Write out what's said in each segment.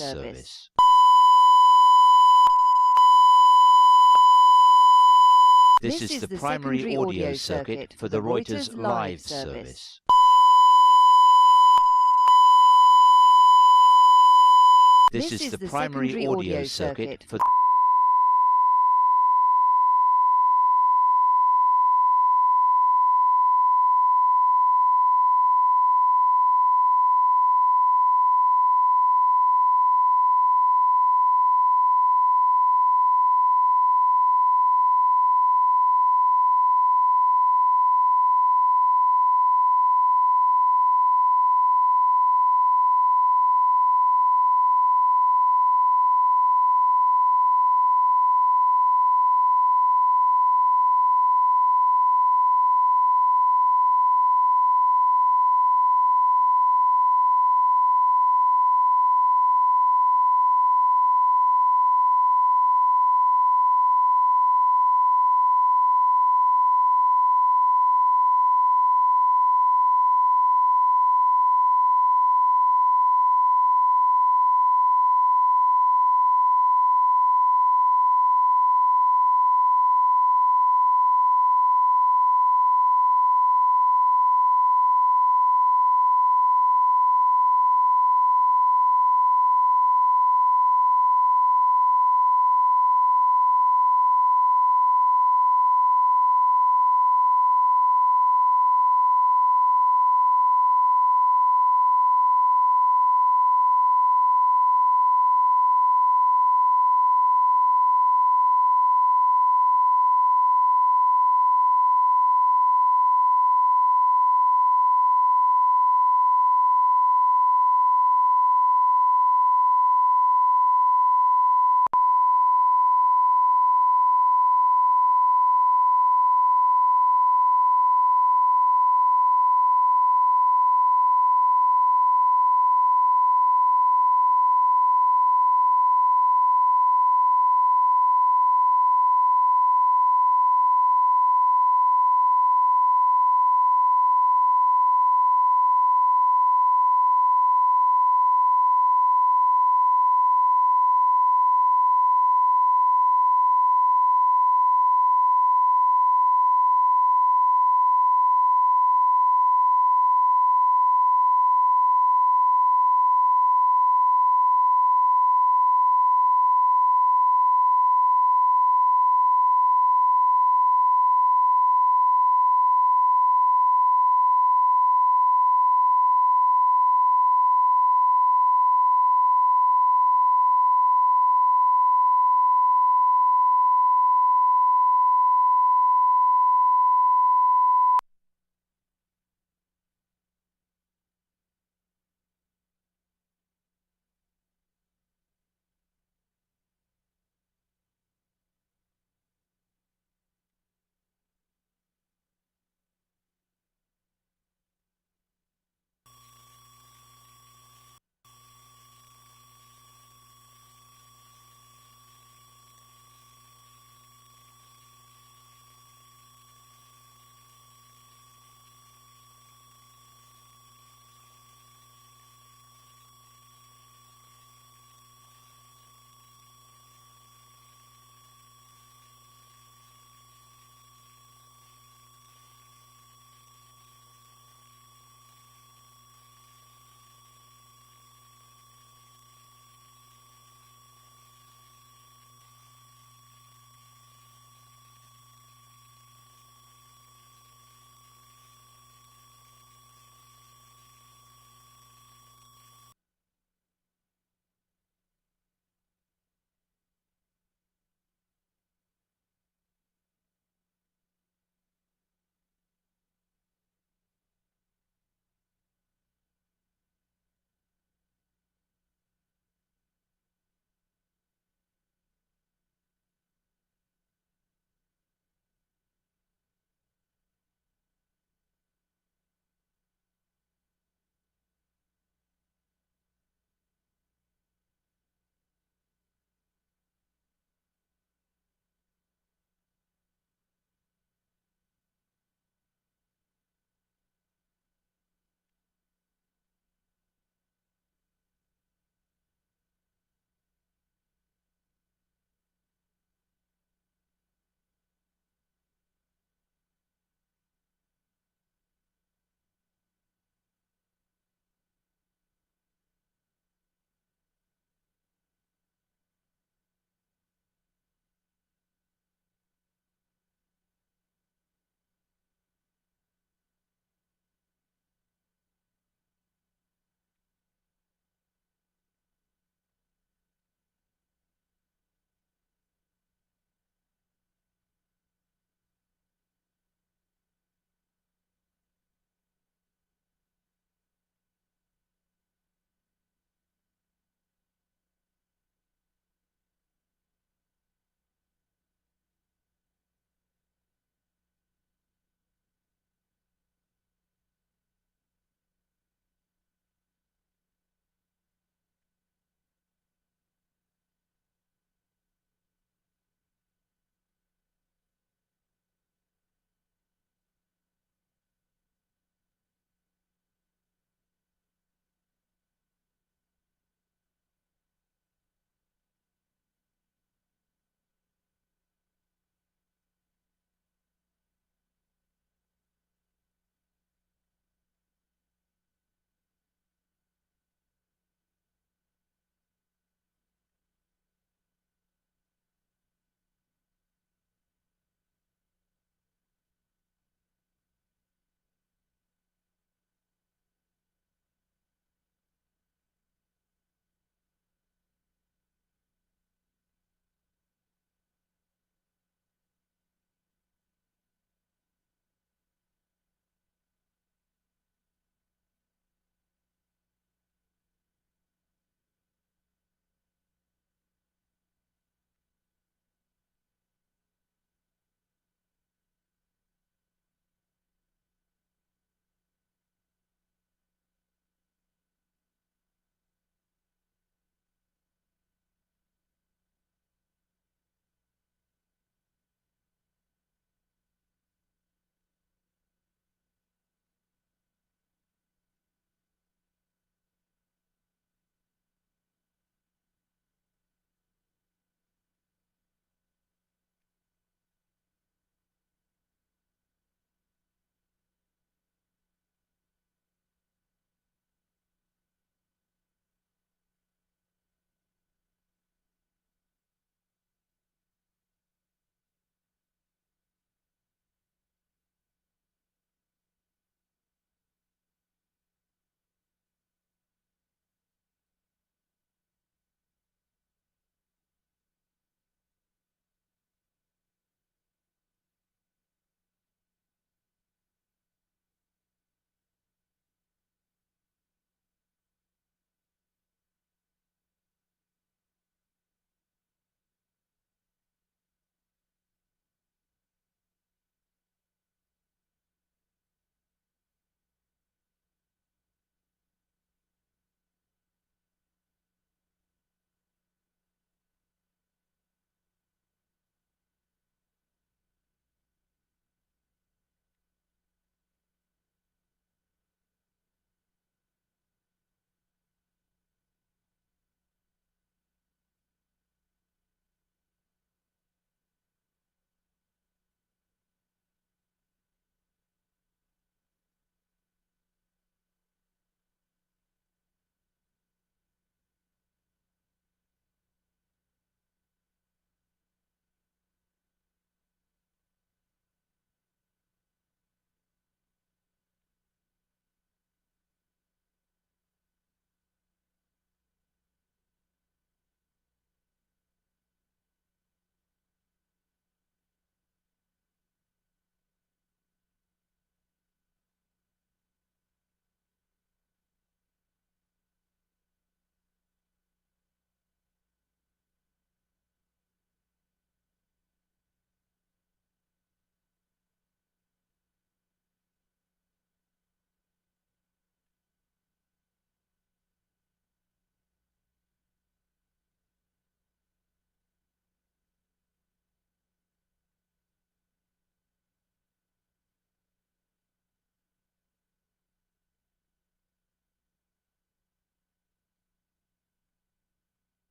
service. This is the primary audio circuit for the Reuters live service. This is the primary audio circuit for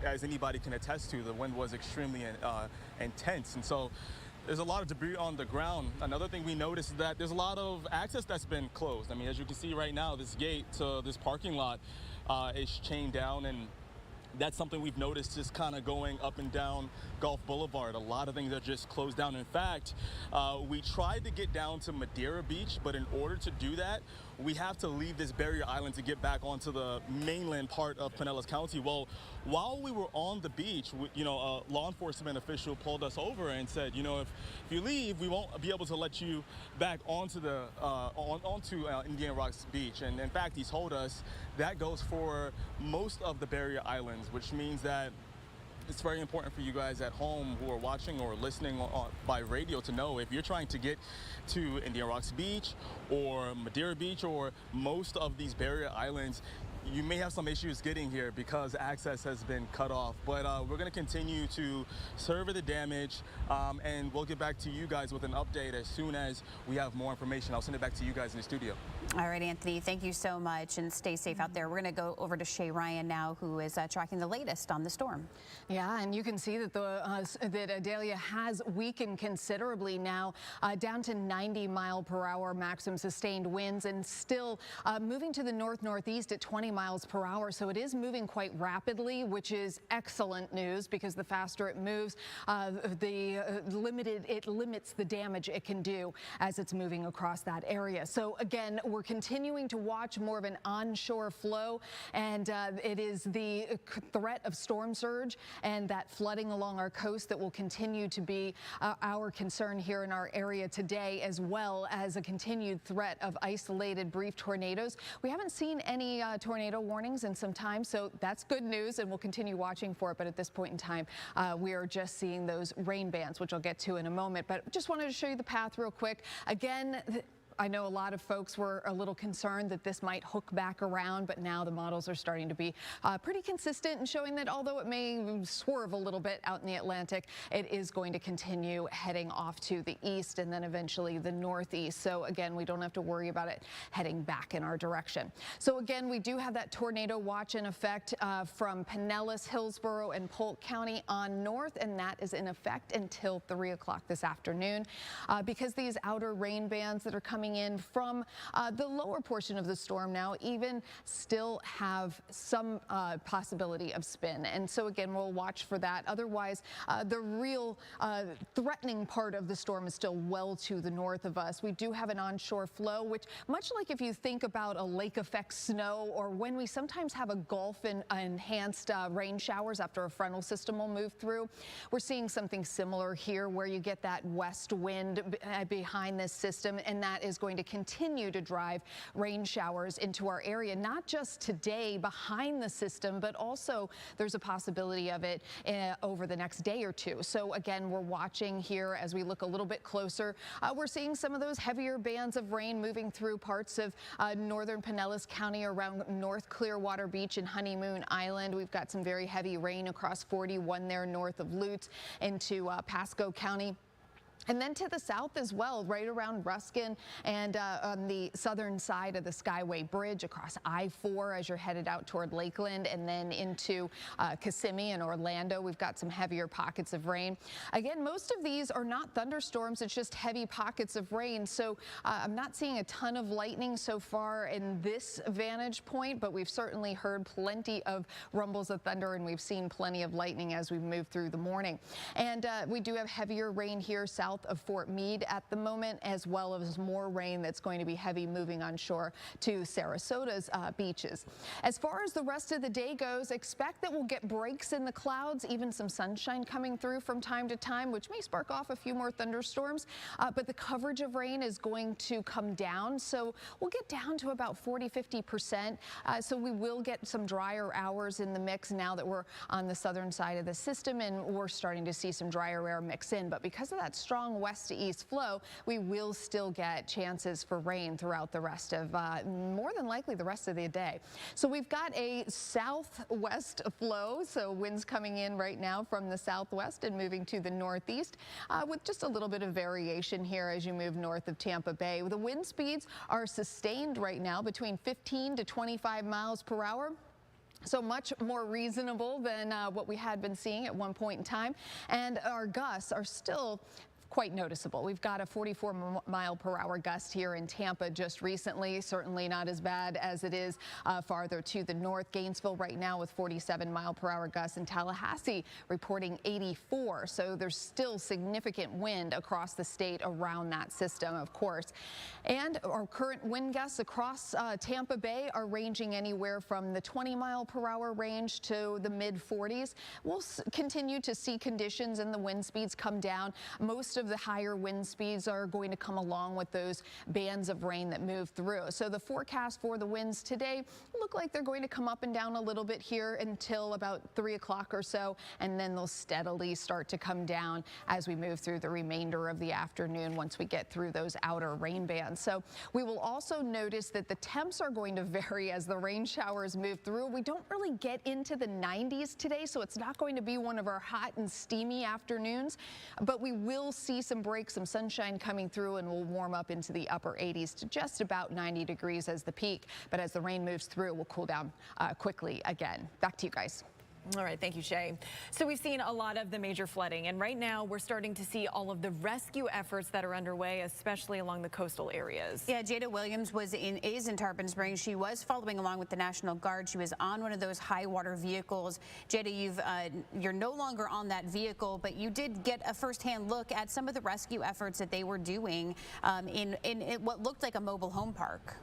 as anybody can attest to, the wind was extremely intense. And so there's a lot of debris on the ground. Another thing we noticed is that there's a lot of access that's been closed. I mean, as you can see right now, this gate to this parking lot is chained down, and that's something we've noticed just kind of going up and down Gulf Boulevard. A lot of things are just closed down. In fact, we tried to get down to Cedar Beach, but in order to do that, we have to leave this barrier island to get back onto the mainland part of Pinellas County. Well, while we were on the beach, a law enforcement official pulled us over and said, if you leave, we won't be able to let you back onto the onto Indian Rocks Beach. And in fact, he told us that goes for most of the barrier islands, which means that it's very important for you guys at home who are watching or listening by radio to know if you're trying to get to Indian Rocks Beach or Madeira Beach or most of these barrier islands, you may have some issues getting here because access has been cut off. But we're going to continue to survey the damage, and we'll get back to you guys with an update as soon as we have more information. I'll send it back to you guys in the studio. All right, Anthony, thank you so much, and stay safe out there. We're going to go over to Shay Ryan now, who is tracking the latest on the storm. Yeah, and you can see that that Idalia has weakened considerably now, down to 90-mile-per-hour maximum sustained winds, and still moving to the north-northeast at 20 miles per hour. So it is moving quite rapidly, which is excellent news, because the faster it moves, it limits the damage it can do as it's moving across that area. So again, we're continuing to watch more of an onshore flow, and it is the threat of storm surge and that flooding along our coast that will continue to be our concern here in our area today, as well as a continued threat of isolated brief tornadoes. We haven't seen any tornado warnings in some time, so that's good news, and we'll continue watching for it. But at this point in time, we are just seeing those rain bands, which I'll get to in a moment. But just wanted to show you the path real quick. Again, I know a lot of folks were a little concerned that this might hook back around, but now the models are starting to be pretty consistent and showing that although it may swerve a little bit out in the Atlantic, it is going to continue heading off to the east and then eventually the northeast. So again, we don't have to worry about it heading back in our direction. So again, we do have that tornado watch in effect from Pinellas, Hillsborough, and Polk County on north, and that is in effect until 3 o'clock this afternoon. Because these outer rain bands that are coming in from the lower portion of the storm now even still have some possibility of spin, and so again, we'll watch for that. Otherwise, the real threatening part of the storm is still well to the north of us. We do have an onshore flow, which, much like if you think about a lake effect snow, or when we sometimes have a Gulf enhanced rain showers after a frontal system will move through, we're seeing something similar here, where you get that west wind behind this system, and that is going to continue to drive rain showers into our area, not just today behind the system, but also there's a possibility of it over the next day or two. So again, we're watching here as we look a little bit closer. We're seeing some of those heavier bands of rain moving through parts of northern Pinellas County, around North Clearwater Beach and Honeymoon Island. We've got some very heavy rain across 41 there north of Lutz into Pasco County. And then to the south as well, right around Ruskin and on the southern side of the Skyway Bridge across I-4 as you're headed out toward Lakeland, and then into Kissimmee and Orlando. We've got some heavier pockets of rain. Again, most of these are not thunderstorms. It's just heavy pockets of rain. So I'm not seeing a ton of lightning so far in this vantage point, but we've certainly heard plenty of rumbles of thunder, and we've seen plenty of lightning as we move through the morning. And we do have heavier rain here south of Fort Meade at the moment, as well as more rain that's going to be heavy moving on shore to Sarasota's beaches. As far as the rest of the day goes, expect that we'll get breaks in the clouds, even some sunshine coming through from time to time, which may spark off a few more thunderstorms, but the coverage of rain is going to come down, so we'll get down to about 40–50%, so we will get some drier hours in the mix now that we're on the southern side of the system, and we're starting to see some drier air mix in. But because of that strong west to east flow, we will still get chances for rain throughout the rest of, more than likely the rest of the day. So we've got a southwest flow, so winds coming in right now from the southwest and moving to the northeast, with just a little bit of variation here as you move north of Tampa Bay. The wind speeds are sustained right now between 15 to 25 miles per hour. So much more reasonable than what we had been seeing at one point in time. And our gusts are still quite noticeable. We've got a 44-mile-per-hour gust here in Tampa just recently. Certainly not as bad as it is farther to the north. Gainesville right now with 47-mile-per-hour gusts, and Tallahassee reporting 84. So there's still significant wind across the state around that system, of course. And our current wind gusts across Tampa Bay are ranging anywhere from the 20-mile-per-hour range to the mid-40s. We'll continue to see conditions and the wind speeds come down. Most of the higher wind speeds are going to come along with those bands of rain that move through. So the forecast for the winds today look like they're going to come up and down a little bit here until about 3 o'clock or so, and then they'll steadily start to come down as we move through the remainder of the afternoon once we get through those outer rain bands. So we will also notice that the temps are going to vary as the rain showers move through. We don't really get into the 90s today, so it's not going to be one of our hot and steamy afternoons, but we will see some breaks, some sunshine coming through, and we'll warm up into the upper 80s to just about 90 degrees as the peak. But as the rain moves through, we'll cool down quickly again. Back to you guys. All right, thank you, Shay. So we've seen a lot of the major flooding, and right now we're starting to see all of the rescue efforts that are underway, especially along the coastal areas. Yeah, Jada Williams is in Tarpon Springs. She was following along with the National Guard. She was on one of those high water vehicles. Jada, you're no longer on that vehicle, but you did get a firsthand look at some of the rescue efforts that they were doing in what looked like a mobile home park.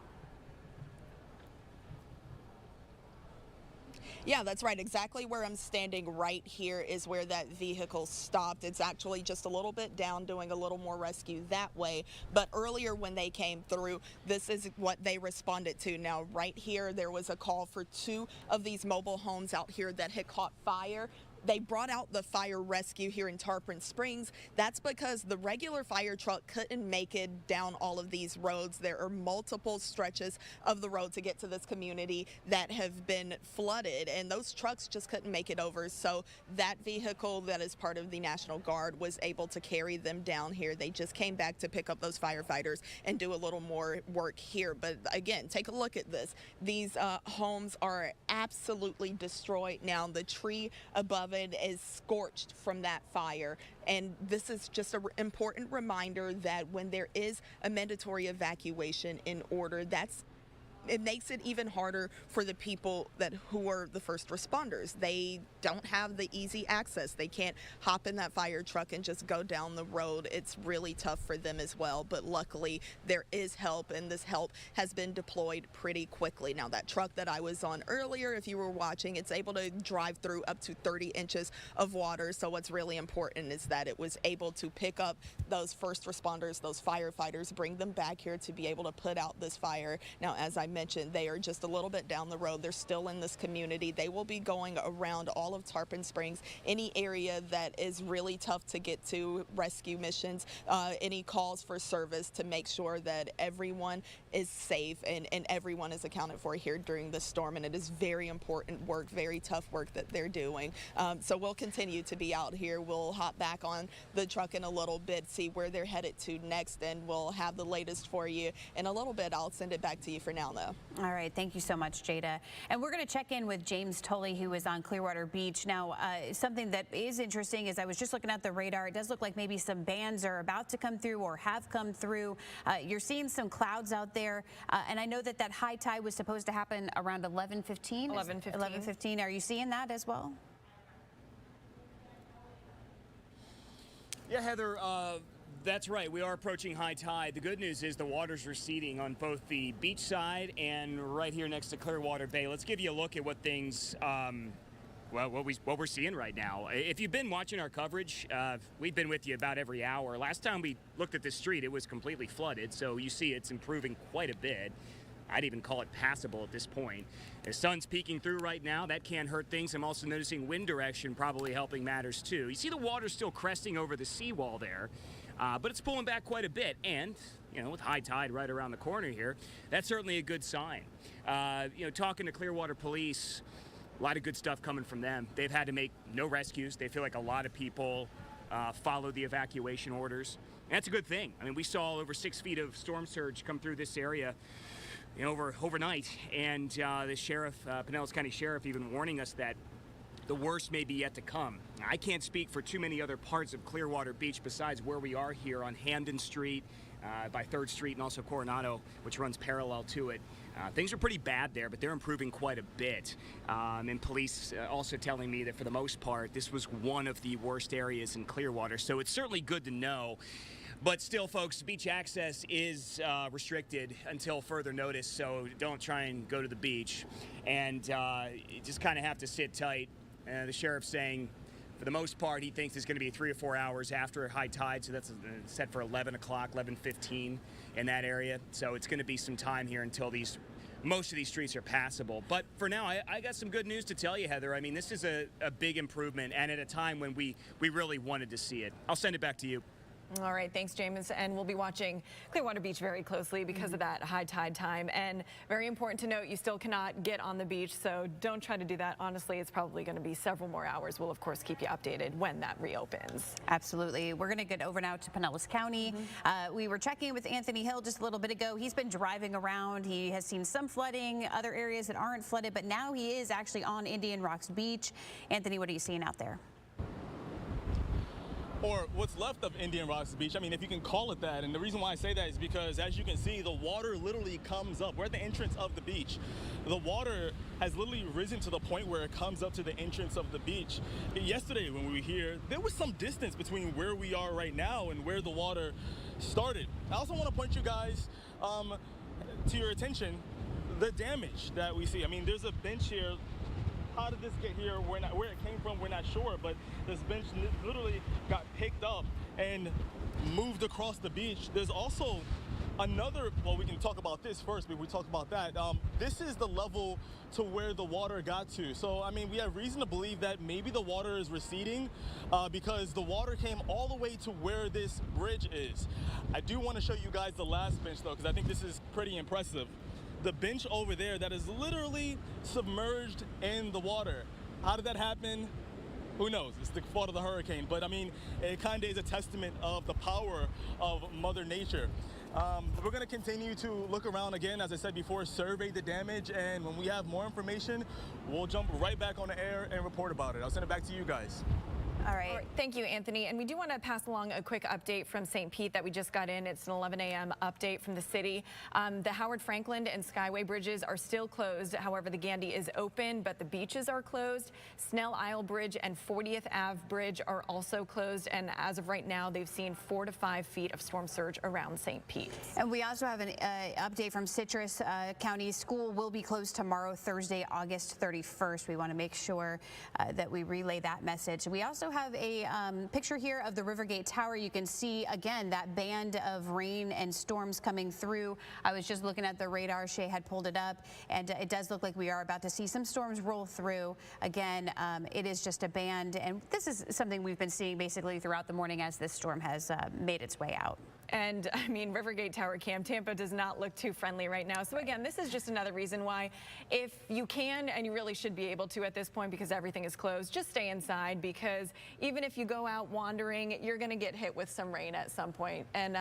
Yeah, that's right. Exactly where I'm standing right here is where that vehicle stopped. It's actually just a little bit down, doing a little more rescue that way. But earlier when they came through, this is what they responded to. Now, right here, there was a call for 2 of these mobile homes out here that had caught fire. They brought out the fire rescue here in Tarpon Springs. That's because the regular fire truck couldn't make it down all of these roads. There are multiple stretches of the road to get to this community that have been flooded, and those trucks just couldn't make it over. So that vehicle that is part of the National Guard was able to carry them down here. They just came back to pick up those firefighters and do a little more work here. But again, take a look at this. These homes are absolutely destroyed now. The tree above it is scorched from that fire, and this is just an important reminder that when there is a mandatory evacuation in order, it makes it even harder for the people who are the first responders. They don't have the easy access. They can't hop in that fire truck and just go down the road. It's really tough for them as well, but luckily there is help, and this help has been deployed pretty quickly. Now, that truck that I was on earlier, if you were watching, it's able to drive through up to 30 inches of water. So what's really important is that it was able to pick up those first responders, those firefighters, bring them back here to be able to put out this fire. Now, as I mentioned, they are just a little bit down the road. They're still in this community. They will be going around all of Tarpon Springs, any area that is really tough to get to, rescue missions, any calls for service, to make sure that everyone is safe and everyone is accounted for here during the storm. And it is very important work, very tough work that they're doing. So we'll continue to be out here. We'll hop back on the truck in a little bit, see where they're headed to next, and we'll have the latest for you in a little bit. I'll send it back to you for now, though. All right, thank you so much, Jada. And we're going to check in with James Tully, who is on Clearwater Beach. Now, something that is interesting is I was just looking at the radar. It does look like maybe some bands are about to come through or have come through. You're seeing some clouds out there, and I know that high tide was supposed to happen around 11:15. 11:15. 11:15. Are you seeing that as well? Yeah, Heather, that's right. We are approaching high tide. The good news is the water's receding on both the beach side and right here next to Clearwater Bay. Let's give you a look at what things, what we're seeing right now. If you've been watching our coverage, we've been with you about every hour. Last time we looked at this street, it was completely flooded, so you see it's improving quite a bit. I'd even call it passable at this point. The sun's peeking through right now. That can't hurt things. I'm also noticing wind direction probably helping matters too. You see the water still cresting over the seawall there, but it's pulling back quite a bit. And, you know, with high tide right around the corner here, that's certainly a good sign. You know, talking to Clearwater Police, a lot of good stuff coming from them. They've had to make no rescues. They feel like a lot of people followed the evacuation orders. And that's a good thing. I mean, we saw over 6 feet of storm surge come through this area overnight, and the sheriff, Pinellas County Sheriff, even warning us that the worst may be yet to come. I can't speak for too many other parts of Clearwater Beach besides where we are here on Hamden Street, by 3rd Street, and also Coronado, which runs parallel to it. Things are pretty bad there, but they're improving quite a bit. And police also telling me that for the most part, this was one of the worst areas in Clearwater. So it's certainly good to know. But still, folks, beach access is restricted until further notice, so don't try and go to the beach. And you just kind of have to sit tight. The sheriff's saying, for the most part, he thinks it's going to be 3 or 4 hours after high tide, so that's set for 11 o'clock, 11:15 in that area. So it's going to be some time here until most of these streets are passable. But for now, I got some good news to tell you, Heather. I mean, this is a big improvement, and at a time when we really wanted to see it. I'll send it back to you. All right, thanks, James. And we'll be watching Clearwater Beach very closely because of that high tide time. And very important to note, you still cannot get on the beach, so don't try to do that. Honestly, it's probably going to be several more hours. We'll, of course, keep you updated when that reopens. Absolutely. We're going to get over now to Pinellas County. We were checking with Anthony Hill just a little bit ago. He's been driving around. He has seen some flooding, other areas that aren't flooded, but now he is actually on Indian Rocks Beach. Anthony, what are you seeing out there? Or what's left of Indian Rocks Beach. I mean, if you can call it that. And the reason why I say that is because, as you can see, the water literally comes up. We're at the entrance of the beach. The water has literally risen to the point where it comes up to the entrance of the beach. Yesterday, when we were here, there was some distance between where we are right now and where the water started. I also want to point you guys to your attention the damage that we see. I mean, there's a bench here. How did this get here? Where it came from, we're not sure, but this bench literally got picked up and moved across the beach. There's also another, well, we can talk about this first, but we talk about that. This is the level to where the water got to. So, I mean, we have reason to believe that maybe the water is receding because the water came all the way to where this bridge is. I do want to show you guys the last bench, though, because I think this is pretty impressive. The bench over there that is literally submerged in the water. How did that happen? Who knows? It's the fault of the hurricane. But I mean, it kind of is a testament of the power of Mother Nature. We're going to continue to look around again, as I said before, survey the damage. And when we have more information, we'll jump right back on the air and report about it. I'll send it back to you guys. All right. Thank you, Anthony. And we do want to pass along a quick update from St. Pete that we just got in. It's an 11 a.m. update from the city. The Howard Franklin and Skyway bridges are still closed. However, the Gandy is open, but the beaches are closed. Snell Isle Bridge and 40th Ave Bridge are also closed. And as of right now, they've seen 4 to 5 feet of storm surge around St. Pete. And we also have an update from Citrus County. School will be closed tomorrow, Thursday, August 31st. We want to make sure that we relay that message. We also have a picture here of the Rivergate Tower. You can see, again, that band of rain and storms coming through. I was just looking at the radar. Shay had pulled it up, and it does look like we are about to see some storms roll through. Again, it is just a band, and this is something we've been seeing basically throughout the morning as this storm has made its way out. And I mean, Rivergate Tower Cam, Tampa does not look too friendly right now. So again, this is just another reason why, if you can, and you really should be able to at this point because everything is closed, just stay inside, because even if you go out wandering, you're going to get hit with some rain at some point. And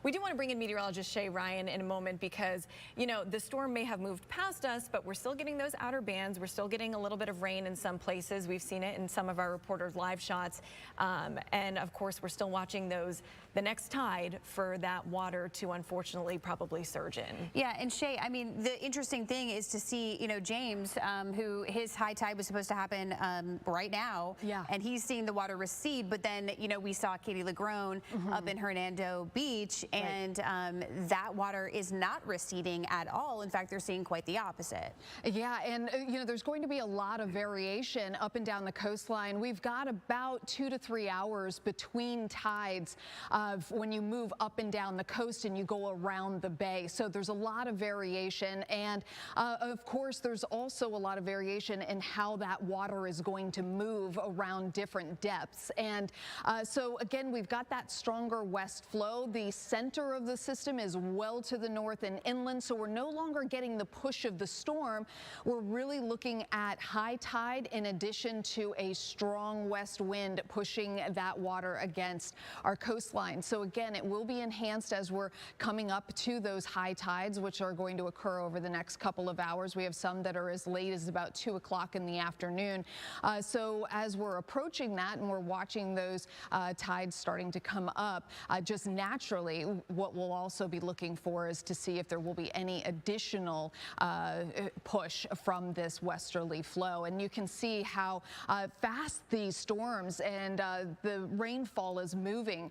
we do want to bring in meteorologist Shay Ryan in a moment because, you know, the storm may have moved past us, but we're still getting those outer bands. We're still getting a little bit of rain in some places. We've seen it in some of our reporters' live shots. And of course, we're still watching the next tide for that water to unfortunately probably surge in. Yeah, and Shay, I mean, the interesting thing is to see, you know, James, who his high tide was supposed to happen right now, and he's seeing the water recede, but then, you know, we saw Katie LaGrone up in Hernando Beach, and that water is not receding at all. In fact, they're seeing quite the opposite. Yeah, and, you know, there's going to be a lot of variation up and down the coastline. We've got about 2 to 3 hours between tides when you move up and down the coast and you go around the bay. So there's a lot of variation. And of course, there's also a lot of variation in how that water is going to move around different depths. And so again, we've got that stronger west flow. The center of the system is well to the north and inland. So we're no longer getting the push of the storm. We're really looking at high tide in addition to a strong west wind pushing that water against our coastline. So again, it will be enhanced as we're coming up to those high tides, which are going to occur over the next couple of hours. We have some that are as late as about 2 o'clock in the afternoon. So as we're approaching that and we're watching those tides starting to come up, just naturally, what we'll also be looking for is to see if there will be any additional push from this westerly flow. And you can see how fast these storms and the rainfall is moving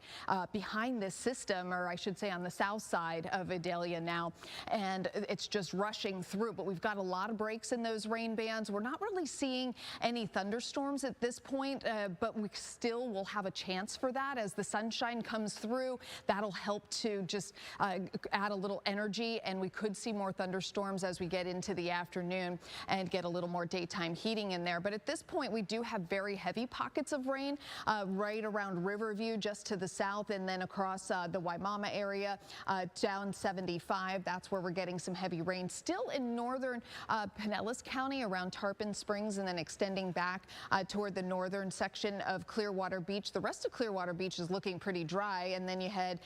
behind this system, or I should say on the south side of Idalia now, and it's just rushing through. But we've got a lot of breaks in those rain bands. We're not really seeing any thunderstorms at this point, but we still will have a chance for that as the sunshine comes through. That'll help to just add a little energy, and we could see more thunderstorms as we get into the afternoon and get a little more daytime heating in there. But at this point, we do have very heavy pockets of rain right around Riverview, just to the south, and then across the Waimama area down 75. That's where we're getting some heavy rain. Still in northern Pinellas County around Tarpon Springs, and then extending back toward the northern section of Clearwater Beach. The rest of Clearwater Beach is looking pretty dry, and then you head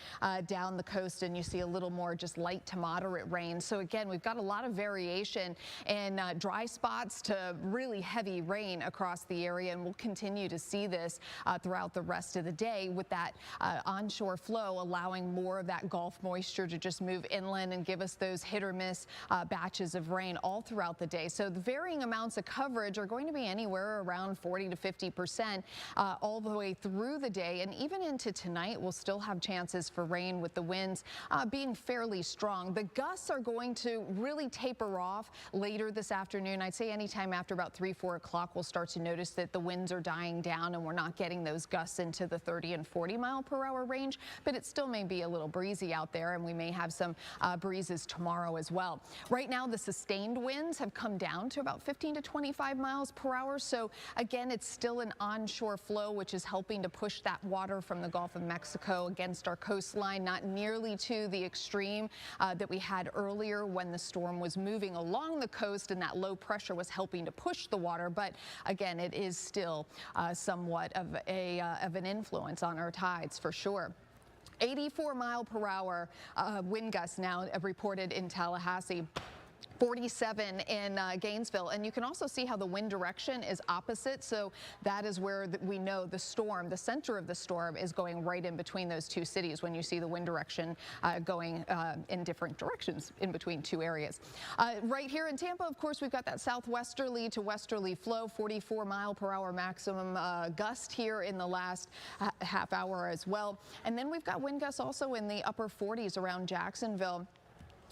down the coast and you see a little more just light to moderate rain. So again, we've got a lot of variation in dry spots to really heavy rain across the area, and we'll continue to see this throughout the rest of the day, with that onshore flow allowing more of that Gulf moisture to just move inland and give us those hit or miss batches of rain all throughout the day. So the varying amounts of coverage are going to be anywhere around 40 to 50% all the way through the day, and even into tonight we'll still have chances for rain, with the winds being fairly strong. The gusts are going to really taper off later this afternoon. I'd say anytime after about 3-4 o'clock we'll start to notice that the winds are dying down and we're not getting those gusts into the 30 and 40 mile per hour range, but it still may be a little breezy out there, and we may have some breezes tomorrow as well. Right now the sustained winds have come down to about 15 to 25 miles per hour. So again, it's still an onshore flow, which is helping to push that water from the Gulf of Mexico against our coastline, not nearly to the extreme that we had earlier when the storm was moving along the coast and that low pressure was helping to push the water. But again, it is still somewhat of an influence on our tides for sure. 84 mile per hour wind gusts now reported in Tallahassee. 47 in Gainesville, and you can also see how the wind direction is opposite. So that is where we know the storm, the center of the storm, is going right in between those two cities when you see the wind direction going in different directions in between two areas. Right here in Tampa, of course, we've got that southwesterly to westerly flow, 44 mile per hour maximum gust here in the last half hour as well. And then we've got wind gusts also in the upper 40s around Jacksonville.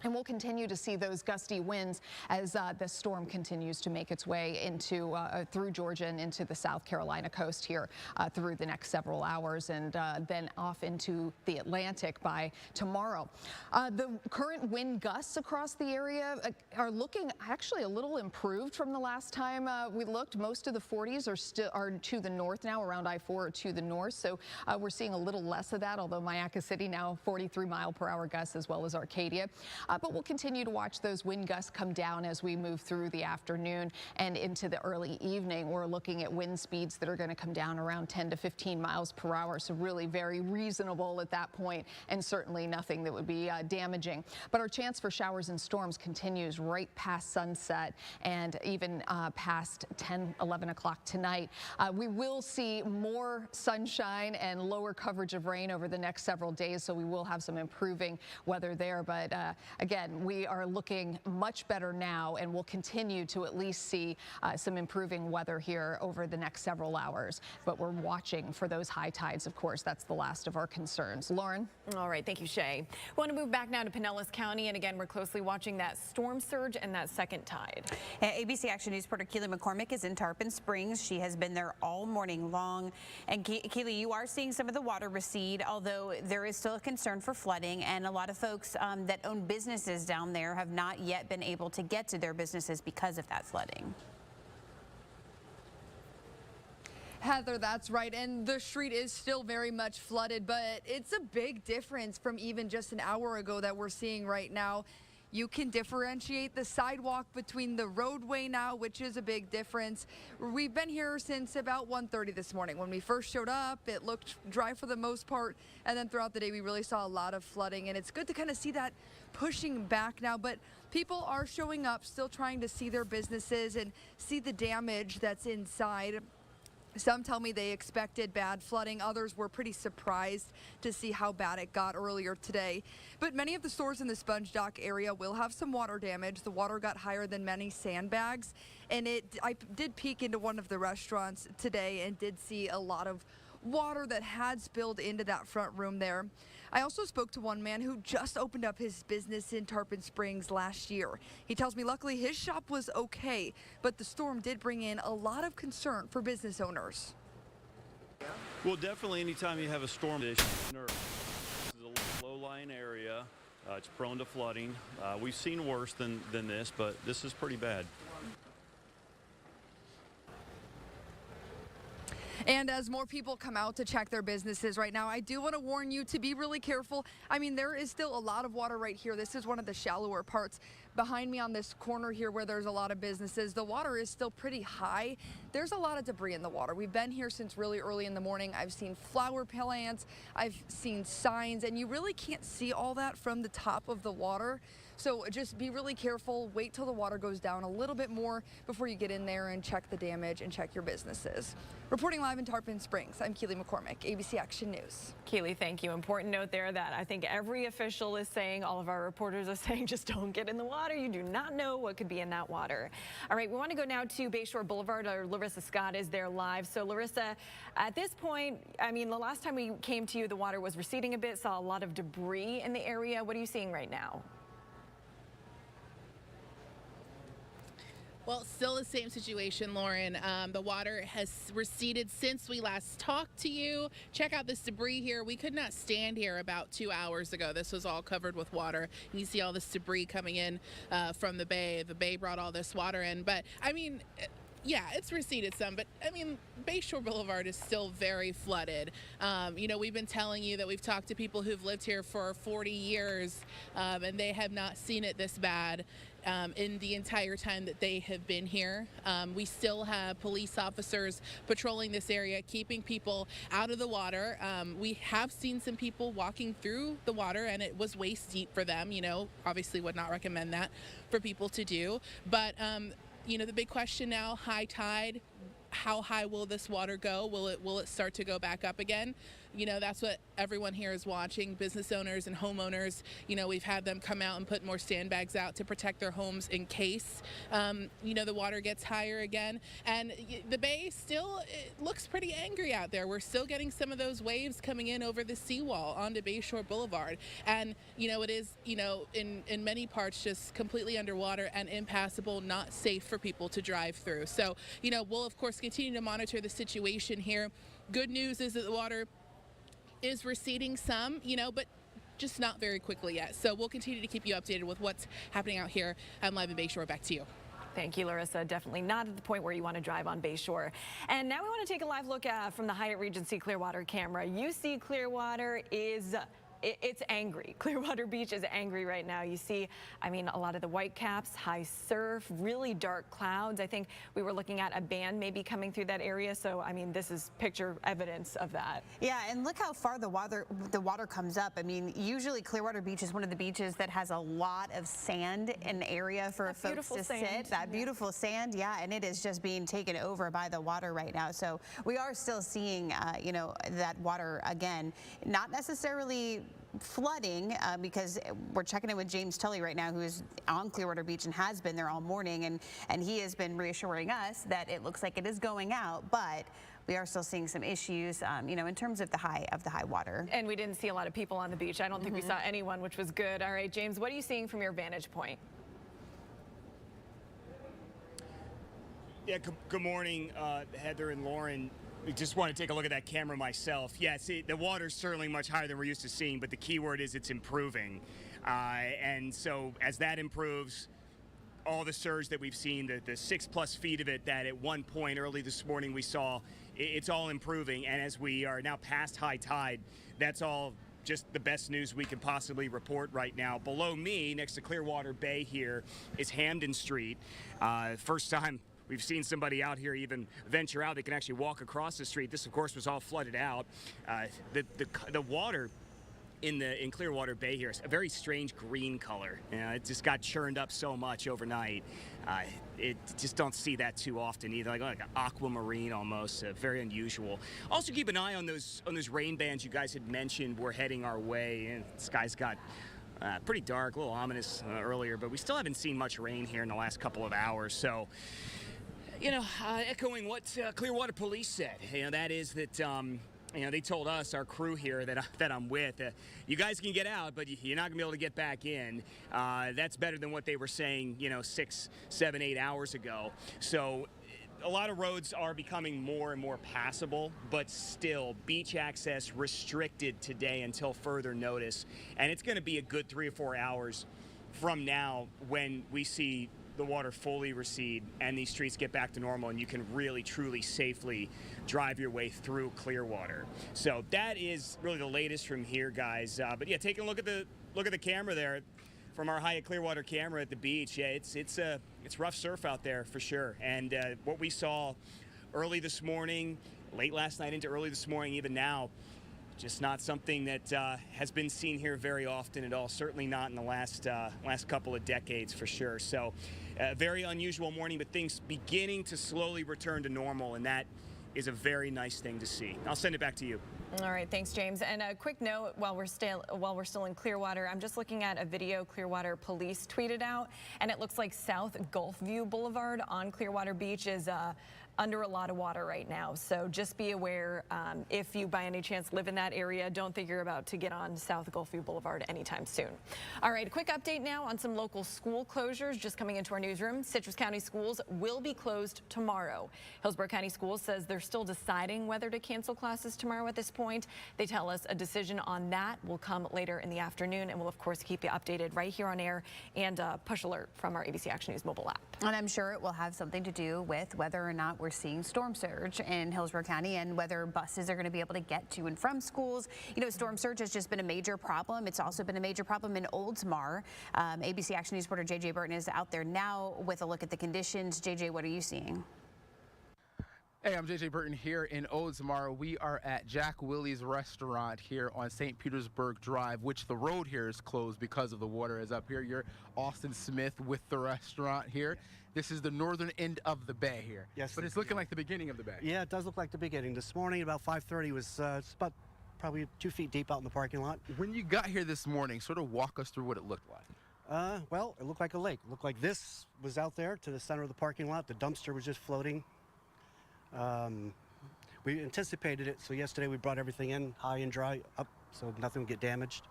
And we'll continue to see those gusty winds as the storm continues to make its way into through Georgia and into the South Carolina coast here through the next several hours, and then off into the Atlantic by tomorrow. The current wind gusts across the area are looking actually a little improved from the last time we looked. Most of the 40s are to the north now, around I-4 or to the north. So we're seeing a little less of that, although Mayaca City now 43 mile per hour gusts, as well as Arcadia. But we'll continue to watch those wind gusts come down as we move through the afternoon and into the early evening. We're looking at wind speeds that are going to come down around 10 to 15 miles per hour. So really very reasonable at that point, and certainly nothing that would be damaging. But our chance for showers and storms continues right past sunset and even past 10, 11 o'clock tonight. We will see more sunshine and lower coverage of rain over the next several days, so we will have some improving weather there. But again, we are looking much better now, and we'll continue to at least see some improving weather here over the next several hours. But we're watching for those high tides, of course. That's the last of our concerns. Lauren? All right, thank you, Shay. We want to move back now to Pinellas County, and again, we're closely watching that storm surge and that second tide. ABC Action News reporter Keely McCormick is in Tarpon Springs. She has been there all morning long. And Keely, you are seeing some of the water recede, although there is still a concern for flooding, and a lot of folks that own businesses down there have not yet been able to get to their businesses because of that flooding. Heather, that's right, and the street is still very much flooded, but it's a big difference from even just an hour ago that we're seeing right now. You can differentiate the sidewalk between the roadway now, which is a big difference. We've been here since about 1:30 this morning. When we first showed up, it looked dry for the most part, and then throughout the day we really saw a lot of flooding, and it's good to kind of see that pushing back now. But people are showing up, still trying to see their businesses and see the damage that's inside. Some tell me they expected bad flooding. Others were pretty surprised to see how bad it got earlier today. But many of the stores in the Sponge Dock area will have some water damage. The water got higher than many sandbags. And I did peek into one of the restaurants today and did see a lot of water that had spilled into that front room there. I also spoke to one man who just opened up his business in Tarpon Springs last year. He tells me luckily his shop was okay, but the storm did bring in a lot of concern for business owners. Well, definitely anytime you have a storm, this is a low-lying area. It's prone to flooding. We've seen worse than this, but this is pretty bad. And as more people come out to check their businesses right now, I do want to warn you to be really careful. I mean, there is still a lot of water right here. This is one of the shallower parts. Behind me on this corner here where there's a lot of businesses, the water is still pretty high. There's a lot of debris in the water. We've been here since really early in the morning. I've seen flower plants, I've seen signs, and you really can't see all that from the top of the water. So just be really careful. Wait till the water goes down a little bit more before you get in there and check the damage and check your businesses. Reporting live in Tarpon Springs, I'm Keely McCormick, ABC Action News. Keely, thank you. Important note there that I think every official is saying, all of our reporters are saying, just don't get in the water. You do not know what could be in that water. All right, we want to go now to Bayshore Boulevard. Our Larissa Scott is there live. So Larissa, at this point, I mean, the last time we came to you, the water was receding a bit, saw a lot of debris in the area. What are you seeing right now? Well, still the same situation, Lauren. The water has receded since we last talked to you. Check out this debris here. We could not stand here about 2 hours ago. This was all covered with water. You see all this debris coming in from the bay. The bay brought all this water in. But, I mean, yeah, it's receded some, but I mean, Bayshore Boulevard is still very flooded. You know, we've been telling you that we've talked to people who've lived here for 40 years, and they have not seen it this bad in the entire time that they have been here. We still have police officers patrolling this area, keeping people out of the water. We have seen some people walking through the water, and it was waist deep for them. You know, obviously would not recommend that for people to do. But you know, the big question now, high tide, how high will this water go? Will it start to go back up again? You know, that's what everyone here is watching. Business owners and homeowners, you know, we've had them come out and put more sandbags out to protect their homes in case, you know, the water gets higher again. And the bay still, it looks pretty angry out there. We're still getting some of those waves coming in over the seawall onto Bayshore Boulevard. And, you know, it is, you know, in many parts just completely underwater and impassable, not safe for people to drive through. So, you know, we'll of course continue to monitor the situation here. Good news is that the water is receding some, you know, but just not very quickly yet. So we'll continue to keep you updated with what's happening out here. I'm live in Bayshore. Back to you. Thank you, Larissa. Definitely not at the point where you want to drive on Bayshore. And now we want to take a live look from the Hyatt Regency Clearwater camera. You see Clearwater is it's angry. Clearwater Beach is angry right now. You see, I mean, a lot of the white caps, high surf, really dark clouds. I think we were looking at a band maybe coming through that area. So, I mean, this is picture evidence of that. Yeah, and look how far the water comes up. I mean, usually Clearwater Beach is one of the beaches that has a lot of sand in the area for folks to sit. That beautiful sand, yeah, and it is just being taken over by the water right now. So we are still seeing, you know, that water again, not necessarily flooding because we're checking in with James Tully right now, who is on Clearwater Beach and has been there all morning, and he has been reassuring us that it looks like it is going out, but we are still seeing some issues, you know, in terms of the high water. And we didn't see a lot of people on the beach. I don't think we saw anyone, which was good. All right, James, what are you seeing from your vantage point? Yeah, good morning, Heather and Lauren. I just want to take a look at that camera myself. Yeah, see, the water's certainly much higher than we're used to seeing, but the key word is it's improving. And so as that improves, all the surge that we've seen, the 6+ feet of it that at one point early this morning we saw, it's all improving. And as we are now past high tide, that's all just the best news we can possibly report right now. Below me, next to Clearwater Bay here, is Hamden Street. First time we've seen somebody out here even venture out. They can actually walk across the street. This, of course, was all flooded out. The water in Clearwater Bay here is a very strange green color. It just got churned up so much overnight. It just don't see that too often either, like aquamarine almost, very unusual. Also keep an eye on those rain bands you guys had mentioned were heading our way. And the sky's got pretty dark, a little ominous earlier, but we still haven't seen much rain here in the last couple of hours. So, echoing what Clearwater Police said, that is that they told us, our crew here that I'm with, you guys can get out, but you're not going to be able to get back in. That's better than what they were saying, 6, 7, 8 hours ago. So a lot of roads are becoming more and more passable, but still beach access restricted today until further notice. And it's going to be a good 3 or 4 hours from now when we see the water fully recede and these streets get back to normal and you can really truly safely drive your way through Clearwater. So that is really the latest from here, guys. But yeah, taking a look at the camera there from our Hyatt Clearwater camera at the beach. Yeah, it's rough surf out there for sure. And what we saw early this morning, late last night into early this morning, even now, just not something that has been seen here very often at all. Certainly not in the last couple of decades for sure. So very unusual morning, but things beginning to slowly return to normal, and that is a very nice thing to see. I'll send it back to you. All right, thanks, James. And a quick note while we're still in Clearwater, I'm just looking at a video Clearwater Police tweeted out, and it looks like South Gulfview Boulevard on Clearwater Beach is under a lot of water right now. So just be aware, if you by any chance live in that area, don't think you're about to get on South Gulfview Boulevard anytime soon. All right, a quick update now on some local school closures just coming into our newsroom. Citrus County schools will be closed tomorrow. Hillsborough County Schools says they're still deciding whether to cancel classes tomorrow at this point. They tell us a decision on that will come later in the afternoon, and we'll of course keep you updated right here on air and push alert from our ABC Action News mobile app. And I'm sure it will have something to do with whether or not we're seeing storm surge in Hillsborough County and whether buses are going to be able to get to and from schools. Storm surge has just been a major problem. It's also been a major problem in Oldsmar. ABC Action News reporter JJ Burton is out there now with a look at the conditions. JJ, what are you seeing? Hey, I'm JJ Burton here in Oldsmar. We are at Jack Willie's restaurant here on St. Petersburg Drive, which the road here is closed because of the water. Is up here. You're Austin Smith with the restaurant here. This is the northern end of the bay here. Yes. But it's looking like the beginning of the bay. Yeah, it does look like the beginning. This morning, about 5:30, was it's about probably 2 feet deep out in the parking lot. When you got here this morning, sort of walk us through what it looked like. Well, it looked like a lake. It looked like this was out there to the center of the parking lot. The dumpster was just floating. We anticipated it, so yesterday we brought everything in high and dry up so nothing would get damaged,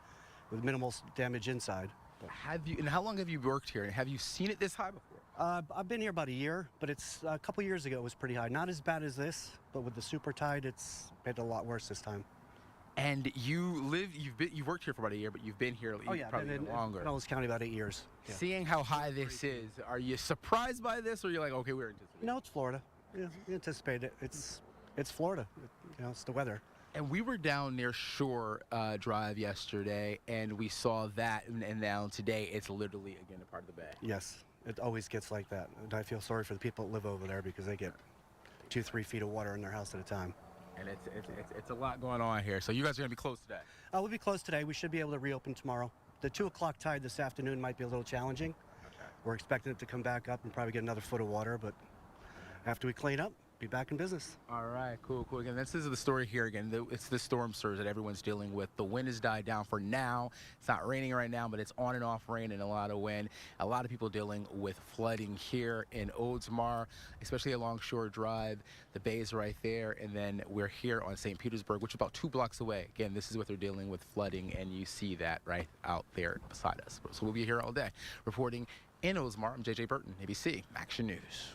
with minimal damage inside. And how long have you worked here? Have you seen it this high before? I've been here about a year, but it's a couple years ago it was pretty high. Not as bad as this, but with the super tide, it's been a lot worse this time. And you've worked here for about a year, but you've been here probably longer. In Ellis County about 8 years. Yeah. Seeing how high this is, are you surprised by this, or you're like, okay, we're anticipating? No, it's Florida. Yeah, we anticipate it. It's Florida. It's the weather. And we were down near Shore Drive yesterday, and we saw that, and now today it's literally, again, a part of the bay. Yes, it always gets like that. And I feel sorry for the people that live over there because they get 2-3 feet of water in their house at a time. And it's a lot going on here. So you guys are going to be closed today? We'll be closed today. We should be able to reopen tomorrow. The 2 o'clock tide this afternoon might be a little challenging. Okay. We're expecting it to come back up and probably get another foot of water, but after we clean up, be back in business. All right, cool. Again, this is the story here again. It's the storm surge that everyone's dealing with. The wind has died down for now. It's not raining right now, but it's on and off rain and a lot of wind. A lot of people dealing with flooding here in Oldsmar, especially along Shore Drive. The bay is right there, and then we're here on St. Petersburg, which is about 2 blocks away. Again, this is what they're dealing with, flooding, and you see that right out there beside us. So we'll be here all day. Reporting in Oldsmar, I'm JJ Burton, ABC Action News.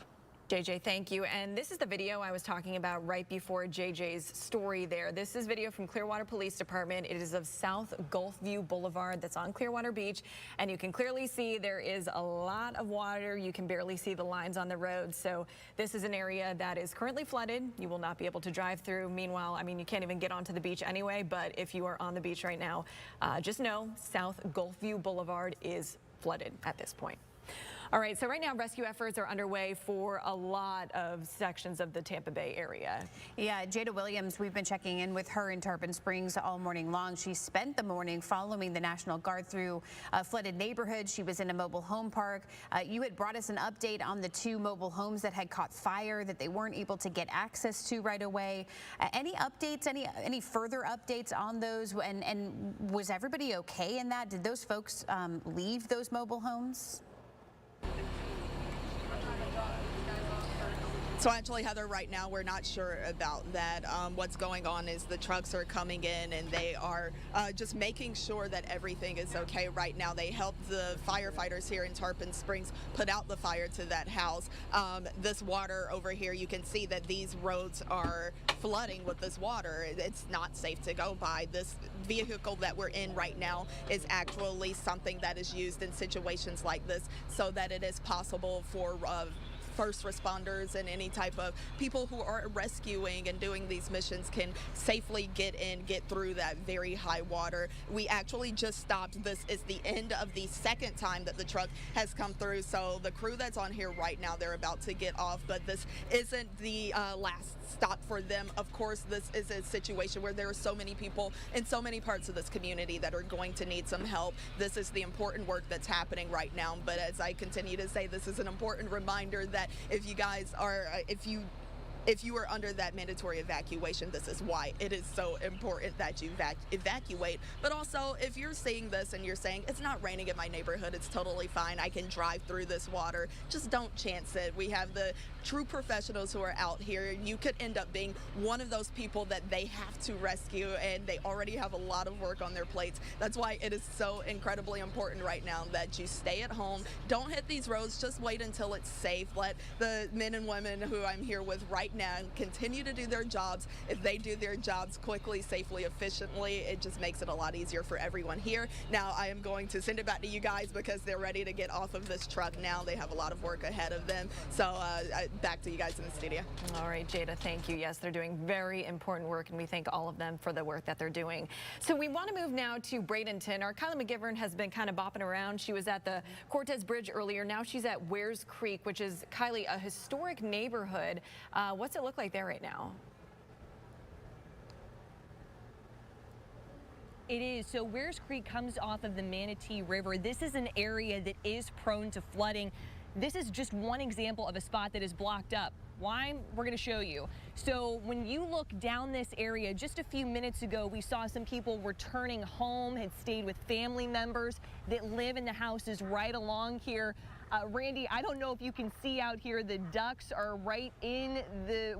JJ, thank you. And this is the video I was talking about right before JJ's story there. This is video from Clearwater Police Department. It is of South Gulfview Boulevard that's on Clearwater Beach. And you can clearly see there is a lot of water. You can barely see the lines on the road. So this is an area that is currently flooded. You will not be able to drive through. Meanwhile, I mean, you can't even get onto the beach anyway. But if you are on the beach right now, just know South Gulfview Boulevard is flooded at this point. All right, so right now rescue efforts are underway for a lot of sections of the Tampa Bay area. Yeah, Jada Williams, we've been checking in with her in Tarpon Springs all morning long. She spent the morning following the National Guard through flooded neighborhoods. She was in a mobile home park. You had brought us an update on the 2 mobile homes that had caught fire that they weren't able to get access to right away. Any updates, any further updates on those? And was everybody okay in that? Did those folks leave those mobile homes? So actually, Heather, right now we're not sure about that. What's going on is the trucks are coming in and they are just making sure that everything is okay right now. They helped the firefighters here in Tarpon Springs put out the fire to that house. This water over here, you can see that these roads are flooding with this water. It's not safe to go by. This vehicle that we're in right now is actually something that is used in situations like this so that it is possible for first responders and any type of people who are rescuing and doing these missions can safely get through that very high water. We actually just stopped. This is the end of the second time that the truck has come through. So the crew that's on here right now, they're about to get off, but this isn't the last stop for them. Of course, this is a situation where there are so many people in so many parts of this community that are going to need some help. This is the important work that's happening right now. But as I continue to say, this is an important reminder that if you guys are, if you are under that mandatory evacuation, this is why it is so important that you evacuate. But also, if you're seeing this and you're saying, it's not raining in my neighborhood, it's totally fine, I can drive through this water, just don't chance it. We have the true professionals who are out here. You could end up being one of those people that they have to rescue, and they already have a lot of work on their plates. That's why it is so incredibly important right now that you stay at home. Don't hit these roads, just wait until it's safe. Let the men and women who I'm here with right now continue to do their jobs. If they do their jobs quickly, safely, efficiently, it just makes it a lot easier for everyone here. Now I am going to send it back to you guys because they're ready to get off of this truck now. They have a lot of work ahead of them. So back to you guys in the studio. All right, Jada, thank you. Yes, they're doing very important work, and we thank all of them for the work that they're doing. So we want to move now to Bradenton. Our Kylie McGivern has been kind of bopping around. She was at the Cortez Bridge earlier. Now she's at Wares Creek, which is, Kylie, a historic neighborhood. What's it look like there right now? It is. So Wares Creek comes off of the Manatee River. This is an area that is prone to flooding. This is just one example of a spot that is blocked up. Why? We're going to show you. So when you look down this area, just a few minutes ago, we saw some people returning home, had stayed with family members that live in the houses right along here. Randy, I don't know if you can see out here, the ducks are right in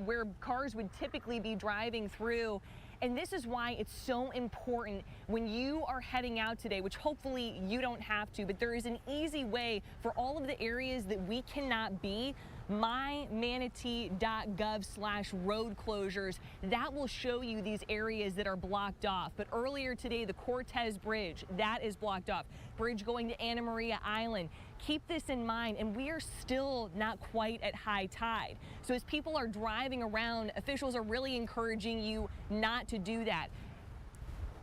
where cars would typically be driving through. And this is why it's so important when you are heading out today, which hopefully you don't have to, but there is an easy way for all of the areas that we cannot be. mymanatee.gov/road closures. That will show you these areas that are blocked off. But earlier today, the Cortez Bridge, that is blocked off. Bridge going to Anna Maria Island. Keep this in mind, and we are still not quite at high tide. So as people are driving around, officials are really encouraging you not to do that.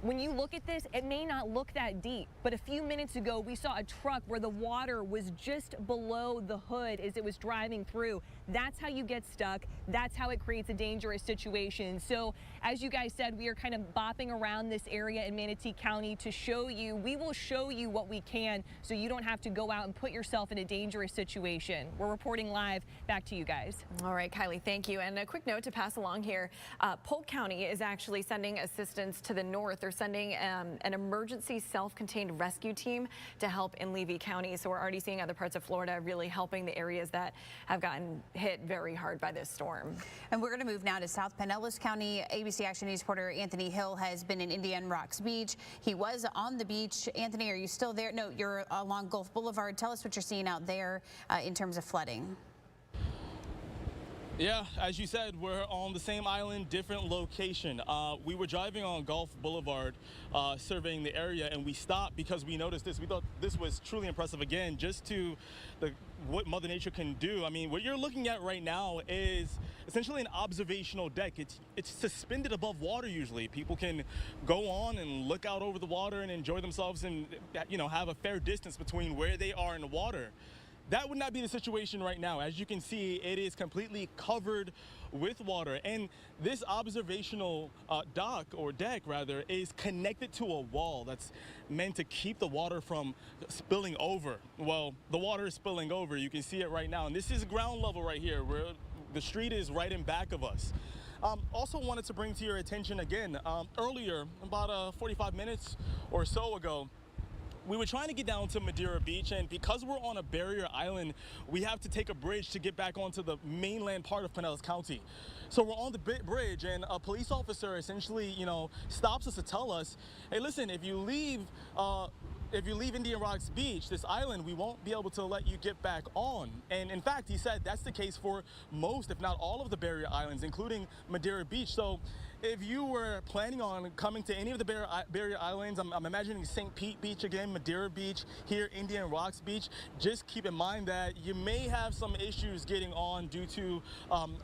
When you look at this, it may not look that deep, but a few minutes ago, we saw a truck where the water was just below the hood as it was driving through. That's how you get stuck. That's how it creates a dangerous situation. So as you guys said, we are kind of bopping around this area in Manatee County to show you. We will show you what we can so you don't have to go out and put yourself in a dangerous situation. We're reporting live. Back to you guys. All right, Kylie, thank you. And a quick note to pass along here. Polk County is actually sending assistance to the north. They're sending an emergency self-contained rescue team to help in Levy County. So we're already seeing other parts of Florida really helping the areas that have gotten hit very hard by this storm. And we're going to move now to South Pinellas County. ABC Action News reporter Anthony Hill has been in Indian Rocks Beach. He was on the beach. Anthony, are you still there? No, you're along Gulf Boulevard. Tell us what you're seeing out there in terms of flooding. Yeah, as you said, we're on the same island, different location. We were driving on Gulf Boulevard, surveying the area, and we stopped because we noticed this. We thought this was truly impressive, again, just to what Mother Nature can do. I mean, what you're looking at right now is essentially an observational deck. It's suspended above water usually. People can go on and look out over the water and enjoy themselves and, have a fair distance between where they are in the water. That would not be the situation right now. As you can see, it is completely covered with water. And this observational dock, or deck rather, is connected to a wall that's meant to keep the water from spilling over. Well, the water is spilling over. You can see it right now. And this is ground level right here, where the street is right in back of us. Also wanted to bring to your attention again, earlier, about 45 minutes or so ago, we were trying to get down to Madeira Beach, and because we're on a barrier island, we have to take a bridge to get back onto the mainland part of Pinellas County. So we're on the bridge, and a police officer essentially, stops us to tell us, hey, listen, if you leave Indian Rocks Beach, this island, we won't be able to let you get back on. And in fact, he said that's the case for most, if not all, of the barrier islands, including Madeira Beach. So if you were planning on coming to any of the barrier islands, I'm imagining St. Pete Beach again, Madeira Beach, here Indian Rocks Beach, just keep in mind that you may have some issues getting on due to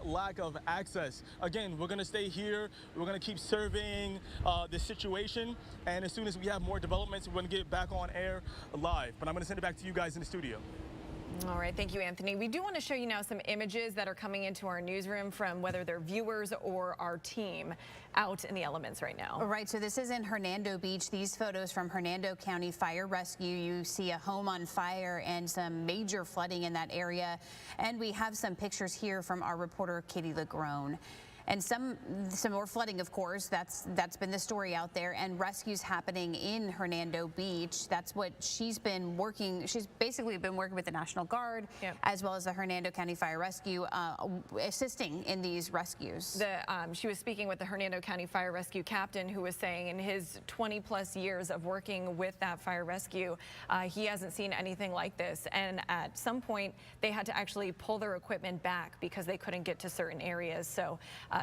lack of access. Again, we're gonna stay here. We're gonna keep surveying the situation. And as soon as we have more developments, we're gonna get back on air live. But I'm gonna send it back to you guys in the studio. All right, thank you, Anthony. We do want to show you now some images that are coming into our newsroom from whether they're viewers or our team out in the elements right now. All right, so this is in Hernando Beach. These photos from Hernando County Fire Rescue. You see a home on fire and some major flooding in that area. And we have some pictures here from our reporter, Katie LeGrone. And some more flooding, of course. That's been the story out there, and rescues happening in Hernando Beach. That's what she's been working. She's basically been working with the National Guard, as well as the Hernando County Fire Rescue, assisting in these rescues. She was speaking with the Hernando County Fire Rescue captain, who was saying in his 20+ years of working with that fire rescue, he hasn't seen anything like this. And at some point, they had to actually pull their equipment back because they couldn't get to certain areas. So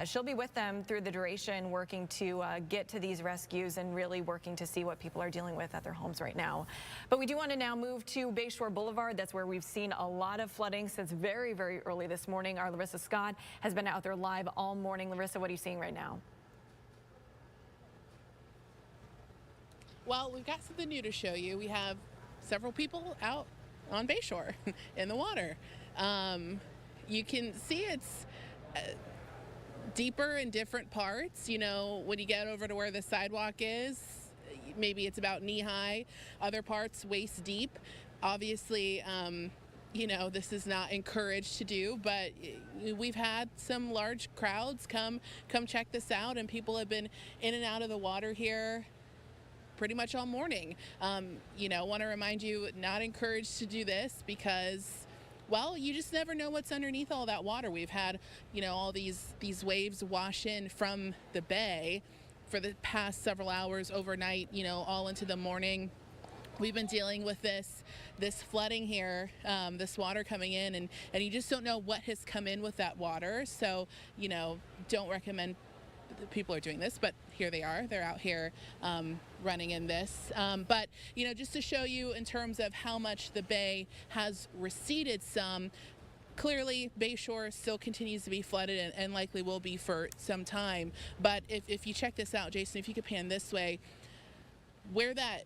she'll be with them through the duration, working to get to these rescues and really working to see what people are dealing with at their homes right now. But we do want to now move to Bayshore Boulevard. That's where we've seen a lot of flooding since very, very early this morning. Our Larissa Scott has been out there live all morning. Larissa, what are you seeing right now? Well, we've got something new to show you. We have several people out on Bayshore in the water. You can see it's deeper in different parts. When you get over to where the sidewalk is, maybe it's about knee-high. Other parts waist deep. Obviously, this is not encouraged to do, but we've had some large crowds come check this out, and people have been in and out of the water here pretty much all morning. Want to remind you, not encouraged to do this because, well, you just never know what's underneath all that water. We've had, all these waves wash in from the bay for the past several hours overnight, all into the morning. We've been dealing with this flooding here, this water coming in, and you just don't know what has come in with that water. So, don't recommend people are doing this, but here they are. They're out here running in this. But, just to show you in terms of how much the bay has receded some, clearly Bayshore still continues to be flooded and likely will be for some time. But if you check this out, Jason, if you could pan this way, where that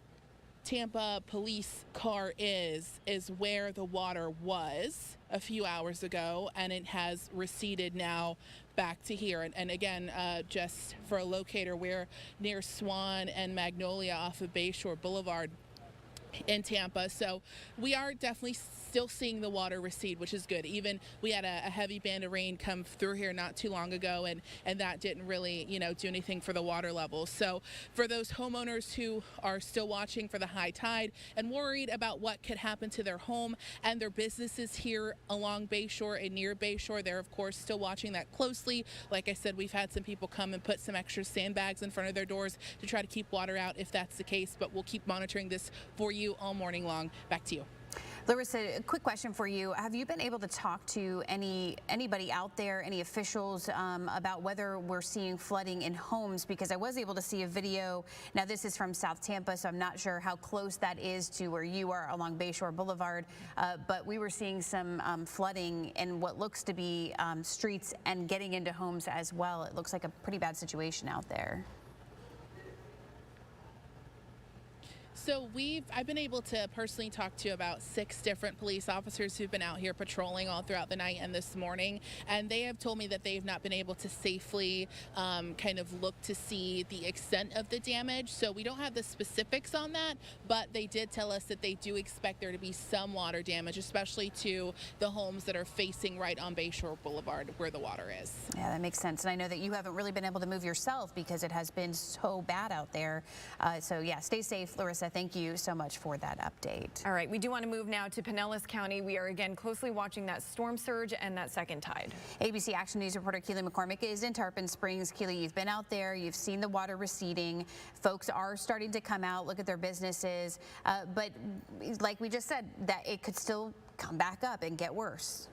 Tampa police car is where the water was a few hours ago, and it has receded now back to here. And again, just for a locator, we're near Swan and Magnolia off of Bayshore Boulevard in Tampa. So we are definitely still seeing the water recede, which is good. Even we had a heavy band of rain come through here not too long ago, and that didn't really, do anything for the water levels. So for those homeowners who are still watching for the high tide and worried about what could happen to their home and their businesses here along Bayshore and near Bayshore, they're of course still watching that closely. Like I said, we've had some people come and put some extra sandbags in front of their doors to try to keep water out if that's the case, but we'll keep monitoring this for you all morning long. Back to you. Larissa, a quick question for you. Have you been able to talk to anybody out there, any officials, about whether we're seeing flooding in homes? Because I was able to see a video. Now, this is from South Tampa, so I'm not sure how close that is to where you are along Bayshore Boulevard, but we were seeing some flooding in what looks to be streets and getting into homes as well. It looks like a pretty bad situation out there. So I've been able to personally talk to about 6 different police officers who've been out here patrolling all throughout the night and this morning, and they have told me that they've not been able to safely kind of look to see the extent of the damage. So we don't have the specifics on that, but they did tell us that they do expect there to be some water damage, especially to the homes that are facing right on Bayshore Boulevard where the water is. Yeah, that makes sense. And I know that you haven't really been able to move yourself because it has been so bad out there. So yeah, stay safe, Larissa. Thank you so much for that update. All right, we do want to move now to Pinellas County. We are again closely watching that storm surge and that second tide. ABC Action News reporter Keely McCormick is in Tarpon Springs. Keely, you've been out there. You've seen the water receding. Folks are starting to come out, look at their businesses. But like we just said, that it could still come back up and get worse.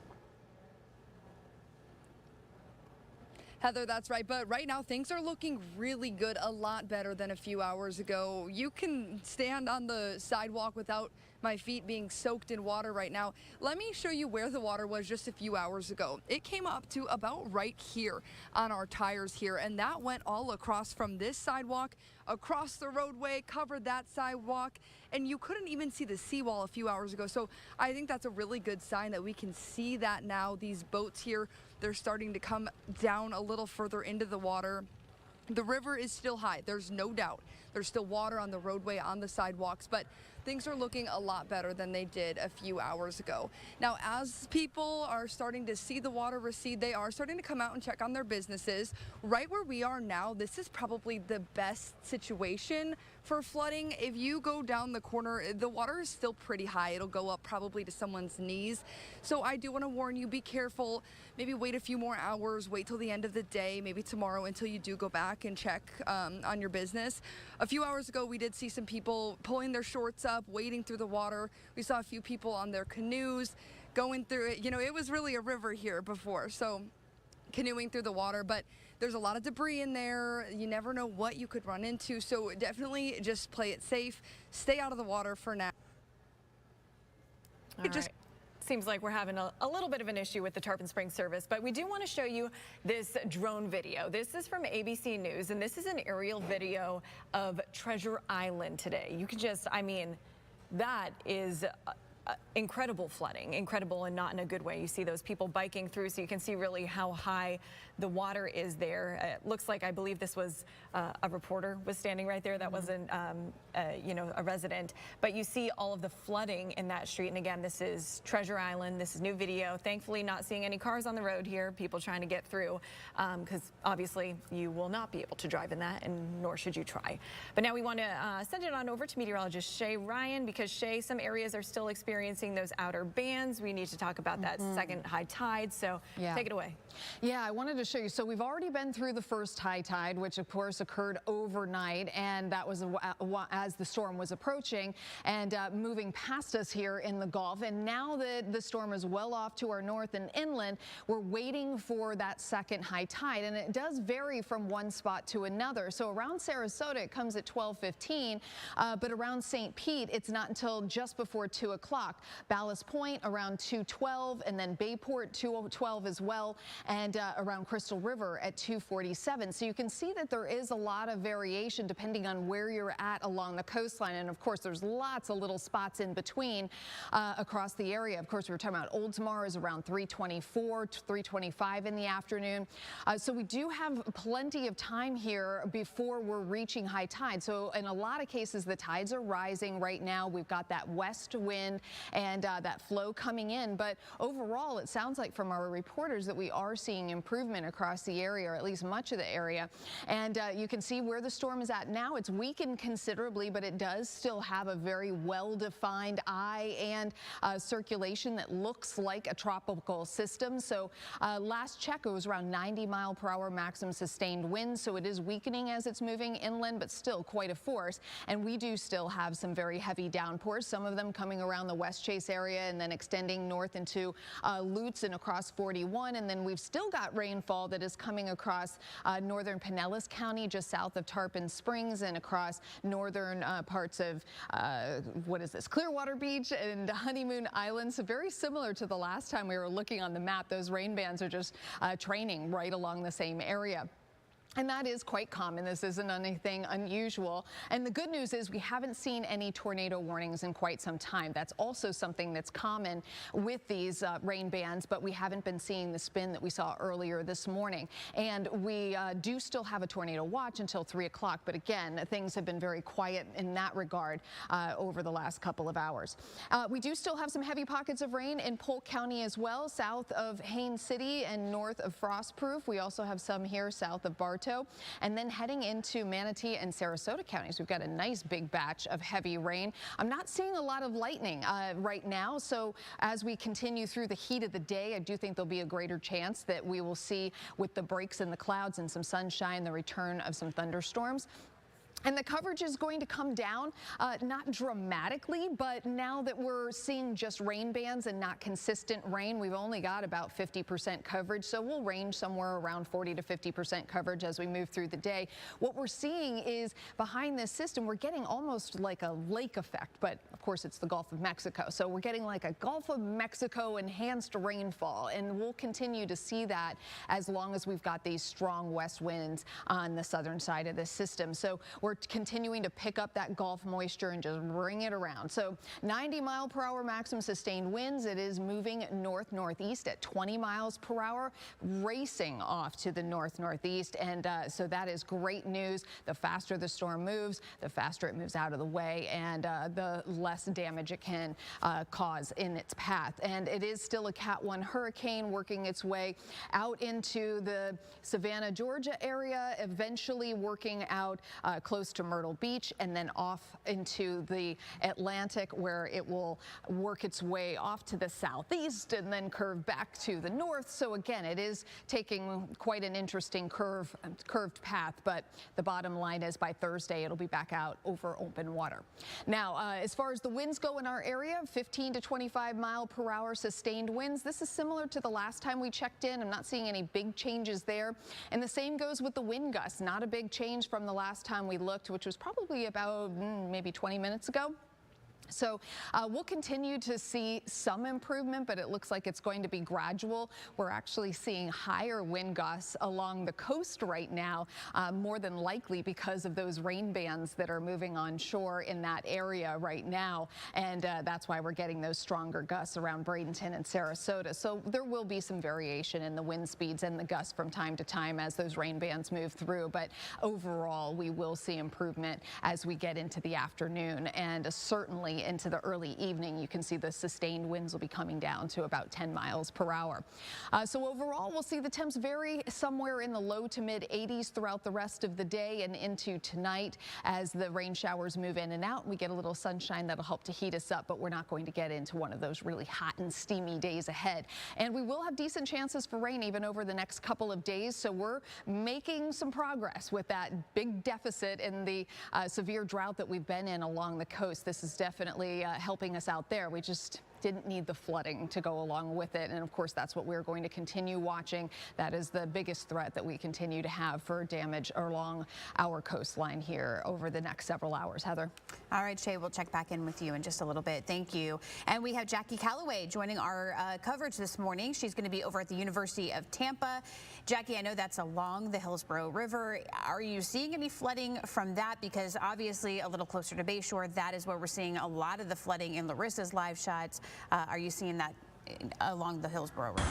Heather, that's right. But right now, things are looking really good, a lot better than a few hours ago. You can stand on the sidewalk without my feet being soaked in water right now. Let me show you where the water was just a few hours ago. It came up to about right here on our tires here, and that went all across from this sidewalk, across the roadway, covered that sidewalk, and you couldn't even see the seawall a few hours ago. So I think that's a really good sign that we can see that now. These boats here, they're starting to come down a little further into the water. The river is still high, there's no doubt. There's still water on the roadway, on the sidewalks, but things are looking a lot better than they did a few hours ago. Now, as people are starting to see the water recede, they are starting to come out and check on their businesses. Right where we are now, this is probably the best situation for flooding. If you go down the corner, the water is still pretty high. It'll go up probably to someone's knees. So I do want to warn you, be careful. Maybe wait a few more hours, wait till the end of the day, maybe tomorrow until you do go back and check on your business. A few hours ago, we did see some people pulling their shorts up, wading through the water. We saw a few people on their canoes going through it. You know, it was really a river here before, so canoeing through the water, but there's a lot of debris in there. You never know what you could run into, so definitely just play it safe. Stay out of the water for now. All right. Seems like we're having a little bit of an issue with the Tarpon Springs service, but we do want to show you this drone video. This is from ABC News, and this is an aerial video of Treasure Island today. You can just, I mean, that is incredible flooding, incredible and not in a good way. You see those people biking through, so you can see really how high the water is there. It looks like, I believe this was a reporter was standing right there. That wasn't, you know, a resident. But you see all of the flooding in that street. And again, this is Treasure Island. This is new video. Thankfully, not seeing any cars on the road here, people trying to get through, because obviously you will not be able to drive in that, and nor should you try. But now we want to send it on over to meteorologist Shay Ryan, because Shay, some areas are still experiencing those outer bands. We need to talk about that second high tide. So take it away. Yeah, I wanted to show you. So we've already been through the first high tide, which of course occurred overnight, and that was as the storm was approaching and moving past us here in the Gulf. And now that the storm is well off to our north and inland, we're waiting for that second high tide, and it does vary from one spot to another. So around Sarasota, it comes at 12:15, but around St. Pete, it's not until just before 2 o'clock. Ballast Point around 2:12, and then Bayport 2:12 as well, and around Crystal River at 2:47. So you can see that there is a lot of variation depending on where you're at along the coastline. And of course, there's lots of little spots in between across the area. Of course, we were talking about Old Tomorrow is around 3:24 to 3:25 in the afternoon. So we do have plenty of time here before we're reaching high tide. So in a lot of cases, the tides are rising right now. We've got that west wind and that flow coming in. But overall, it sounds like from our reporters that we are seeing improvement across the area, or at least much of the area. And you can see where the storm is at now. It's weakened considerably, but it does still have a very well-defined eye and circulation that looks like a tropical system. So last check, it was around 90-mile-per-hour maximum sustained wind. So it is weakening as it's moving inland, but still quite a force. And we do still have some very heavy downpours, some of them coming around the West Chase area and then extending north into Lutz and across 41. And then we've still got rainfall that is coming across northern Pinellas County, just south of Tarpon Springs, and across northern parts of, Clearwater Beach and Honeymoon Island. So very similar to the last time we were looking on the map. Those rain bands are just training right along the same area. And that is quite common. This isn't anything unusual. And the good news is we haven't seen any tornado warnings in quite some time. That's also something that's common with these rain bands, but we haven't been seeing the spin that we saw earlier this morning. And we do still have a tornado watch until 3 o'clock. But again, things have been very quiet in that regard over the last couple of hours. We do still have some heavy pockets of rain in Polk County as well, south of Haines City and north of Frostproof. We also have some here south of Bartow. And then heading into Manatee and Sarasota counties, we've got a nice big batch of heavy rain. I'm not seeing a lot of lightning right now. So as we continue through the heat of the day, I do think there'll be a greater chance that we will see, with the breaks in the clouds and some sunshine, the return of some thunderstorms. And the coverage is going to come down, not dramatically, but now that we're seeing just rain bands and not consistent rain, we've only got about 50% coverage. So we'll range somewhere around 40 to 50% coverage as we move through the day. What we're seeing is behind this system, we're getting almost like a lake effect, but of course it's the Gulf of Mexico. So we're getting like a Gulf of Mexico enhanced rainfall, and we'll continue to see that as long as we've got these strong west winds on the southern side of the system. So we're continuing to pick up that Gulf moisture and just bring it around. So 90-mile-per-hour maximum sustained winds. It is moving north-northeast at 20 miles per hour, racing off to the north-northeast. And so that is great news. The faster the storm moves, the faster it moves out of the way, and the less damage it can cause in its path. And it is still a Cat 1 hurricane working its way out into the Savannah, Georgia area, eventually working out close to Myrtle Beach and then off into the Atlantic, where it will work its way off to the southeast and then curve back to the north. So again, it is taking quite an interesting curved path, but the bottom line is by Thursday it'll be back out over open water. Now, as far as the winds go in our area, 15 to 25 mile per hour sustained winds. This is similar to the last time we checked in. I'm not seeing any big changes there. And the same goes with the wind gusts. Not a big change from the last time we looked, which was probably about maybe 20 minutes ago. So we'll continue to see some improvement, but it looks like it's going to be gradual. We're actually seeing higher wind gusts along the coast right now, more than likely because of those rain bands that are moving on shore in that area right now. And that's why we're getting those stronger gusts around Bradenton and Sarasota. So there will be some variation in the wind speeds and the gusts from time to time as those rain bands move through. But overall, we will see improvement as we get into the afternoon, and certainly into the early evening. You can see the sustained winds will be coming down to about 10 miles per hour. So overall, we'll see the temps vary somewhere in the low to mid 80s throughout the rest of the day and into tonight as the rain showers move in and out. We get a little sunshine that'll help to heat us up, but we're not going to get into one of those really hot and steamy days ahead. And we will have decent chances for rain even over the next couple of days. So we're making some progress with that big deficit in the severe drought that we've been in along the coast. This is definitely helping us out there. We just didn't need the flooding to go along with it. And of course, that's what we're going to continue watching. That is the biggest threat that we continue to have for damage along our coastline here over the next several hours. Heather. All right, Shay, we'll check back in with you in just a little bit. Thank you. And we have Jackie Calloway joining our coverage this morning. She's going to be over at the University of Tampa. Jackie, I know that's along the Hillsborough River. Are you seeing any flooding from that? Because obviously a little closer to Bayshore, that is where we're seeing a lot of the flooding in Larissa's live shots. Are you seeing that along the Hillsborough River?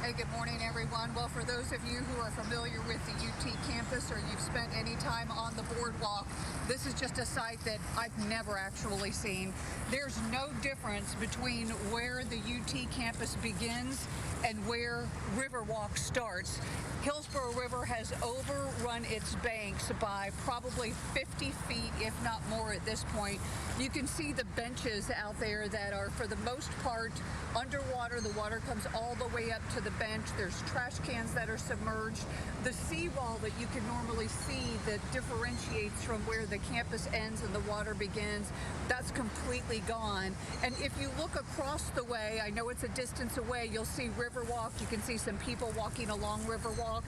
Hey, good morning, everyone. Well, for those of you who are familiar with the UT campus or you've spent any time on the boardwalk, this is just a site that I've never actually seen. There's no difference between where the UT campus begins and where Riverwalk starts. Hillsborough River has overrun its banks by probably 50 feet, if not more at this point. You can see the benches out there that are, for the most part, underwater. The water comes all the way up to the bench. There's trash cans that are submerged. The seawall that you can normally see that differentiates from where the campus ends and the water begins, that's completely gone. And if you look across the way, I know it's a distance away, you'll see Riverwalk. You can see some people walking along Riverwalk.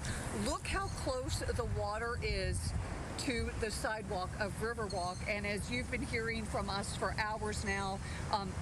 Look how close the water is to the sidewalk of Riverwalk, and as you've been hearing from us for hours now,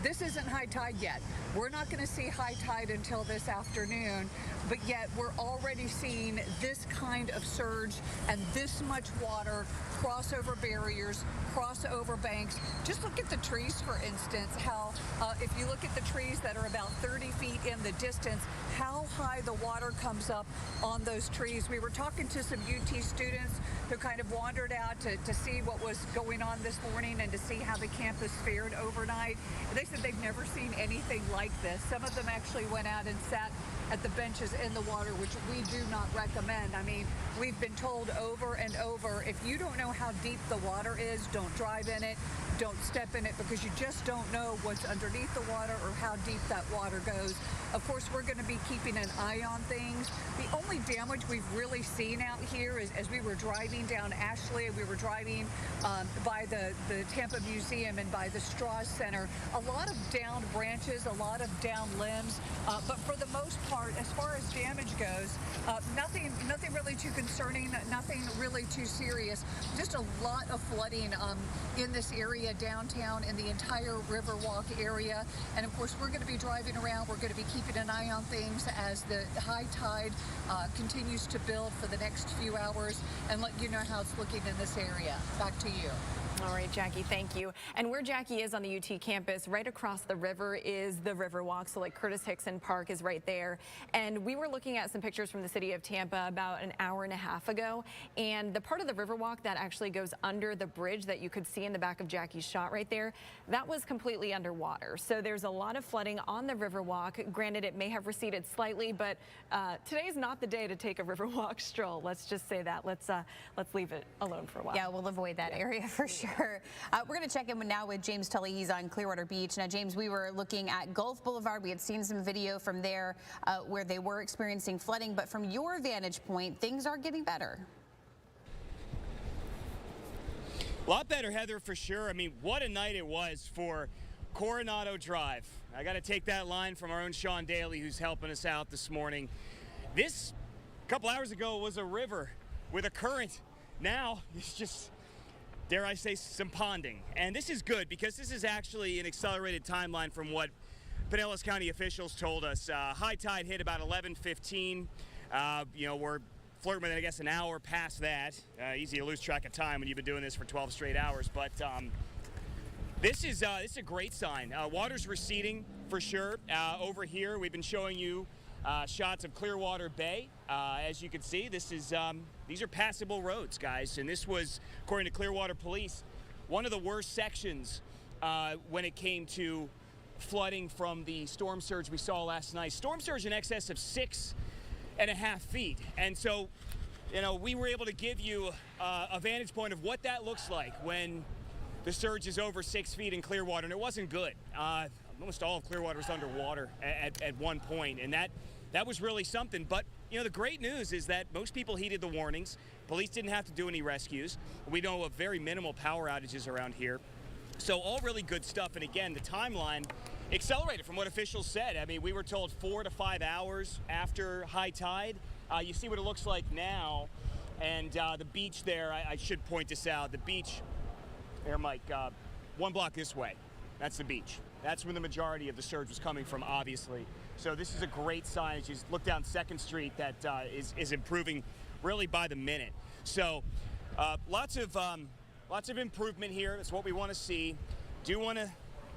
this isn't high tide yet. We're not going to see high tide until this afternoon, but yet we're already seeing this kind of surge and this much water cross over barriers, cross over banks. Just look at the trees, for instance, how if you look at the trees that are about 30 feet in the distance, how high the water comes up on those trees. We were talking to some UT students who kind of wandered out to see what was going on this morning and to see how the campus fared overnight. And they said they've never seen anything like this. Some of them actually went out and sat at the benches in the water, which we do not recommend. I mean, we've been told over and over, if you don't know how deep the water is, don't drive in it, don't step in it, because you just don't know what's underneath the water or how deep that water goes. Of course, we're going to be keeping an eye on things. The only damage we've really seen out here is as we were driving down Ashley, we were driving by the Tampa Museum and by the Strauss Center, a lot of downed branches, a lot of downed limbs, but for the most part, as far as damage goes, nothing really too concerning, nothing really too serious. Just a lot of flooding in this area downtown, in the entire Riverwalk area. And of course, we're going to be driving around. We're going to be keeping an eye on things as the high tide continues to build for the next few hours, and let you know how it's looking in this area. Back to you. All right, Jackie, thank you. And where Jackie is on the UT campus, right across the river is the Riverwalk. So like Curtis Hickson Park is right there. And we were looking at some pictures from the city of Tampa about an hour and a half ago. And the part of the Riverwalk that actually goes under the bridge that you could see in the back of Jackie's shot right there, that was completely underwater. So there's a lot of flooding on the Riverwalk. Granted, it may have receded slightly, but today is not the day to take a Riverwalk stroll. Let's just say that. Let's leave it alone for a while. Yeah, we'll avoid that area for sure. We're going to check in now with James Tully. He's on Clearwater Beach. Now, James, we were looking at Gulf Boulevard. We had seen some video from there where they were experiencing flooding. But from your vantage point, things are getting better. A lot better, Heather, for sure. I mean, what a night it was for Coronado Drive. I got to take that line from our own Sean Daly, who's helping us out this morning. This, a couple hours ago, was a river with a current. Now, it's just, dare I say, some ponding. And this is good because this is actually an accelerated timeline from what Pinellas County officials told us. High tide hit about 11:15. You know, we're flirting with it, I guess, an hour past that. Easy to lose track of time when you've been doing this for 12 straight hours. But this is a great sign. Water's receding for sure. Over here, we've been showing you shots of Clearwater Bay. As you can see, this is these are passable roads, guys, and this was, according to Clearwater Police, one of the worst sections when it came to flooding from the storm surge we saw last night. Storm surge in excess of 6.5 feet, and so, you know, we were able to give you a vantage point of what that looks like when the surge is over 6 feet in Clearwater, and it wasn't good. Almost all of Clearwater was underwater at one point, and that was really something. But, you know, the great news is that most people heeded the warnings. Police didn't have to do any rescues. We know of very minimal power outages around here. So all really good stuff. And again, the timeline accelerated from what officials said. I mean, we were told 4 to 5 hours after high tide. You see what it looks like now. And the beach there, I should point this out. The beach, there, Mike, one block this way. That's the beach. That's where the majority of the surge was coming from, obviously. So this is a great sign as you look down 2nd Street that is improving really by the minute. So lots of improvement here. That's what we want to see. Do want to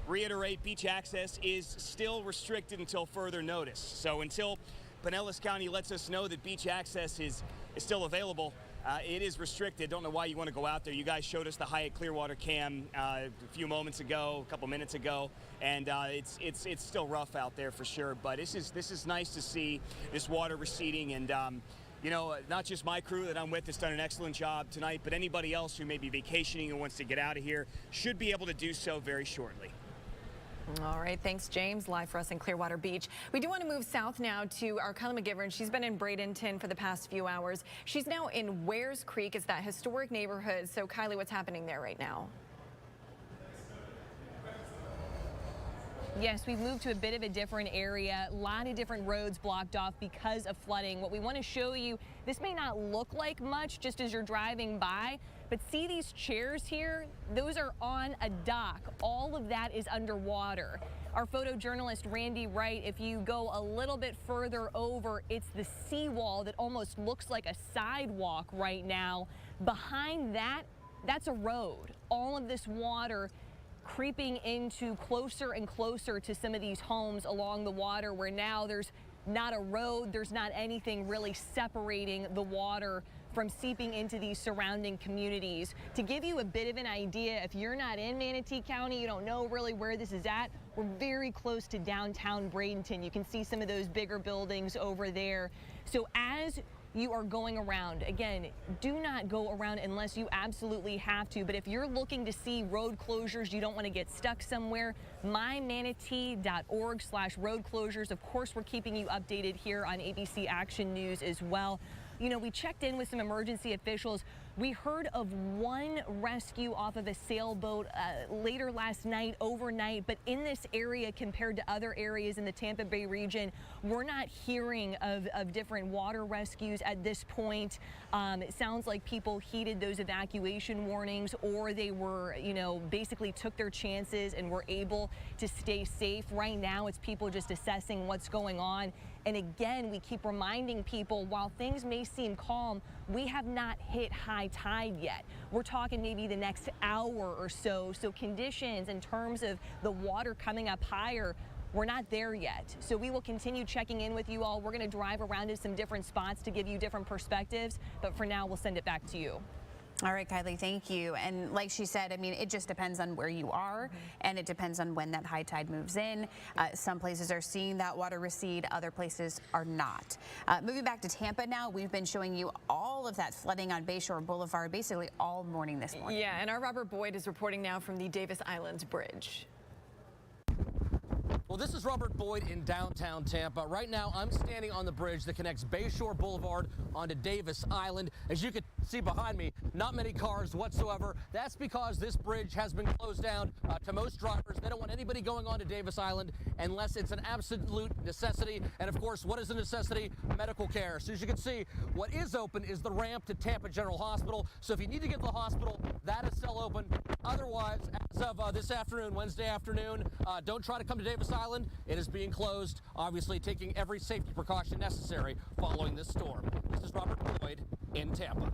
reiterate, beach access is still restricted until further notice. So until Pinellas County lets us know that beach access is still available, it is restricted. Don't know why you want to go out there. You guys showed us the Hyatt Clearwater cam a few moments ago, a couple minutes ago, and it's still rough out there for sure. But this is nice to see this water receding, and you know, not just my crew that I'm with has done an excellent job tonight, but anybody else who may be vacationing and wants to get out of here should be able to do so very shortly. All right, thanks, James. Live for us in Clearwater Beach. We do want to move south now to our Kylie McGivern. She's been in Bradenton for the past few hours. She's now in Wares Creek. It's that historic neighborhood. So, Kylie, what's happening there right now? Yes, we've moved to a bit of a different area. A lot of different roads blocked off because of flooding. What we want to show you, this may not look like much just as you're driving by, but see these chairs here? Those are on a dock. All of that is underwater. Our photojournalist Randy Wright, if you go a little bit further over, it's the seawall that almost looks like a sidewalk right now. Behind that, that's a road. All of this water creeping into closer and closer to some of these homes along the water, where now there's not a road, there's not anything really separating the water from seeping into these surrounding communities. To give you a bit of an idea, if you're not in Manatee County, you don't know really where this is at, we're very close to downtown Bradenton. You can see some of those bigger buildings over there. So as you are going around, again, do not go around unless you absolutely have to. But if you're looking to see road closures, you don't want to get stuck somewhere, mymanatee.org/road closures. Of course, we're keeping you updated here on ABC Action News as well. You know, we checked in with some emergency officials. We heard of one rescue off of a sailboat later last night, overnight, but in this area compared to other areas in the Tampa Bay region, we're not hearing of different water rescues at this point. It sounds like people heeded those evacuation warnings, or they were, you know, basically took their chances and were able to stay safe. Right now, it's people just assessing what's going on. And again, we keep reminding people, while things may seem calm, we have not hit high tide yet. We're talking maybe the next hour or so. So conditions in terms of the water coming up higher, we're not there yet. So we will continue checking in with you all. We're going to drive around to some different spots to give you different perspectives. But for now, we'll send it back to you. All right, Kylie, thank you. And like she said, I mean, it just depends on where you are, and it depends on when that high tide moves in. Some places are seeing that water recede, other places are not. Moving back to Tampa now, we've been showing you all of that flooding on Bayshore Boulevard basically all morning this morning. Yeah, and our Robert Boyd is reporting now from the Davis Islands Bridge. Well, this is Robert Boyd in downtown Tampa. Right now, I'm standing on the bridge that connects Bayshore Boulevard onto Davis Island. As you can see behind me, not many cars whatsoever. That's because this bridge has been closed down to most drivers. They don't want anybody going onto Davis Island unless it's an absolute necessity. And of course, what is a necessity? Medical care. So as you can see, what is open is the ramp to Tampa General Hospital. So if you need to get to the hospital, that is still open. Otherwise, as of this afternoon, Wednesday afternoon, don't try to come to Davis Island. It is being closed, obviously taking every safety precaution necessary following this storm. This is Robert Boyd in Tampa.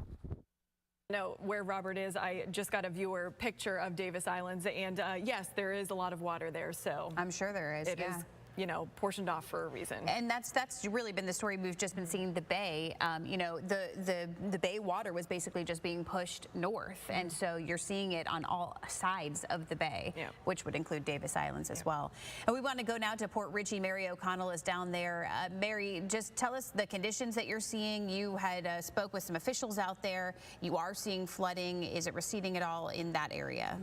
No, where Robert is, I just got a viewer picture of Davis Islands, and yes, there is a lot of water there, so I'm sure there is. It is, you know, portioned off for a reason. And that's really been the story. We've just been seeing the bay. You know, the bay water was basically just being pushed north, and so you're seeing it on all sides of the bay, which would include Davis Islands as well. And we want to go now to Port Richey. Mary O'Connell is down there. Mary, just tell us the conditions that you're seeing. You had spoke with some officials out there. You are seeing flooding. Is it receding at all in that area?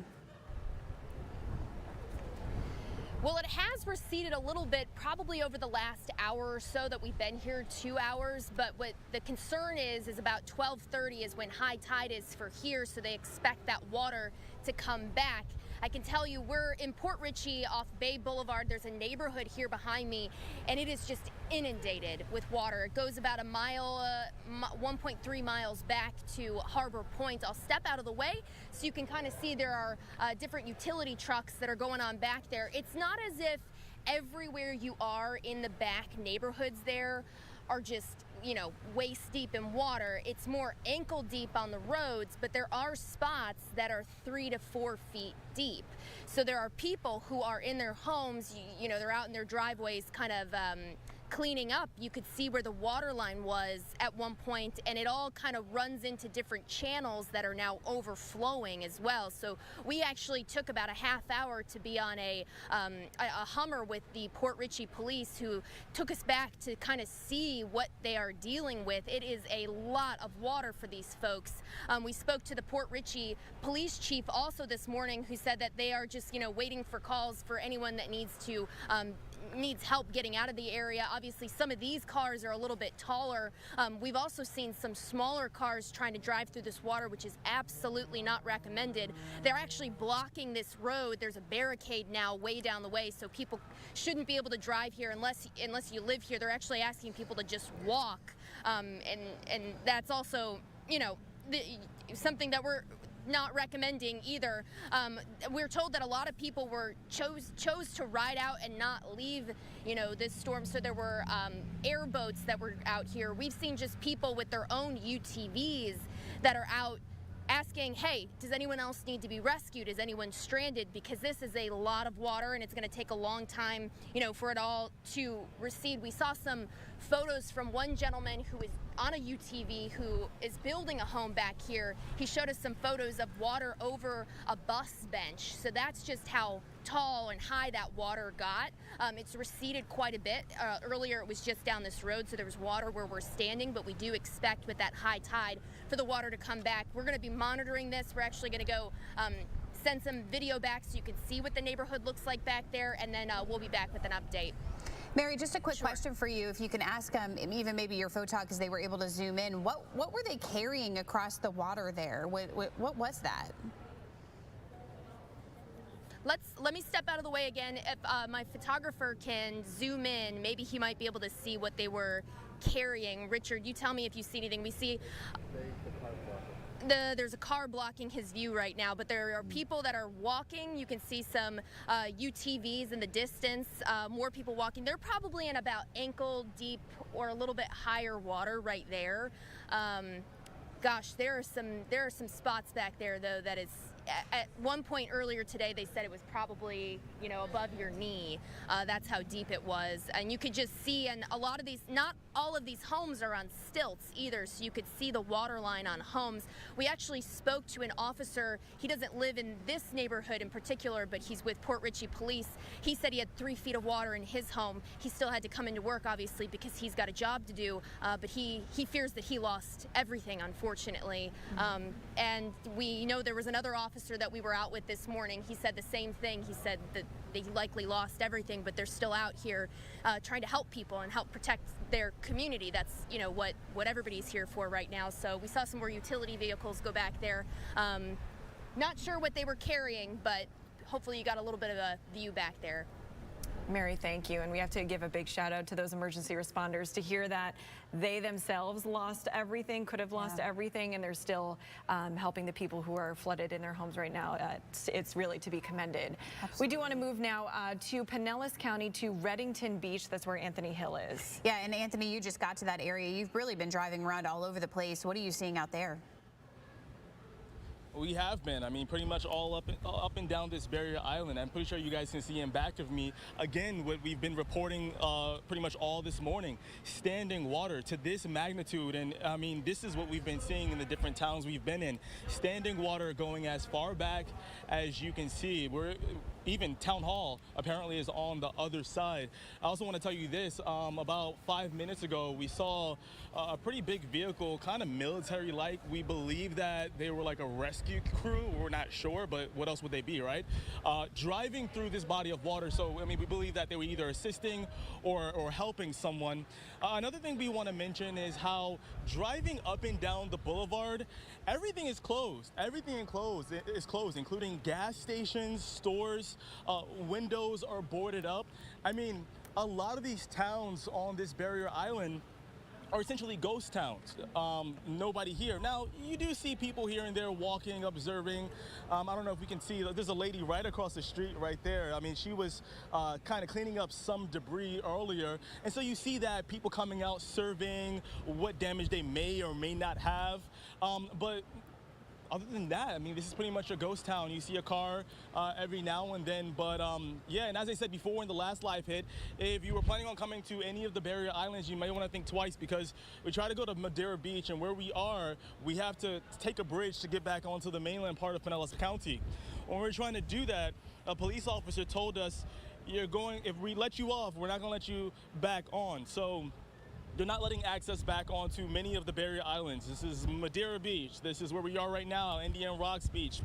Well, it has receded a little bit, probably over the last hour or so that we've been here, 2 hours. But what the concern is about 12:30 is when high tide is for here, so they expect that water to come back. I can tell you we're in Port Richey off Bay Boulevard. There's a neighborhood here behind me, and it is just inundated with water. It goes about a mile, 1.3 miles back to Harbor Point. I'll step out of the way so you can kind of see there are different utility trucks that are going on back there. It's not as if everywhere you are in the back neighborhoods there are just, you know, waist deep in water. It's more ankle deep on the roads, but there are spots that are 3 to 4 feet deep. So there are people who are in their homes, you know, they're out in their driveways kind of cleaning up, you could see where the water line was at one point, and it all kind of runs into different channels that are now overflowing as well. So we actually took about a half hour to be on a Hummer with the Port Richey police, who took us back to kind of see what they are dealing with. It is a lot of water for these folks. We spoke to the Port Richey police chief also this morning, who said that they are just, waiting for calls for anyone that needs help getting out of the area. Obviously, some of these cars are a little bit taller. We've also seen some smaller cars trying to drive through this water, which is absolutely not recommended. They're actually blocking this road. There's a barricade now way down the way, so people shouldn't be able to drive here unless you live here. They're actually asking people to just walk, and that's also, something that we're not recommending either. We're told that a lot of people chose to ride out and not leave, this storm. So there were airboats that were out here. We've seen just people with their own UTVs that are out asking, hey, does anyone else need to be rescued? Is anyone stranded? Because this is a lot of water, and it's going to take a long time, for it all to recede. We saw some photos from one gentleman who is on a UTV who is building a home back here. He showed us some photos of water over a bus bench. So that's just how tall and high that water got. It's receded quite a bit. Earlier it was just down this road, so there was water where we're standing, but we do expect with that high tide for the water to come back. We're going to be monitoring this. We're actually going to go send some video back so you can see what the neighborhood looks like back there, and then we'll be back with an update. Mary, just a quick question for you. If you can ask even maybe your photog, because they were able to zoom in, what were they carrying across the water there? What was that? Let me step out of the way again. If my photographer can zoom in, maybe he might be able to see what they were carrying. Richard, you tell me if you see anything. We see there's a car blocking his view right now, but there are people that are walking. You can see some UTVs in the distance, more people walking. They're probably in about ankle deep or a little bit higher water right there. Gosh, there are some spots back there though that is, at one point earlier today, they said it was probably, above your knee. That's how deep it was. And you could just see, and a lot of these, not all of these homes are on stilts either, so you could see the water line on homes. We actually spoke to an officer. He doesn't live in this neighborhood in particular, but he's with Port Richey Police. He said he had 3 feet of water in his home. He still had to come into work, obviously, because he's got a job to do, but he fears that he lost everything, unfortunately. And we know there was another officer that we were out with this morning. He said the same thing. He said that they likely lost everything, but they're still out here trying to help people and help protect their community. That's what everybody's here for right now. So we saw some more utility vehicles go back there. Not sure what they were carrying, but hopefully you got a little bit of a view back there. Mary, thank you. And we have to give a big shout out to those emergency responders to hear that they themselves lost everything, could have lost everything, and they're still helping the people who are flooded in their homes right now. It's really to be commended. Absolutely. We do want to move now to Pinellas County to Reddington Beach. That's where Anthony Hill is. Yeah, and Anthony, you just got to that area. You've really been driving around all over the place. What are you seeing out there? We have been. I mean, pretty much all up and down this barrier island. I'm pretty sure you guys can see in back of me, again, what we've been reporting pretty much all this morning. Standing water to this magnitude. And I mean, this is what we've been seeing in the different towns we've been in. Standing water going as far back as you can see. Even Town Hall apparently is on the other side. I also want to tell you this, about 5 minutes ago, we saw a pretty big vehicle, kind of military-like. We believe that they were like a rescue crew. We're not sure, but what else would they be, right? Driving through this body of water. So, I mean, we believe that they were either assisting or helping someone. Another thing we want to mention is how driving up and down the boulevard, everything is closed. Everything is closed, including gas stations, stores. Windows are boarded up. I mean, a lot of these towns on this barrier island are essentially ghost towns. Nobody here. Now, you do see people here and there walking, observing. I don't know if we can see, there's a lady right across the street right there. I mean, she was kind of cleaning up some debris earlier. And so you see that people coming out, surveying what damage they may or may not have. But other than that, I mean, this is pretty much a ghost town. You see a car every now and then, but yeah, and as I said before in the last live hit, if you were planning on coming to any of the barrier islands, you may want to think twice, because we try to go to Madeira Beach, and where we are, we have to take a bridge to get back onto the mainland part of Pinellas County. When we're trying to do that, a police officer told us, if we let you off, we're not going to let you back on. So they're not letting access back onto many of the barrier islands. This is Madeira Beach. This is where we are right now, Indian Rocks Beach,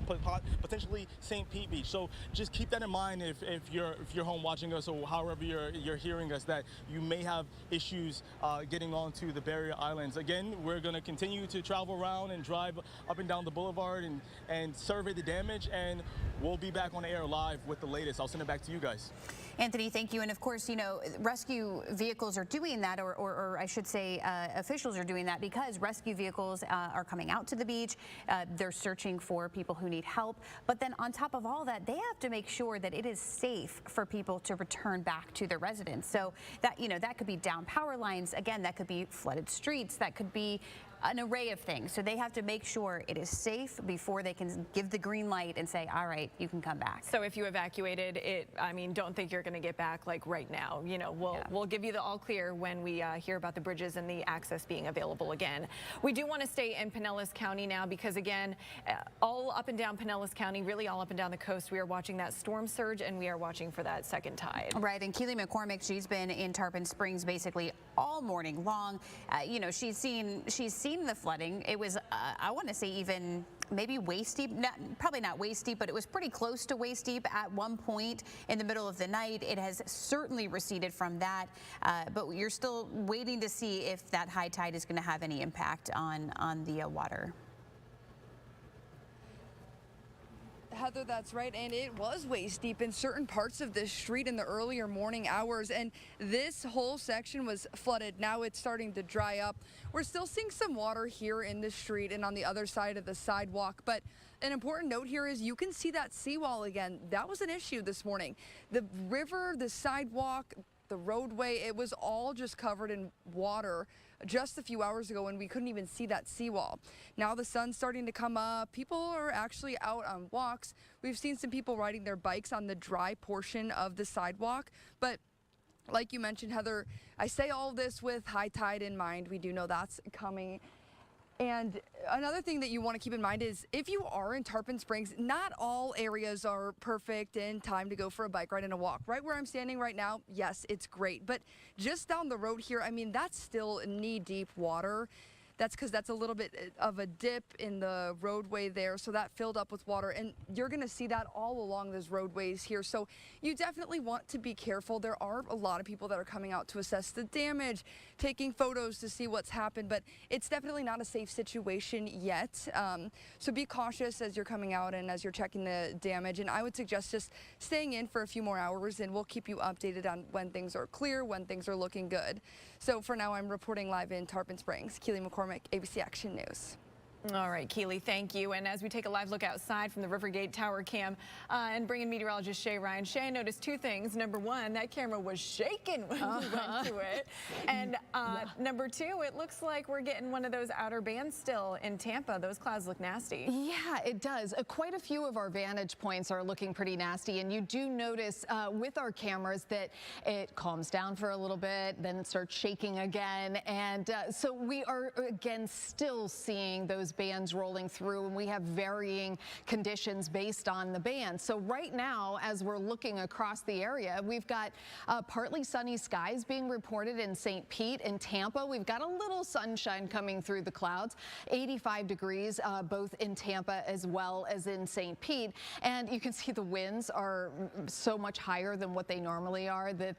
potentially St. Pete Beach. So just keep that in mind if you're home watching us, or however you're hearing us, that you may have issues getting onto the barrier islands. Again, we're going to continue to travel around and drive up and down the boulevard and survey the damage, and we'll be back on air live with the latest. I'll send it back to you guys. Anthony, thank you. And of course, you know, rescue vehicles are doing that, or I should say officials are doing that, because rescue vehicles are coming out to the beach. They're searching for people who need help. But then on top of all that, they have to make sure that it is safe for people to return back to their residence. So that, you know, that could be down power lines. Again, that could be flooded streets. That could be an array of things. So they have to make sure it is safe before they can give the green light and say, all right, you can come back. So if you evacuated it, I mean, don't think you're going to get back like right now. You know, we'll give you the all clear when we hear about the bridges and the access being available again. We do want to stay in Pinellas County now, because again, all up and down Pinellas County, really all up and down the coast, we are watching that storm surge, and we are watching for that second tide. Right, and Keely McCormick, she's been in Tarpon Springs basically all morning long. You know, she's seen the flooding. It was, I want to say, even maybe waist deep, probably not waist deep, but it was pretty close to waist deep at one point in the middle of the night. It has certainly receded from that, but you're still waiting to see if that high tide is going to have any impact on the water. Heather, that's right, and it was waist deep in certain parts of this street in the earlier morning hours, and this whole section was flooded. Now it's starting to dry up. We're still seeing some water here in the street and on the other side of the sidewalk, but an important note here is you can see that seawall again. That was an issue this morning. The river, the sidewalk, the roadway, it was all just covered in water just a few hours ago when we couldn't even see that seawall. Now the sun's starting to come up. People are actually out on walks. We've seen some people riding their bikes on the dry portion of the sidewalk. But like you mentioned, Heather, I say all this with high tide in mind. We do know that's coming. And another thing that you want to keep in mind is if you are in Tarpon Springs, not all areas are perfect in time to go for a bike ride and a walk. Right where I'm standing right now, yes, it's great. But just down the road here, I mean, that's still knee-deep water. That's because that's a little bit of a dip in the roadway there, so that filled up with water, and you're going to see that all along those roadways here. So you definitely want to be careful. There are a lot of people that are coming out to assess the damage, taking photos to see what's happened, but it's definitely not a safe situation yet. So be cautious as you're coming out and as you're checking the damage, and I would suggest just staying in for a few more hours, and we'll keep you updated on when things are clear, when things are looking good. So for now, I'm reporting live in Tarpon Springs. Keely McCormick, ABC Action News. All right, Keely, thank you. And as we take a live look outside from the Rivergate Tower cam and bring in meteorologist Shay Ryan. Shay, I noticed two things. Number one, that camera was shaking when we went to it. And number two, it looks like we're getting one of those outer bands still in Tampa. Those clouds look nasty. Yeah, it does. Quite a few of our vantage points are looking pretty nasty. And you do notice with our cameras that it calms down for a little bit, then it starts shaking again. And so we are, again, still seeing those bands rolling through, and we have varying conditions based on the band. So right now, as we're looking across the area, we've got partly sunny skies being reported in St. Pete and Tampa. We've got a little sunshine coming through the clouds, 85 degrees both in Tampa as well as in St. Pete. And you can see the winds are so much higher than what they normally are that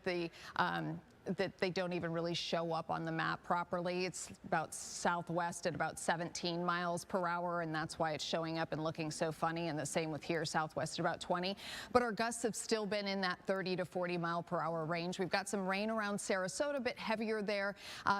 that they don't even really show up on the map properly. It's about southwest at about 17 miles per hour, and that's why it's showing up and looking so funny, and the same with here, southwest at about 20. But our gusts have still been in that 30 to 40 mile per hour range. We've got some rain around Sarasota, a bit heavier there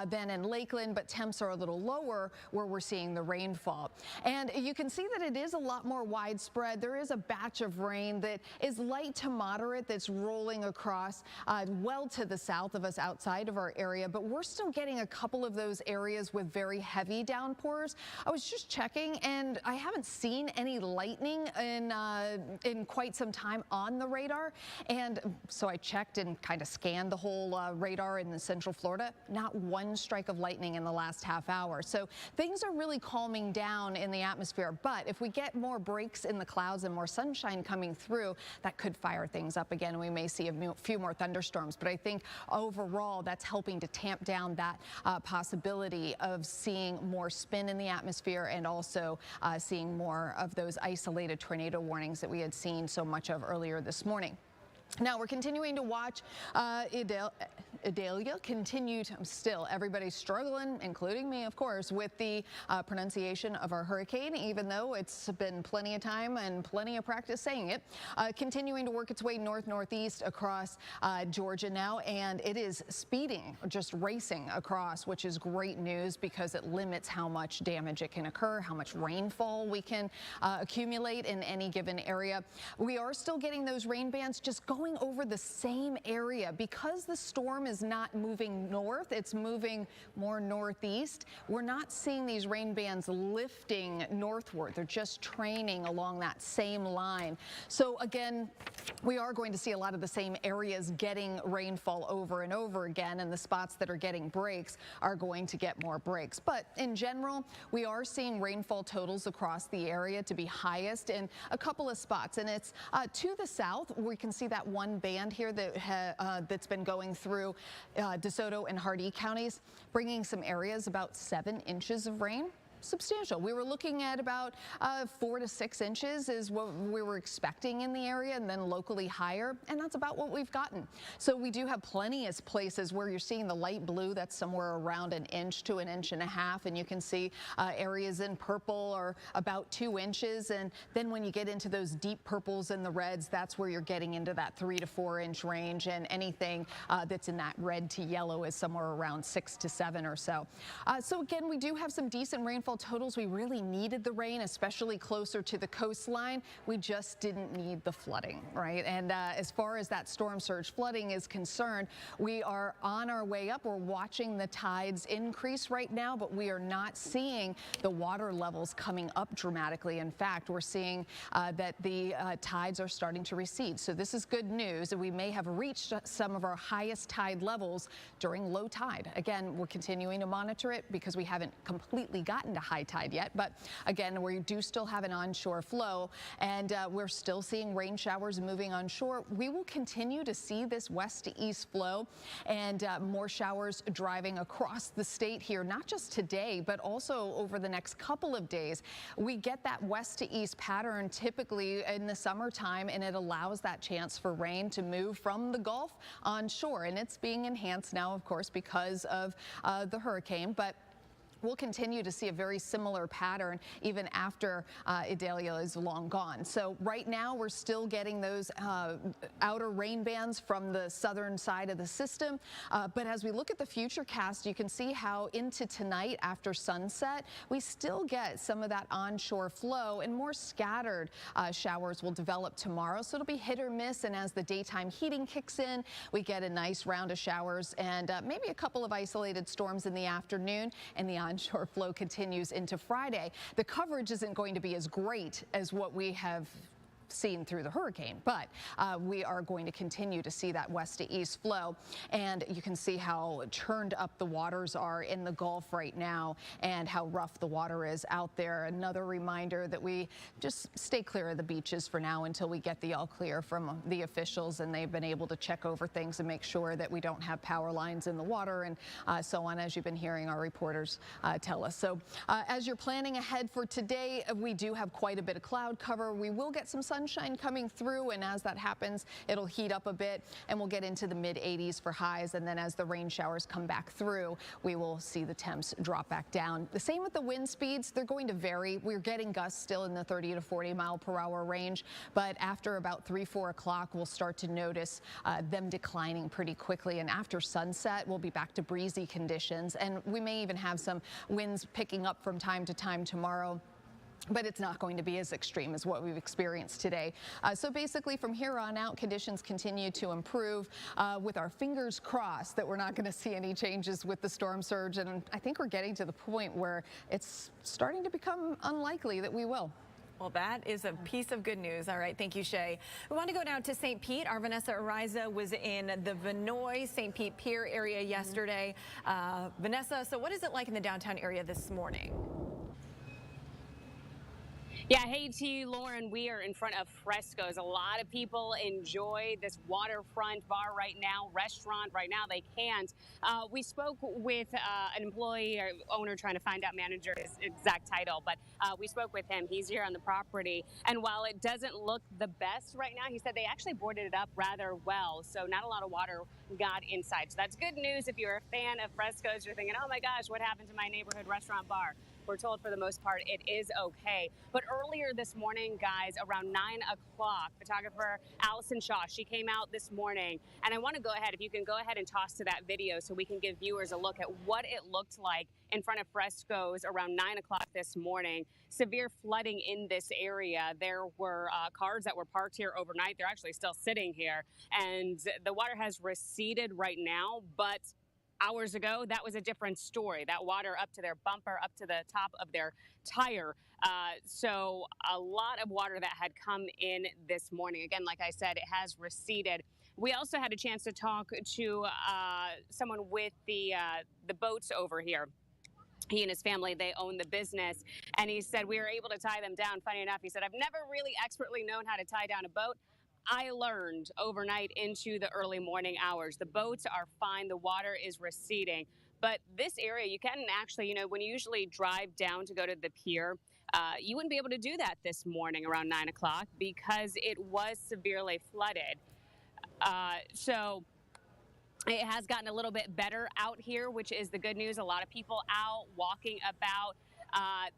than in Lakeland, but temps are a little lower where we're seeing the rainfall. And you can see that it is a lot more widespread. There is a batch of rain that is light to moderate that's rolling across well to the south of us us outside of our area, but we're still getting a couple of those areas with very heavy downpours. I was just checking, and I haven't seen any lightning in quite some time on the radar. And so I checked and kind of scanned the whole radar in the central Florida. Not one strike of lightning in the last half hour. So things are really calming down in the atmosphere. But if we get more breaks in the clouds and more sunshine coming through, that could fire things up again. We may see a few more thunderstorms. But I think overall that's helping to tamp down that possibility of seeing more spin in the atmosphere and also seeing more of those isolated tornado warnings that we had seen so much of earlier this morning. Now we're continuing to watch Idalia continue to still everybody's struggling, including me, of course, with the pronunciation of our hurricane, even though it's been plenty of time and plenty of practice saying it. Continuing to work its way north-northeast across Georgia now, and it is speeding, just racing across, which is great news because it limits how much damage it can occur, how much rainfall we can accumulate in any given area. We are still getting those rain bands just going over the same area because the storm is not moving north, it's moving more northeast. We're not seeing these rain bands lifting northward. They're just training along that same line. So again, we are going to see a lot of the same areas getting rainfall over and over again, and the spots that are getting breaks are going to get more breaks. But in general, we are seeing rainfall totals across the area to be highest in a couple of spots, and it's to the south. We can see that one band here that that's been going through DeSoto and Hardee counties, bringing some areas about 7 inches of rain. Substantial. We were looking at about 4 to 6 inches is what we were expecting in the area, and then locally higher, and that's about what we've gotten. So we do have plenty of places where you're seeing the light blue, that's somewhere around 1 inch to 1.5 inches, and you can see areas in purple are about 2 inches, and then when you get into those deep purples and the reds, that's where you're getting into that 3 to 4 inch range, and anything that's in that red to yellow is somewhere around 6 to 7 or so. So again, we do have some decent rainfall totals. We really needed the rain, especially closer to the coastline. We just didn't need the flooding, right? And as far as that storm surge flooding is concerned, we are on our way up. We're watching the tides increase right now, but we are not seeing the water levels coming up dramatically. In fact, we're seeing that the tides are starting to recede. So this is good news. We may have reached some of our highest tide levels during low tide. Again, we're continuing to monitor it because we haven't completely gotten to high tide yet, but again, we do still have an onshore flow, and we're still seeing rain showers moving onshore. We will continue to see this west to east flow and more showers driving across the state here, not just today, but also over the next couple of days. We get that west to east pattern typically in the summertime, and it allows that chance for rain to move from the Gulf onshore, and it's being enhanced now, of course, because of the hurricane, but we'll continue to see a very similar pattern even after Idalia is long gone. So right now we're still getting those outer rain bands from the southern side of the system. But as we look at the future cast, you can see how into tonight after sunset, we still get some of that onshore flow, and more scattered showers will develop tomorrow. So it'll be hit or miss. And as the daytime heating kicks in, we get a nice round of showers and maybe a couple of isolated storms in the afternoon, and the onshore flow continues into Friday. The coverage isn't going to be as great as what we have seen through the hurricane, but we are going to continue to see that west to east flow, and you can see how churned up the waters are in the Gulf right now and how rough the water is out there. Another reminder that we just stay clear of the beaches for now until we get the all clear from the officials, and they've been able to check over things and make sure that we don't have power lines in the water and so on, as you've been hearing our reporters tell us. So as you're planning ahead for today, we do have quite a bit of cloud cover. We will get some sunshine coming through, and as that happens, it'll heat up a bit, and we'll get into the mid 80s for highs, and then as the rain showers come back through, we will see the temps drop back down. The same with the wind speeds. They're going to vary. We're getting gusts still in the 30 to 40 mile per hour range, but after about 3, 4 o'clock, we'll start to notice them declining pretty quickly, and after sunset, we'll be back to breezy conditions, and we may even have some winds picking up from time to time tomorrow. but it's not going to be as extreme as what we've experienced today. So basically from here on out, conditions continue to improve with our fingers crossed that we're not going to see any changes with the storm surge. And I think we're getting to the point where it's starting to become unlikely that we will. Well, that is a piece of good news. All right, thank you, Shay. We want to go down to St. Pete. Our Vanessa Ariza was in the Vinoy St. Pete Pier area yesterday. Vanessa, so what is it like in the downtown area this morning? Yeah, hey to you, Lauren. We are in front of Fresco's. A lot of people enjoy this waterfront bar right now, restaurant right now. They can't. We spoke with an employee or owner trying to find out manager's exact title, but we spoke with him. He's here on the property. And while it doesn't look the best right now, he said they actually boarded it up rather well. So not a lot of water got inside. So that's good news if you're a fan of Fresco's. You're thinking, oh my gosh, what happened to my neighborhood restaurant bar? We're told for the most part it is okay. But earlier this morning, guys, around 9 o'clock, photographer Allison Shaw, she came out this morning. And I want to go ahead, if you can go ahead and toss to that video so we can give viewers a look at what it looked like in front of Fresco's around 9 o'clock this morning. Severe flooding in this area. There were cars that were parked here overnight. They're actually still sitting here. And the water has receded right now, but hours ago, that was a different story. That water up to their bumper, up to the top of their tire. So a lot of water that had come in this morning. Again, like I said, it has receded. We also had a chance to talk to someone with the boats over here. He and his family, they own the business. And he said, we were able to tie them down. Funny enough, he said, I've never really expertly known how to tie down a boat. I learned overnight into the early morning hours. The boats are fine. The water is receding. But this area, you can actually, when you usually drive down to go to the pier, you wouldn't be able to do that this morning around 9 o'clock because it was severely flooded. So it has gotten a little bit better out here, which is the good news. A lot of people out walking about.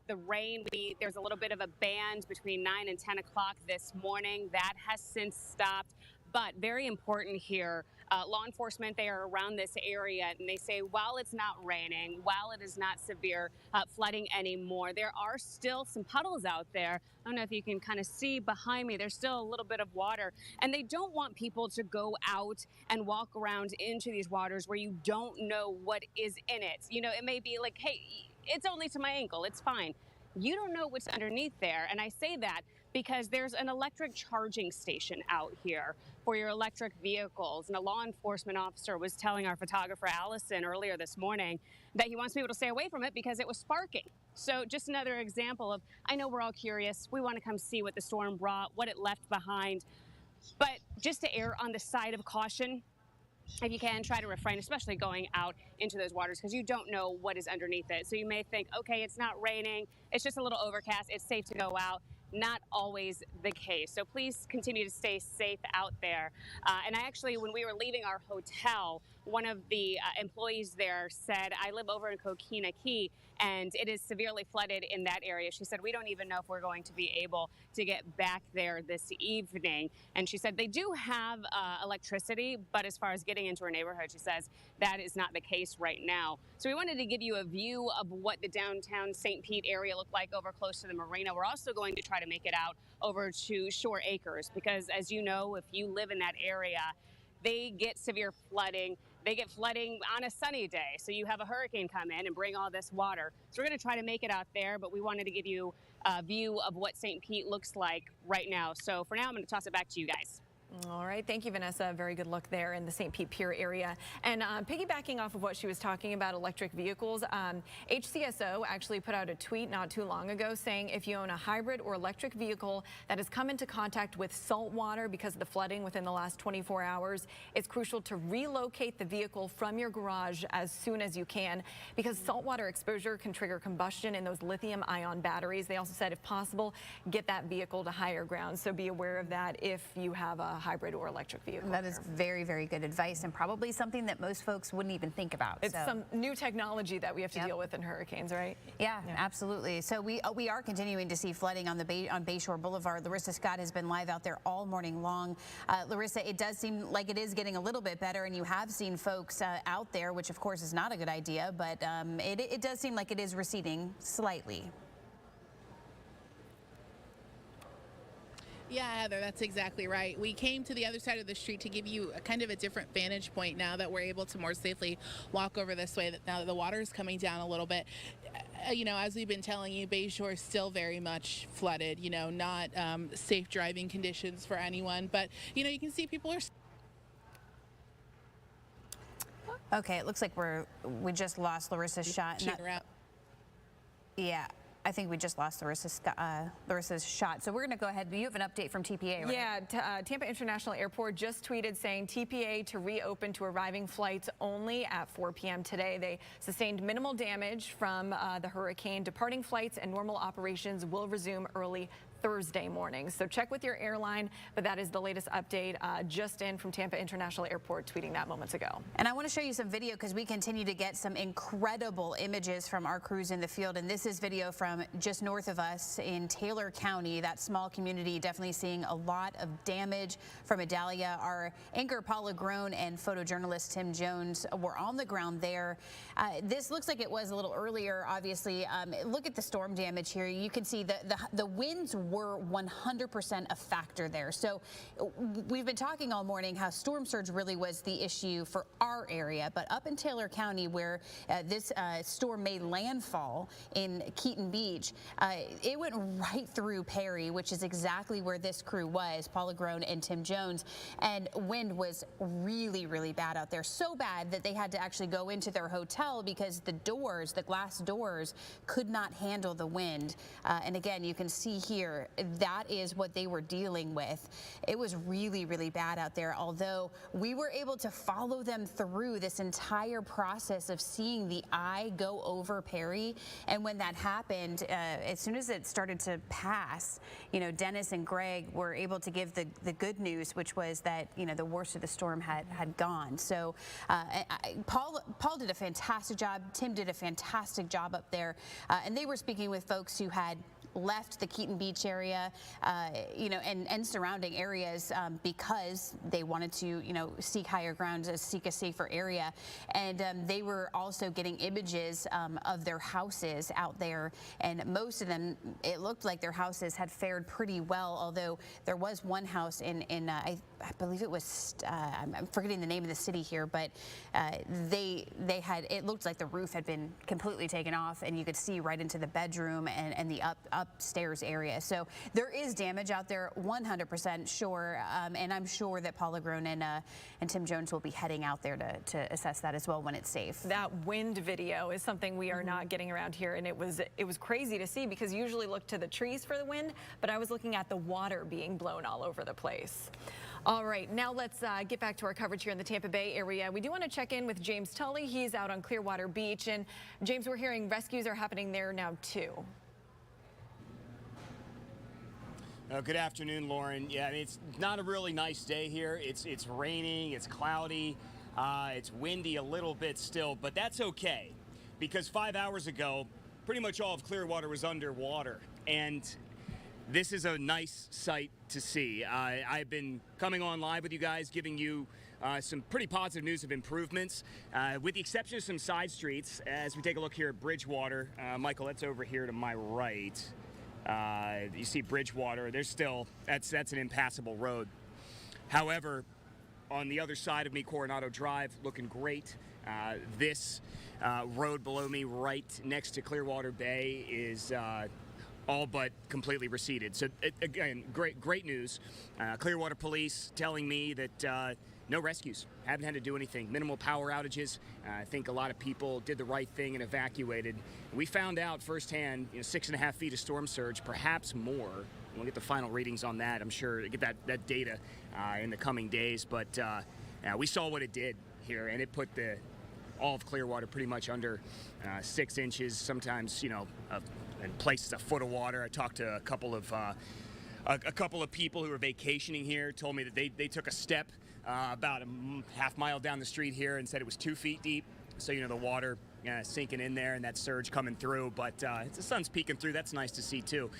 The rain, there's a little bit of a band between 9 and 10 o'clock this morning. That has since stopped. But very important here, law enforcement, they are around this area, and they say while it's not raining, while it is not severe flooding anymore, there are still some puddles out there. I don't know if you can kind of see behind me, there's still a little bit of water. And they don't want people to go out and walk around into these waters where you don't know what is in it. It may be like, hey, it's only to my ankle, it's fine. You don't know what's underneath there. And I say that because there's an electric charging station out here for your electric vehicles. And a law enforcement officer was telling our photographer Allison earlier this morning that he wants people to stay away from it because it was sparking. So just another example of, I know we're all curious. We want to come see what the storm brought, what it left behind. But just to err on the side of caution, if you can, try to refrain, especially going out into those waters because you don't know what is underneath it. So you may think, okay, it's not raining, it's just a little overcast, it's safe to go out. Not always the case. So please continue to stay safe out there. And I actually, when we were leaving our hotel, one of the employees there said, I live over in Keaton Key, and it is severely flooded in that area. She said, we don't even know if we're going to be able to get back there this evening. And she said they do have electricity, but as far as getting into her neighborhood, she says that is not the case right now. So we wanted to give you a view of what the downtown St. Pete area looked like over close to the marina. We're also going to try to make it out over to Shore Acres because, as you know, if you live in that area, they get severe flooding. They get flooding on a sunny day. So you have a hurricane come in and bring all this water. So we're going to try to make it out there, but we wanted to give you a view of what St. Pete looks like right now. So for now, I'm going to toss it back to you guys. All right. Thank you, Vanessa. Very good look there in the St. Pete Pier area. And piggybacking off of what she was talking about electric vehicles, HCSO actually put out a tweet not too long ago saying if you own a hybrid or electric vehicle that has come into contact with salt water because of the flooding within the last 24 hours, it's crucial to relocate the vehicle from your garage as soon as you can because saltwater exposure can trigger combustion in those lithium-ion batteries. They also said if possible, get that vehicle to higher ground. So be aware of that if you have a hybrid or electric vehicle. That is very, very good advice and probably something that most folks wouldn't even think about. It's some new technology that we have to deal with in hurricanes, right? Yeah, absolutely. So we are continuing to see flooding on Bayshore Boulevard. Larissa Scott has been live out there all morning long. Larissa, it does seem like it is getting a little bit better, and you have seen folks out there, which of course is not a good idea, but it does seem like it is receding slightly. Yeah, Heather, that's exactly right. We came to the other side of the street to give you a kind of a different vantage point now that we're able to more safely walk over this way, that now that the water is coming down a little bit. You know, as we've been telling you, Bayshore is still very much flooded, you know, not safe driving conditions for anyone. But, you know, you can see people are... Okay, it looks like we just lost Larissa's shot. Yeah. I think we just lost Larissa's shot. So we're going to go ahead. You have an update from TPA, right? Yeah, Tampa International Airport just tweeted saying TPA to reopen to arriving flights only at 4 p.m. today. They sustained minimal damage from the hurricane. Departing flights and normal operations will resume early Thursday morning. So check with your airline, but that is the latest update just in from Tampa International Airport, tweeting that moments ago. And I want to show you some video because we continue to get some incredible images from our crews in the field. And this is video from just north of us in Taylor County, that small community, definitely seeing a lot of damage from Idalia. Our anchor Paula Groen and photojournalist Tim Jones were on the ground there. This looks like it was a little earlier, obviously. Look at the storm damage here. You can see the winds were 100% a factor there. So we've been talking all morning how storm surge really was the issue for our area, but up in Taylor County where this storm made landfall in Keaton Beach, it went right through Perry, which is exactly where this crew was, Paula Groen and Tim Jones, and wind was really, really bad out there. So bad that they had to actually go into their hotel because the doors, the glass doors, could not handle the wind. And again, you can see here, that is what they were dealing with. It was really, really bad out there, although we were able to follow them through this entire process of seeing the eye go over Perry. And when that happened, as soon as it started to pass, you know, Dennis and Greg were able to give the good news, which was that, you know, the worst of the storm had gone. So Paul did a fantastic job. Tim did a fantastic job up there. And they were speaking with folks who had left the Keaton Beach area, you know, and surrounding areas because they wanted to, you know, seek higher ground, seek a safer area. And they were also getting images of their houses out there. And most of them, it looked like their houses had fared pretty well, although there was one house in I believe it was, I'm forgetting the name of the city here, but they had, it looked like the roof had been completely taken off and you could see right into the bedroom and the upstairs area. So there is damage out there, 100% sure, and I'm sure that Paula Groen and Tim Jones will be heading out there to assess that as well when it's safe. That wind video is something we are not getting around here, and it was crazy to see because you usually look to the trees for the wind, but I was looking at the water being blown all over the place. All right, now let's get back to our coverage here in the Tampa Bay area. We do want to check in with James Tully. He's out on Clearwater Beach, and James, we're hearing rescues are happening there now too. Good afternoon, Lauren. Yeah, I mean, it's not a really nice day here. It's raining, it's cloudy, it's windy a little bit still, but that's okay because 5 hours ago, pretty much all of Clearwater was underwater, and this is a nice sight to see. I've been coming on live with you guys, giving you some pretty positive news of improvements, with the exception of some side streets. As we take a look here at Bridgewater, Michael, that's over here to my right. You see Bridgewater, there's still, that's an impassable road. However, on the other side of me, Coronado Drive, looking great. This road below me right next to Clearwater Bay is all but completely receded. So again, great news. Clearwater Police telling me that no rescues, haven't had to do anything. Minimal power outages. I think a lot of people did the right thing and evacuated. We found out firsthand, 6.5 feet of storm surge, perhaps more. We'll get the final readings on that. I'm sure get that data in the coming days. But we saw what it did here, and it put all of Clearwater pretty much under 6 inches. Sometimes, in places a foot of water. I talked to a couple of people who were vacationing here. Told me that they took a step about a half mile down the street here and said it was 2 feet deep. So the water sinking in there and that surge coming through, but the sun's peeking through. That's nice to see too.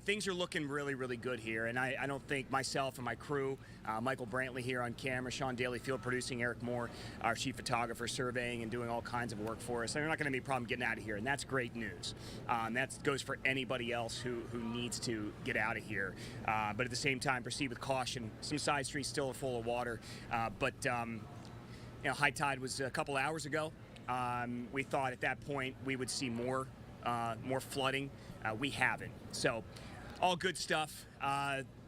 Things are looking really, really good here, and I don't think myself and my crew, Michael Brantley here on camera, Sean Daly field producing, Eric Moore, our chief photographer, surveying and doing all kinds of work for us. And there's not going to be a problem getting out of here, and that's great news. That goes for anybody else who needs to get out of here. But at the same time, proceed with caution. Some side streets still are full of water, but high tide was a couple hours ago. We thought at that point we would see more flooding. We haven't. So all good stuff.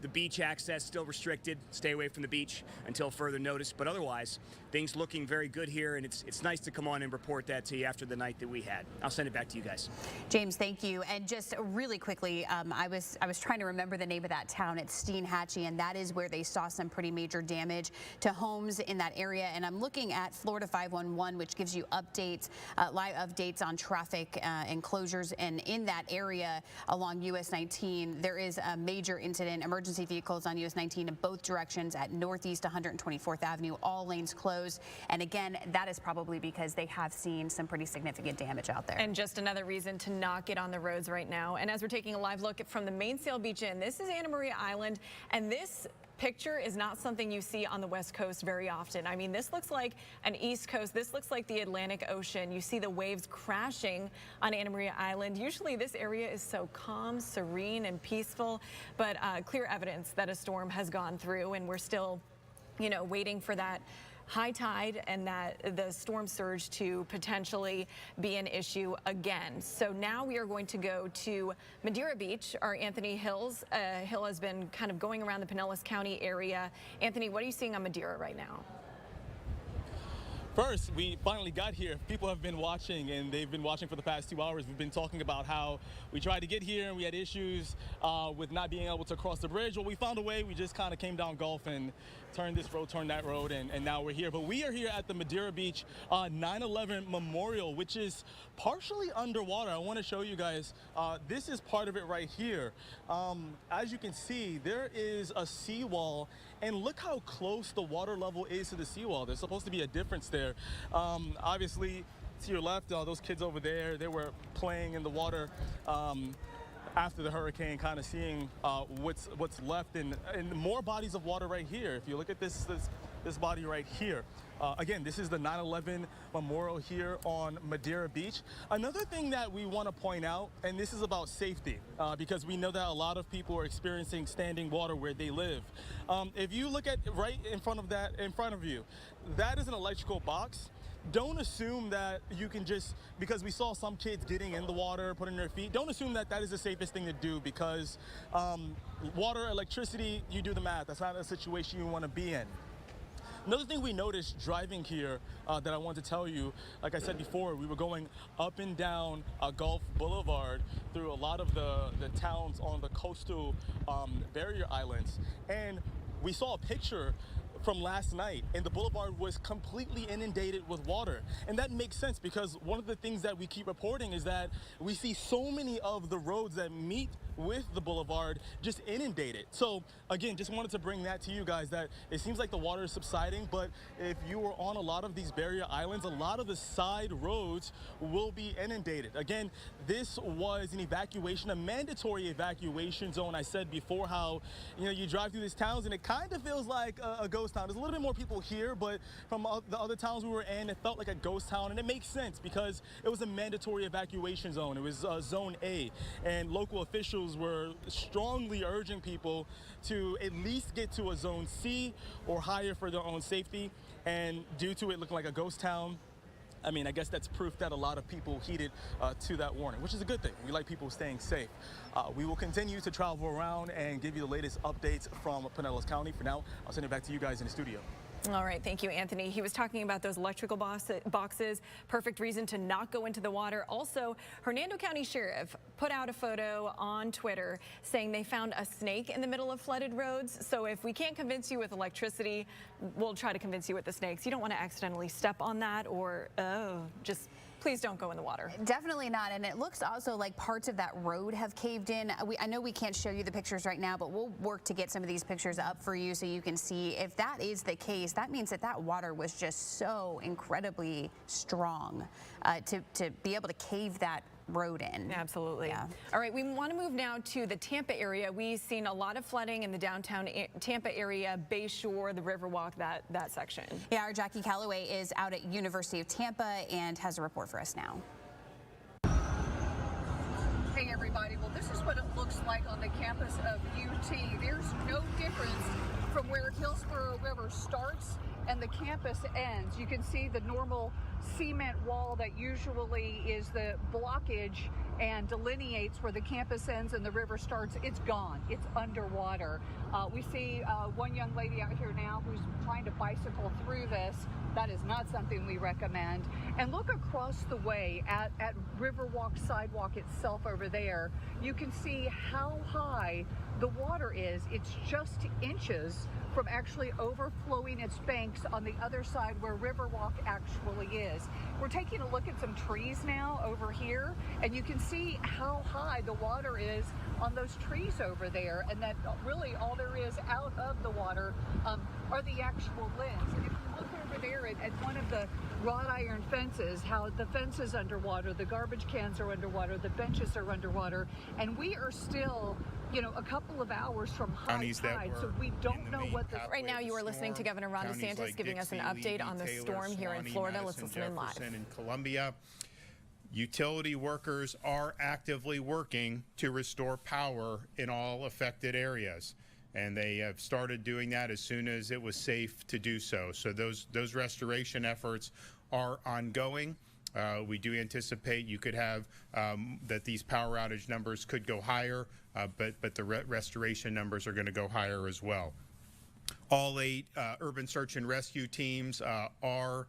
The beach access still restricted. Stay away from the beach until further notice. But otherwise, things looking very good here, and it's nice to come on and report that to you after the night that we had. I'll send it back to you guys. James, thank you. And just really quickly, I was trying to remember the name of that town. It's Steinhatchee, and that is where they saw some pretty major damage to homes in that area. And I'm looking at Florida 511, which gives you updates, live updates on traffic enclosures. And in that area along US 19, there is a major incident. Emergency vehicles on US 19 in both directions at Northeast 124th Avenue, all lanes closed. And again, that is probably because they have seen some pretty significant damage out there. And just another reason to not get on the roads right now. And as we're taking a live look from the Mainsail Beach Inn, this is Anna Maria Island, and this picture is not something you see on the West Coast very often. I mean, this looks like an East Coast. This looks like the Atlantic Ocean. You see the waves crashing on Anna Maria Island. Usually this area is so calm, serene, and peaceful, but clear evidence that a storm has gone through, and we're still, waiting for that high tide and that the storm surge to potentially be an issue again. So now we are going to go to Madeira Beach. Our Anthony Hill has been kind of going around the Pinellas County area. Anthony, what are you seeing on Madeira right now? First, we finally got here. People have been watching, and they've been watching for the past 2 hours. We've been talking about how we tried to get here and we had issues with not being able to cross the bridge. Well, we found a way. We just kind of came down Gulf and turned this road, turned that road, and now we're here. But we are here at the Madeira Beach 9/11 Memorial, which is partially underwater. I want to show you guys. This is part of it right here. As you can see, there is a seawall, and look how close the water level is to the seawall. There's supposed to be a difference there. Obviously, to your left, those kids over there, they were playing in the water after the hurricane, kind of seeing what's left, and more bodies of water right here. If you look at this body right here. Again, this is the 9/11 Memorial here on Madeira Beach. Another thing that we want to point out, and this is about safety, because we know that a lot of people are experiencing standing water where they live. If you look at right in front of you, that is an electrical box. Don't assume that you can just, because we saw some kids getting in the water, putting their feet, don't assume that that is the safest thing to do, because water, electricity, you do the math. That's not a situation you want to be in. Another thing we noticed driving here that I want to tell you, like I said before, we were going up and down Gulf Boulevard through a lot of the towns on the coastal barrier islands, and we saw a picture from last night, and the boulevard was completely inundated with water. And that makes sense, because one of the things that we keep reporting is that we see so many of the roads that meet with the boulevard just inundated. So again, just wanted to bring that to you guys, that it seems like the water is subsiding, but if you were on a lot of these barrier islands, a lot of the side roads will be inundated. Again, this was an evacuation, a mandatory evacuation zone. I said before how, you drive through these towns and it kind of feels like a ghost town. There's a little bit more people here, but from the other towns we were in, it felt like a ghost town, and it makes sense because it was a mandatory evacuation zone. It was Zone A, and local officials were strongly urging people to at least get to a Zone C or higher for their own safety. And due to it looking like a ghost town, I mean, I guess that's proof that a lot of people heeded to that warning, which is a good thing. We like people staying safe. We will continue to travel around and give you the latest updates from Pinellas County. For now, I'll send it back to you guys in the studio. All right, thank you, Anthony. He was talking about those electrical boxes, perfect reason to not go into the water. Also, Hernando County Sheriff put out a photo on Twitter saying they found a snake in the middle of flooded roads. So if we can't convince you with electricity, we'll try to convince you with the snakes. You don't want to accidentally step on that or just please don't go in the water. Definitely not. And it looks also like parts of that road have caved in. I know we can't show you the pictures right now, but we'll work to get some of these pictures up for you so you can see. If that is the case, that means that water was just so incredibly strong to be able to cave that road in. Absolutely. Yeah. All right, we want to move now to the Tampa area. We've seen a lot of flooding in the downtown Tampa area, Bay Shore, the Riverwalk, that section. Yeah, our Jackie Calloway is out at University of Tampa and has a report for us now. Hey everybody, well this is what it looks like on the campus of UT. There's no difference from where Hillsborough River starts and the campus ends. You can see the normal cement wall that usually is the blockage and delineates where the campus ends and the river starts. It's gone. It's underwater. We see one young lady out here now who's trying to bicycle through this. That is not something we recommend. And look across the way at Riverwalk sidewalk itself over there. You can see how high the water is. It's just inches from actually overflowing its banks on the other side where Riverwalk actually is. We're taking a look at some trees now over here, and you can see how high the water is on those trees over there, and that really all there is out of the water are the actual limbs. And if you look over there at one of the wrought iron fences, how the fence is underwater, the garbage cans are underwater, the benches are underwater, and we are still, you know, a couple of hours from high tide, so we don't know what the... Right now you are listening to Governor Ron DeSantis giving us an update on the storm here in Florida. Let's listen in live. In Columbia, utility workers are actively working to restore power in all affected areas. And they have started doing that as soon as it was safe to do so. So those restoration efforts are ongoing. We do anticipate you could have that these power outage numbers could go higher, but the restoration numbers are going to go higher as well. All 8 urban search and rescue teams are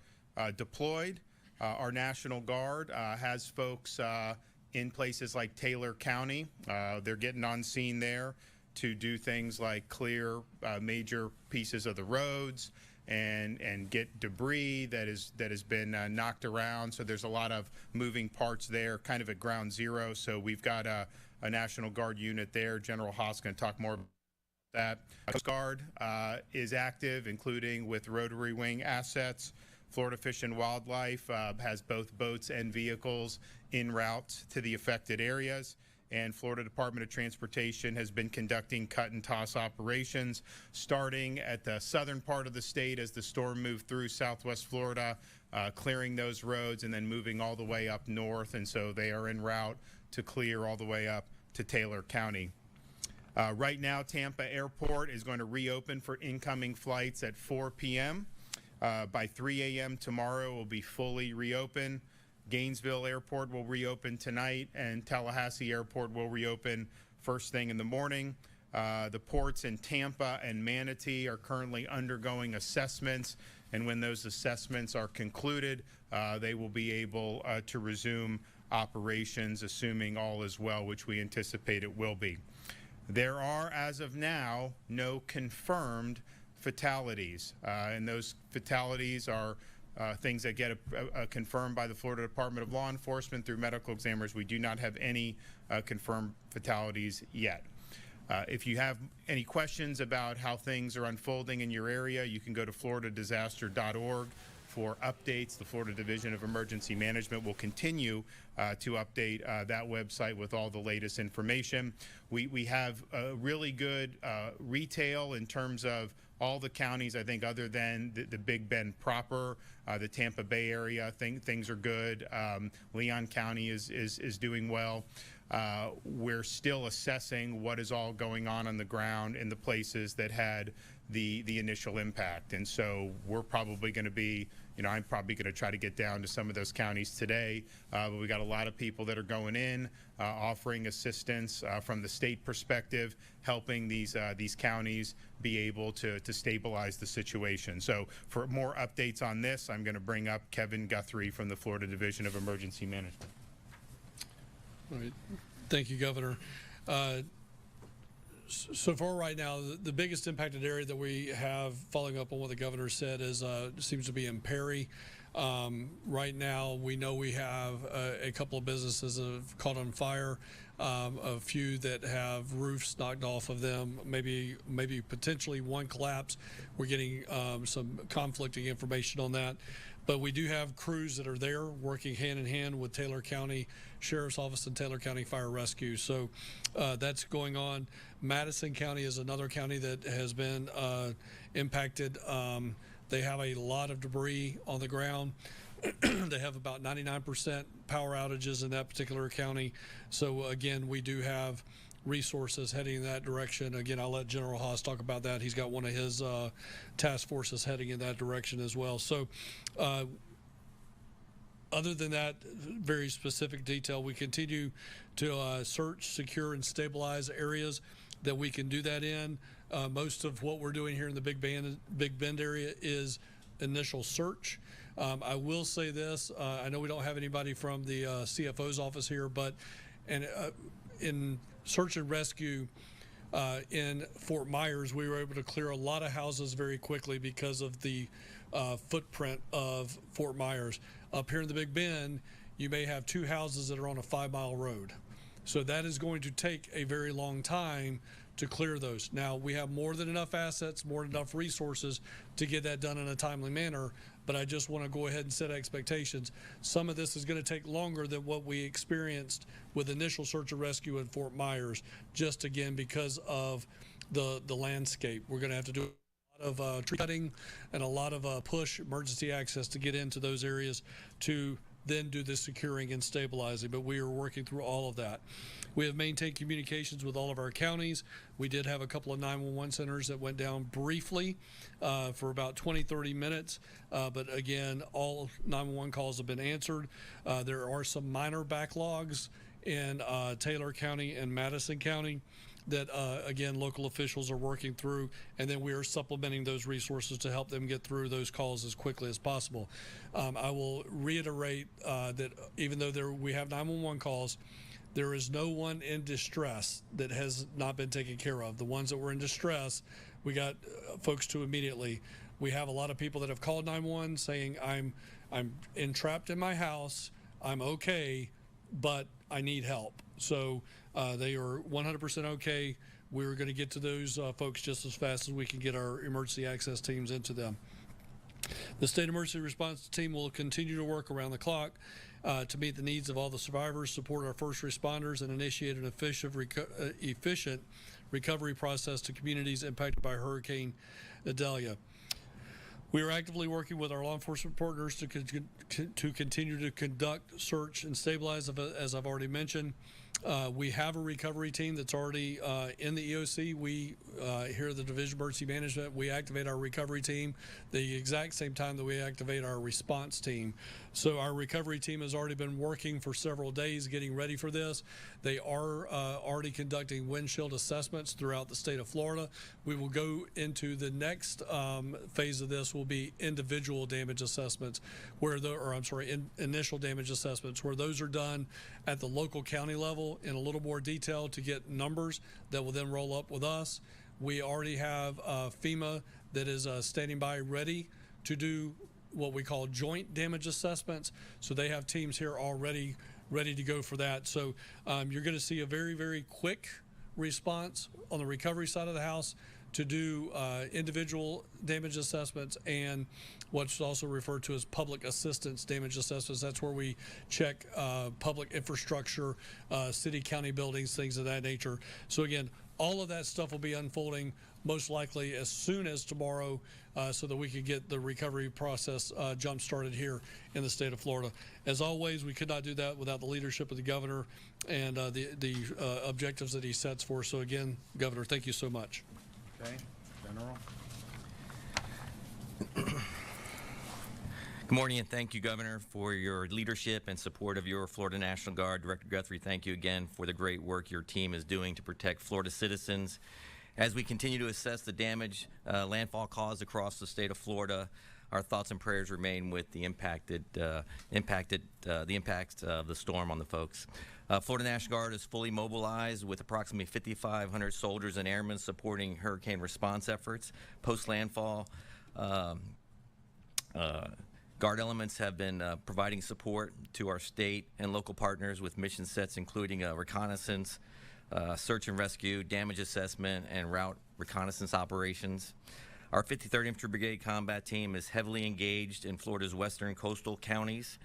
deployed. Our National Guard has folks in places like Taylor County. They're getting on scene there to do things like clear major pieces of the roads and get debris that has been knocked around. So there's a lot of moving parts there, kind of at ground zero. So we've got a National Guard unit there. General Haas going to talk more about that. Coast Guard is active, including with rotary wing assets. Florida Fish and Wildlife has both boats and vehicles en route to the affected areas. And Florida Department of Transportation has been conducting cut and toss operations, starting at the southern part of the state as the storm moved through southwest Florida, clearing those roads and then moving all the way up north. And so they are en route to clear all the way up to Taylor County. Right now, Tampa Airport is going to reopen for incoming flights at 4 p.m. By 3 a.m. tomorrow, it will be fully reopened. Gainesville Airport will reopen tonight, and Tallahassee Airport will reopen first thing in the morning. The ports in Tampa and Manatee are currently undergoing assessments, and when those assessments are concluded, they will be able to resume operations, assuming all is well, which we anticipate it will be. There are, as of now, no confirmed fatalities, and those fatalities are things that get confirmed by the Florida Department of Law Enforcement through medical examiners. We do not have any confirmed fatalities yet. If you have any questions about how things are unfolding in your area, you can go to floridadisaster.org for updates. The Florida Division of Emergency Management will continue to update that website with all the latest information. We have really good retail in terms of all the counties, I think, other than the Big Bend proper, the Tampa Bay area, things are good. Leon County is doing well. We're still assessing what is all going on the ground in the places that had the initial impact. And so we're probably going to be, I'm probably going to try to get down to some of those counties today. But we got a lot of people that are going in, offering assistance from the state perspective, helping these counties be able to stabilize the situation. So for more updates on this, I'm going to bring up Kevin Guthrie from the Florida Division of Emergency Management. All right. Thank you, Governor. So far right now, the biggest impacted area that we have, following up on what the governor said, is seems to be in Perry. Right now, we know we have a couple of businesses that have caught on fire, a few that have roofs knocked off of them, maybe potentially one collapse. We're getting some conflicting information on that. But we do have crews that are there working hand in hand with Taylor County Sheriff's Office and Taylor County Fire Rescue. So that's going on. Madison County is another county that has been impacted. They have a lot of debris on the ground. They have about 99% power outages in that particular county. So again, we do have resources heading in that direction. Again, I'll let General Haas talk about that. He's got one of his task forces heading in that direction as well. So other than that very specific detail, we continue to search, secure, and stabilize areas that we can do that in. Most of what we're doing here in the Big Bend area is initial search. I will say this, I know we don't have anybody from the CFO's office here, but in search and rescue in Fort Myers, we were able to clear a lot of houses very quickly because of the footprint of Fort Myers. Up here in the Big Bend, you may have 2 houses that are on a 5-mile road. So that is going to take a very long time to clear those. Now, we have more than enough assets, more than enough resources to get that done in a timely manner, but I just want to go ahead and set expectations. Some of this is going to take longer than what we experienced with initial search and rescue in Fort Myers, just again because of the landscape. We're going to have to do a lot of tree cutting and a lot of push emergency access to get into those areas to then do the securing and stabilizing, but we are working through all of that. We have maintained communications with all of our counties. We did have a couple of 911 centers that went down briefly for about 20-30 minutes, but again, all 911 calls have been answered. There are some minor backlogs in Taylor County and Madison County that again, local officials are working through, and then we are supplementing those resources to help them get through those calls as quickly as possible. I will reiterate that even though we have 911 calls, there is no one in distress that has not been taken care of. The ones that were in distress, we got folks to immediately. We have a lot of people that have called 911 saying, I'm entrapped in my house, I'm okay, but I need help. So they are 100% okay. We're going to get to those folks just as fast as we can get our emergency access teams into them. The state emergency response team will continue to work around the clock to meet the needs of all the survivors, support our first responders, and initiate an efficient recovery process to communities impacted by Hurricane Idalia. We are actively working with our law enforcement partners to continue to conduct, search, and stabilize, as I've already mentioned. We have a recovery team that's already in the EOC. We, here at the Division of Emergency Management, we activate our recovery team the exact same time that we activate our response team. So our recovery team has already been working for several days getting ready for this. They are already conducting windshield assessments throughout the state of Florida. We will go into the next phase of this will be individual damage assessments, initial damage assessments, where those are done at the local county level in a little more detail to get numbers that will then roll up with us. We already have FEMA that is standing by ready to do what we call joint damage assessments. So they have teams here already ready to go for that. So you're going to see a very, very quick response on the recovery side of the house to do individual damage assessments and what's also referred to as public assistance damage assessments. That's where we check public infrastructure, city, county buildings, things of that nature. So again, all of that stuff will be unfolding most likely as soon as tomorrow so that we can get the recovery process jump started here in the state of Florida. As always, we could not do that without the leadership of the governor and the objectives that he sets for us. So again, Governor, thank you so much. Okay, General. Good morning, and thank you, Governor, for your leadership and support of your Florida National Guard. Director Guthrie, thank you again for the great work your team is doing to protect Florida citizens. As we continue to assess the damage landfall caused across the state of Florida, our thoughts and prayers remain with the impacts of the storm on the folks. Florida National Guard is fully mobilized with approximately 5,500 soldiers and airmen supporting hurricane response efforts. Post-landfall, Guard elements have been providing support to our state and local partners with mission sets including reconnaissance, search and rescue, damage assessment, and route reconnaissance operations. Our 53rd Infantry Brigade Combat Team is heavily engaged in Florida's western coastal counties,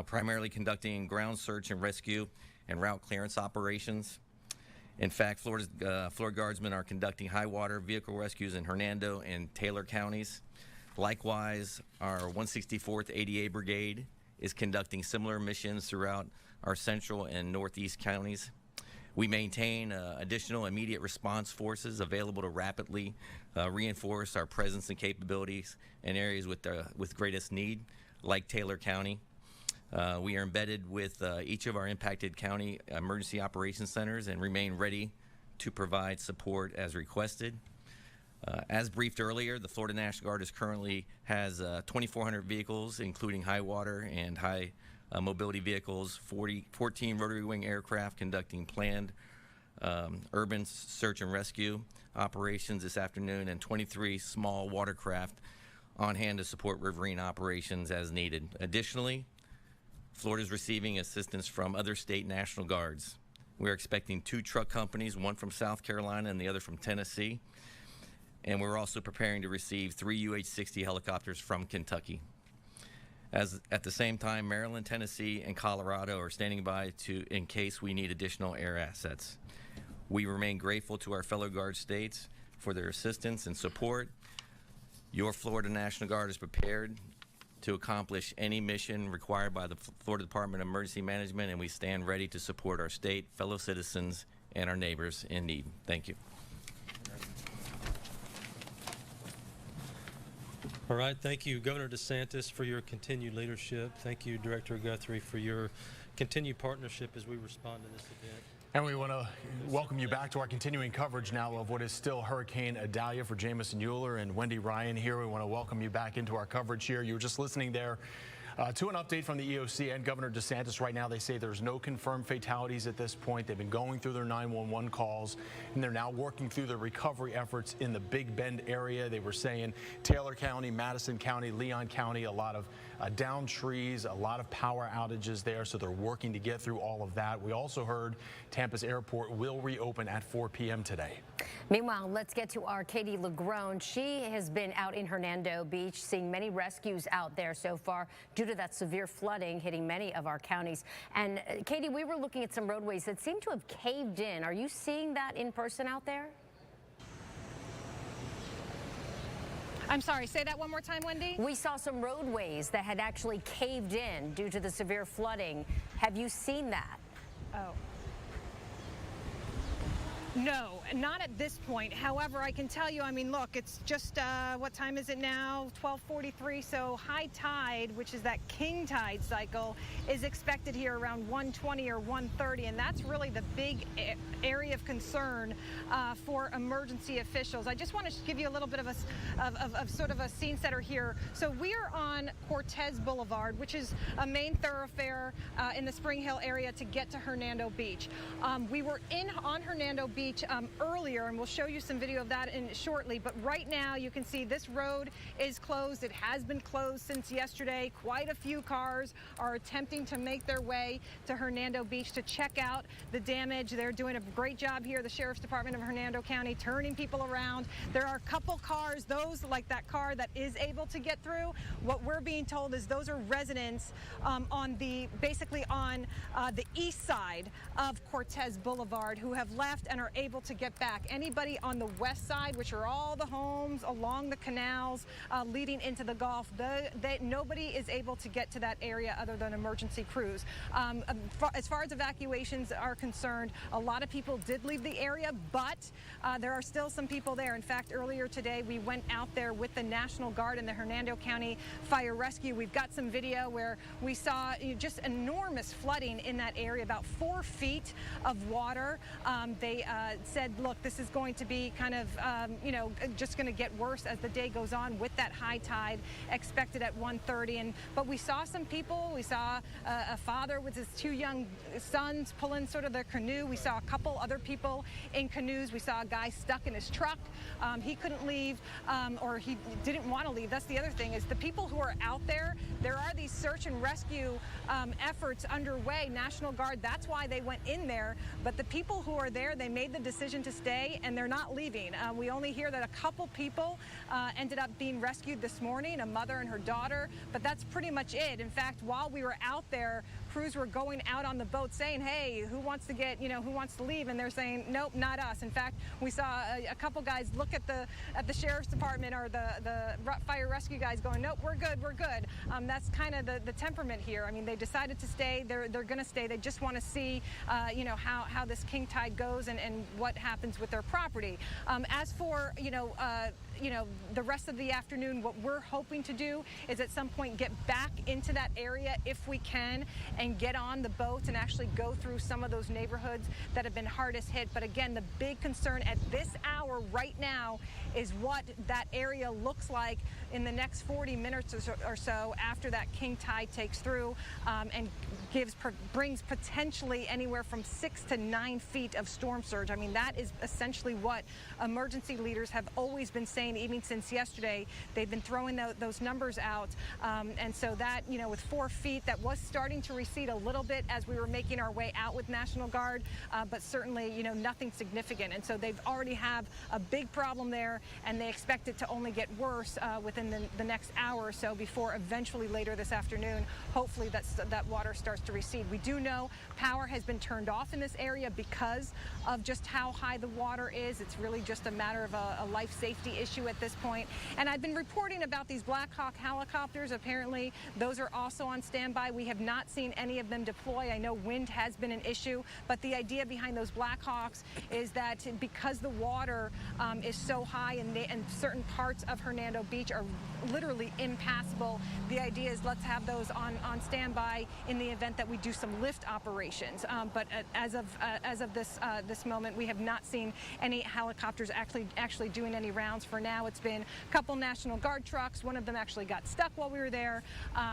primarily conducting ground search and rescue and route clearance operations. In fact, Florida Guardsmen are conducting high water vehicle rescues in Hernando and Taylor counties. Likewise, our 164th ADA Brigade is conducting similar missions throughout our central and northeast counties. We maintain additional immediate response forces available to rapidly reinforce our presence and capabilities in areas with greatest need, like Taylor County. We are embedded with each of our impacted county emergency operations centers and remain ready to provide support as requested. As briefed earlier, the Florida National Guard currently has 2,400 vehicles, including high water and high mobility vehicles, 14 rotary wing aircraft conducting planned urban search and rescue operations this afternoon, and 23 small watercraft on hand to support riverine operations as needed. Additionally, Florida is receiving assistance from other state National Guards. We're expecting 2 truck companies, one from South Carolina and the other from Tennessee. And we're also preparing to receive 3 UH-60 helicopters from Kentucky. At the same time, Maryland, Tennessee, and Colorado are standing by in case we need additional air assets. We remain grateful to our fellow Guard states for their assistance and support. Your Florida National Guard is prepared to accomplish any mission required by the Florida Department of Emergency Management, and we stand ready to support our state, fellow citizens, and our neighbors in need. Thank you. All right, thank you, Governor DeSantis, for your continued leadership. Thank you, Director Guthrie, for your continued partnership as we respond to this event. And we want to welcome you back to our continuing coverage now of what is still Hurricane Idalia. For Jamison Euler and Wendy Ryan here, we want to welcome you back into our coverage here. You were just listening there to an update from the EOC and Governor DeSantis. Right now, they say there's no confirmed fatalities at this point. They've been going through their 911 calls, and they're now working through the recovery efforts in the Big Bend area. They were saying Taylor County, Madison County, Leon County, a lot of downed trees, a lot of power outages there, so they're working to get through all of that. We also heard Tampa's airport will reopen at 4 p.m. today. Meanwhile, let's get to our Katie LaGrone. She has been out in Hernando Beach, seeing many rescues out there so far due to that severe flooding hitting many of our counties. And Katie, we were looking at some roadways that seem to have caved in. Are you seeing that in person out there? I'm sorry, say that one more time, Wendy? We saw some roadways that had actually caved in due to the severe flooding. Have you seen that? Oh. No, not at this point. However, I can tell you, I mean, look, it's just, what time is it now? 12:43. So high tide, which is that king tide cycle, is expected here around 1:20 or 1:30. And that's really the big area of concern for emergency officials. I just want to give you a little bit of sort of a scene setter here. So we are on Cortez Boulevard, which is a main thoroughfare in the Spring Hill area to get to Hernando Beach. We were on Hernando Beach earlier, and we'll show you some video of that shortly. But right now, you can see this road is closed. It has been closed since yesterday. Quite a few cars are attempting to make their way to Hernando Beach to check out the damage. They're doing a great job here, the Sheriff's Department of Hernando County, turning people around. There are a couple cars, those like that car that is able to get through. What we're being told is those are residents basically on the east side of Cortez Boulevard who have left and are able to get back. Anybody on the west side, which are all the homes along the canals leading into the Gulf, nobody is able to get to that area other than emergency crews. As far as evacuations are concerned, a lot of people did leave the area, but there are still some people there. In fact, earlier today, we went out there with the National Guard and the Hernando County Fire Rescue. We've got some video where we saw just enormous flooding in that area, about 4 feet of water. They said, look, this is going to be kind of, just going to get worse as the day goes on with that high tide expected at 1:30. But we saw some people. We saw a father with his 2 young sons pulling sort of their canoe. We saw a couple other people in canoes. We saw a guy stuck in his truck. He couldn't leave, or he didn't want to leave. That's the other thing, is the people who are out there. There are these search and rescue efforts underway. National Guard, that's why they went in there. But the people who are there, they made the decision to stay, and they're not leaving. We only hear that a couple people ended up being rescued this morning, a mother and her daughter, but that's pretty much it. In fact, while we were out there, crews were going out on the boat saying, hey, who wants to get, who wants to leave? And they're saying, nope, not us. In fact, we saw a couple guys look at the sheriff's department or the fire rescue guys going, nope, we're good, we're good. That's kind of the temperament here. I mean, they decided to stay. They're going to stay. They just want to see, how this king tide goes and what happens with their property. As for, the rest of the afternoon, what we're hoping to do is at some point get back into that area if we can and get on the boats and actually go through some of those neighborhoods that have been hardest hit. But again, the big concern at this hour right now is what that area looks like in the next 40 minutes or so after that king tide takes through and brings potentially anywhere from 6 to 9 feet of storm surge. I mean, that is essentially what emergency leaders have always been saying even since yesterday. They've been throwing those numbers out. And so that, with 4 feet, that was starting to recede a little bit as we were making our way out with National Guard, but certainly, nothing significant. And so they've already have a big problem there, and they expect it to only get worse within the next hour or so before eventually later this afternoon, hopefully that water starts to recede. We do know power has been turned off in this area because of just how high the water is. It's really just a matter of a life safety issue at this point. And I've been reporting about these Black Hawk helicopters. Apparently, those are also on standby. We have not seen any of them deploy. I know wind has been an issue, but the idea behind those Black Hawks is that because the water is so high and certain parts of Hernando Beach are literally impassable, the idea is let's have those on standby in the event that we do some lift operations. But as of this moment, we have not seen any helicopters actually doing any rounds for now. It's been a couple National Guard trucks. One of them actually got stuck while we were there.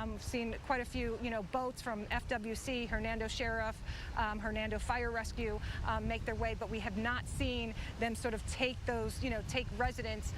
We've seen quite a few, boats from FWC, Hernando Sheriff, Hernando Fire Rescue make their way, but we have not seen them sort of take those, take residents,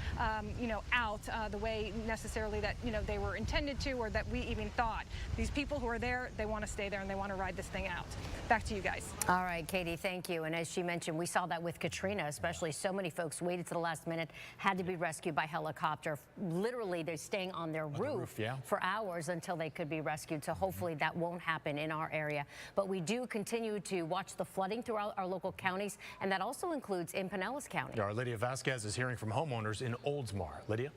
out the way necessarily that, they were intended to or that we even thought. These people who are there, they want to stay there and they want to ride this thing out. Back to you guys. All right, Katie, thank you. And as she mentioned, we saw that with Katrina, especially so many folks waited to the last minute, had to be rescued by helicopter. Literally, they're staying on their roof for hours until they could be rescued. So hopefully that won't happen in our area. But we do continue to watch the flooding throughout our local counties, and that also includes in Pinellas County. Our Lydia Vasquez is hearing from homeowners in Oldsmar. Lydia?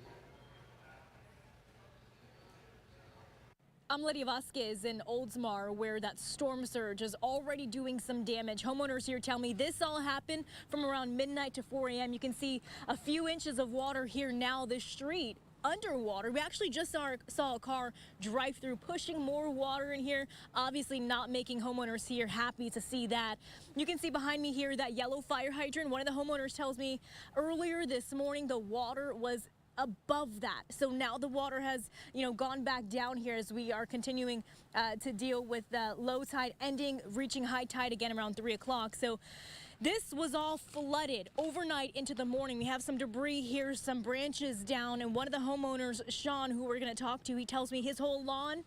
I'm Lydia Vasquez in Oldsmar, where that storm surge is already doing some damage. Homeowners here tell me this all happened from around midnight to 4 a.m. You can see a few inches of water here now. The street underwater. We actually just saw a car drive through, pushing more water in here, obviously not making homeowners here happy to see that. You can see behind me here that yellow fire hydrant. One of the homeowners tells me earlier this morning the water was above that. So now the water has, gone back down here as we are continuing to deal with the low tide ending, reaching high tide again around 3 o'clock. So this was all flooded overnight into the morning. We have some debris here, some branches down, and one of the homeowners, Sean, who we're going to talk to, he tells me his whole lawn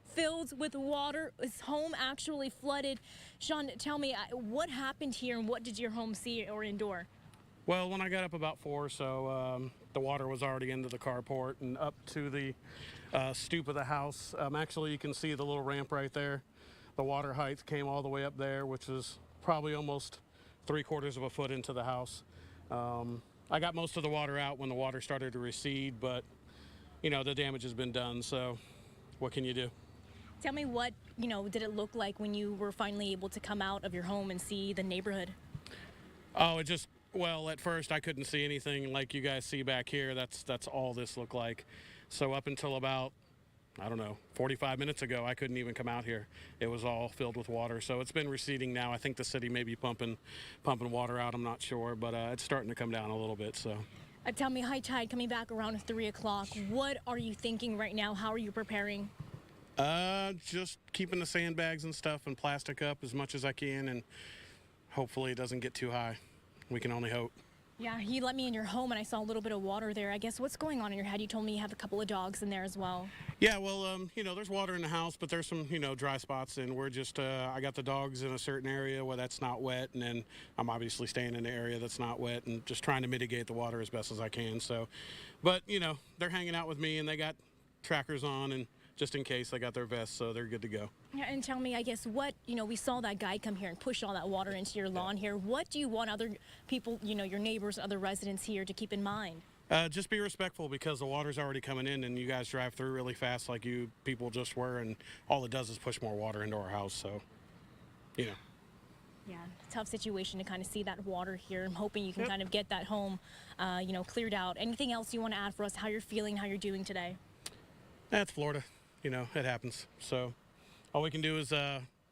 filled with water, his home actually flooded. Sean, tell me, what happened here and what did your home see or endure? Well, when I got up about 4 or so, the water was already into the carport and up to the stoop of the house. Actually, you can see the little ramp right there. The water height came all the way up there, which is probably almost 3/4 of a foot into the house. I got most of the water out when the water started to recede, but, the damage has been done, so what can you do? Tell me what, did it look like when you were finally able to come out of your home and see the neighborhood? Oh, well, at first I couldn't see anything like you guys see back here. That's all this looked like. So up until about I don't know, 45 minutes ago, I couldn't even come out here. It was all filled with water. So it's been receding now. I think the city may be pumping water out. I'm not sure, but it's starting to come down a little bit. So. Tell me, high tide coming back around 3 o'clock. What are you thinking right now? How are you preparing? Just keeping the sandbags and stuff and plastic up as much as I can, and hopefully it doesn't get too high. We can only hope. Yeah, you let me in your home and I saw a little bit of water there. I guess what's going on in your head? You told me you have a couple of dogs in there as well. Yeah, well, you know, there's water in the house, but there's some, you know, dry spots, and we're just, I got the dogs in a certain area where that's not wet, and then I'm obviously staying in the area that's not wet and just trying to mitigate the water as best as I can. So, but, you know, they're hanging out with me and they got trackers on, and just in case they got their vests, so they're good to go. Yeah, and tell me, I guess, what, you know, we saw that guy come here and push all that water into your lawn here. What do you want other people, you know, your neighbors, other residents here to keep in mind? Just be respectful, because the water's already coming in and you guys drive through really fast like you people just were, and all it does is push more water into our house, so, you know. Yeah, tough situation to kind of see that water here. I'm hoping you can kind of get that home, you know, cleared out. Anything else you want to add for us, how you're feeling, how you're doing today? That's Florida. You know, it happens. So all we can do is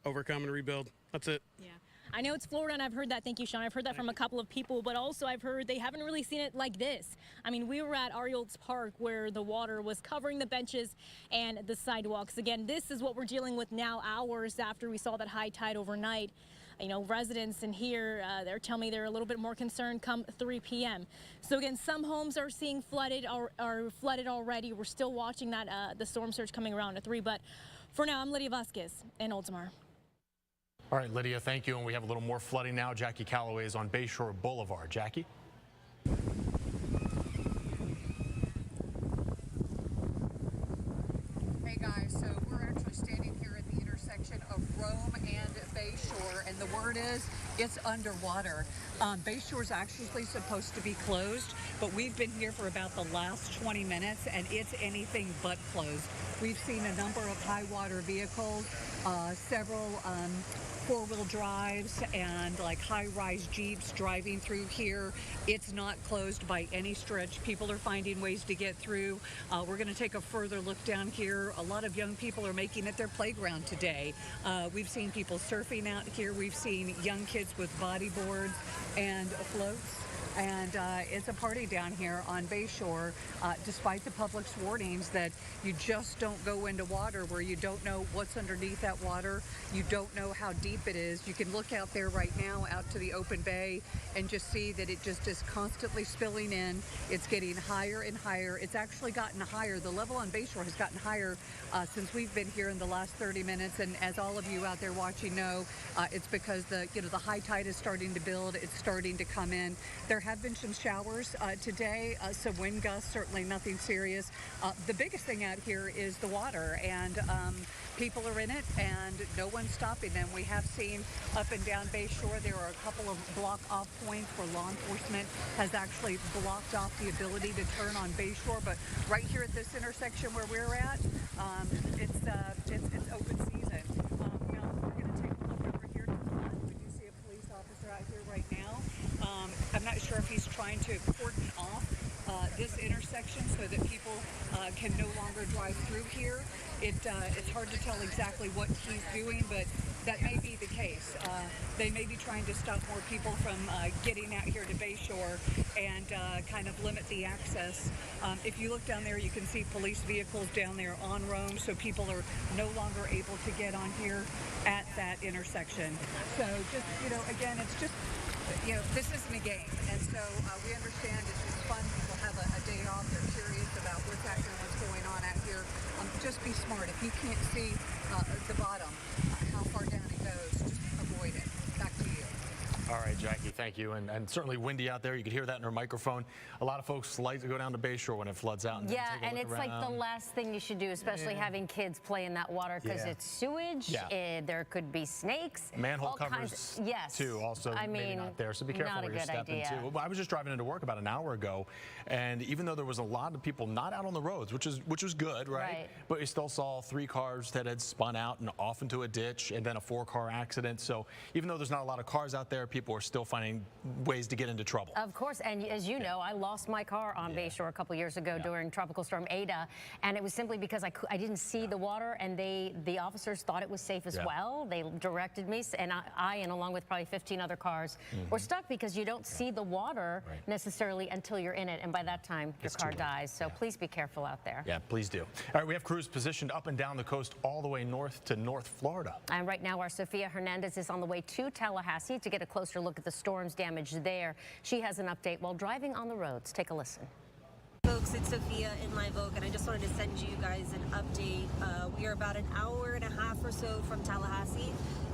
overcome and rebuild. That's it. Yeah. I know it's Florida, and I've heard that. Thank you, Sean. I've heard that from a couple of people, but also I've heard they haven't really seen it like this. I mean, we were at Ariel's Park where the water was covering the benches and the sidewalks. Again, this is what we're dealing with now, hours after we saw that high tide overnight. You know, residents in here, they're telling me they're a little bit more concerned come 3 p.m. So again, some homes are seeing flooded or are flooded already. We're still watching that the storm surge coming around at 3. But for now, I'm Lydia Vasquez in Oldsmar. All right, Lydia, thank you. And we have a little more flooding now. Jackie Calloway is on Bayshore Boulevard. Jackie? Hey guys, so we're actually standing here at the intersection of Rome and Bayshore, and the word is it's underwater. Bayshore's actually supposed to be closed, but we've been here for about the last 20 minutes and it's anything but closed. We've seen a number of high water vehicles, several four-wheel drives and like high-rise Jeeps driving through here. It's not closed by any stretch. People are finding ways to get through. We're going to take a further look down here. A lot of young people are making it their playground today. We've seen people surfing out here. We've seen young kids with bodyboards and floats. And it's a party down here on Bayshore, despite the public's warnings that you just don't go into water where you don't know what's underneath that water. You don't know how deep it is. You can look out there right now out to the open bay and just see that it just is constantly spilling in. It's getting higher and higher. It's actually gotten higher. The level on Bayshore has gotten higher since we've been here in the last 30 minutes. And as all of you out there watching know, it's because the high tide is starting to build. It's starting to come in. There have been some showers today, some wind gusts, certainly nothing serious. The biggest thing out here is the water, and people are in it and no one's stopping them. We have seen up and down Bayshore there are a couple of block off points where law enforcement has actually blocked off the ability to turn on Bayshore, but right here at this intersection where we're at, it's open season. Now we're going to take a look over here to the front. We do see a police officer out here right now. I'm not sure if he's trying to cordon off this intersection so that people can no longer drive through here. It's hard to tell exactly what he's doing, but that may be the case. They may be trying to stop more people from getting out here to Bayshore and kind of limit the access. If you look down there, you can see police vehicles down there on Rome, so people are no longer able to get on here at that intersection. So just, again, it's just, this isn't a game, and so we understand it's just fun. People have a day off. They're curious about what's happening, what's going on out here. Just be smart. If you can't see the bottom, how far down it goes, just avoid it. Back to you. All right, Jackie, thank you. And certainly windy out there. You could hear that in her microphone. A lot of folks like to go down to Bayshore when it floods out. And yeah, and it's like the last thing you should do, especially having kids play in that water, because it's sewage. Yeah. There could be snakes. Manhole covers, too, also maybe not there. So be careful where you step into. Well, I was just driving into work about an hour ago, and even though there was a lot of people not out on the roads, which was good, right? But you still saw 3 cars that had spun out and off into a ditch, and then a 4-car accident. So even though there's not a lot of cars out there, people are still finding ways to get into trouble. Of course, and as you know, I lost my car on Bayshore a couple years ago during Tropical Storm Ada, and it was simply because I didn't see the water, and the officers thought it was safe as well. They directed me, and and along with probably 15 other cars were stuck because you don't see the water necessarily until you're in it, and by that time your car dies. So please be careful out there. Yeah, please do. All right, we have crews positioned up and down the coast all the way north to North Florida. And right now, our Sophia Hernandez is on the way to Tallahassee to get a closer look at the storm's damage there. She has an update while driving on the roads. Take a listen. Folks, it's Sophia in Live Oak, and I just wanted to send you guys an update. We are about an hour and a half or so from Tallahassee.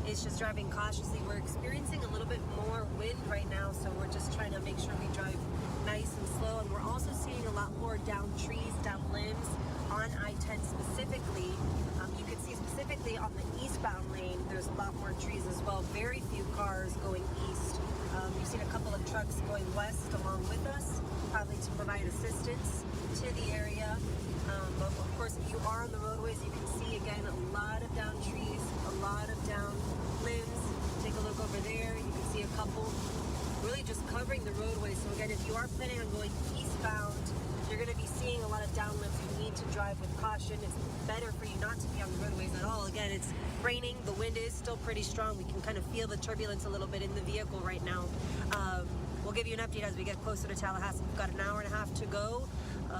It's just driving cautiously. We're experiencing a little bit more wind right now, so we're just trying to make sure we drive nice and slow. And we're also seeing a lot more down trees, down limbs on I-10 specifically. You can see specifically on the eastbound lane, there's a lot more trees as well. Very few cars going east. You've seen a couple of trucks going west along with us, probably to provide assistance to the area. But of course, if you are on the roadways, you can see again a lot of down trees, a lot of down limbs. Take a look over there. You can see a couple really just covering the roadway. So again, if you are planning on going eastbound, you're going to be seeing a lot of down limbs. You need to drive with caution. It's better for you not to be on the roadways at all. Again, it's raining. The wind is still pretty strong. We can kind of feel the turbulence a little bit in the vehicle right now. We'll give you an update as we get closer to Tallahassee. We've got an hour and a half to go.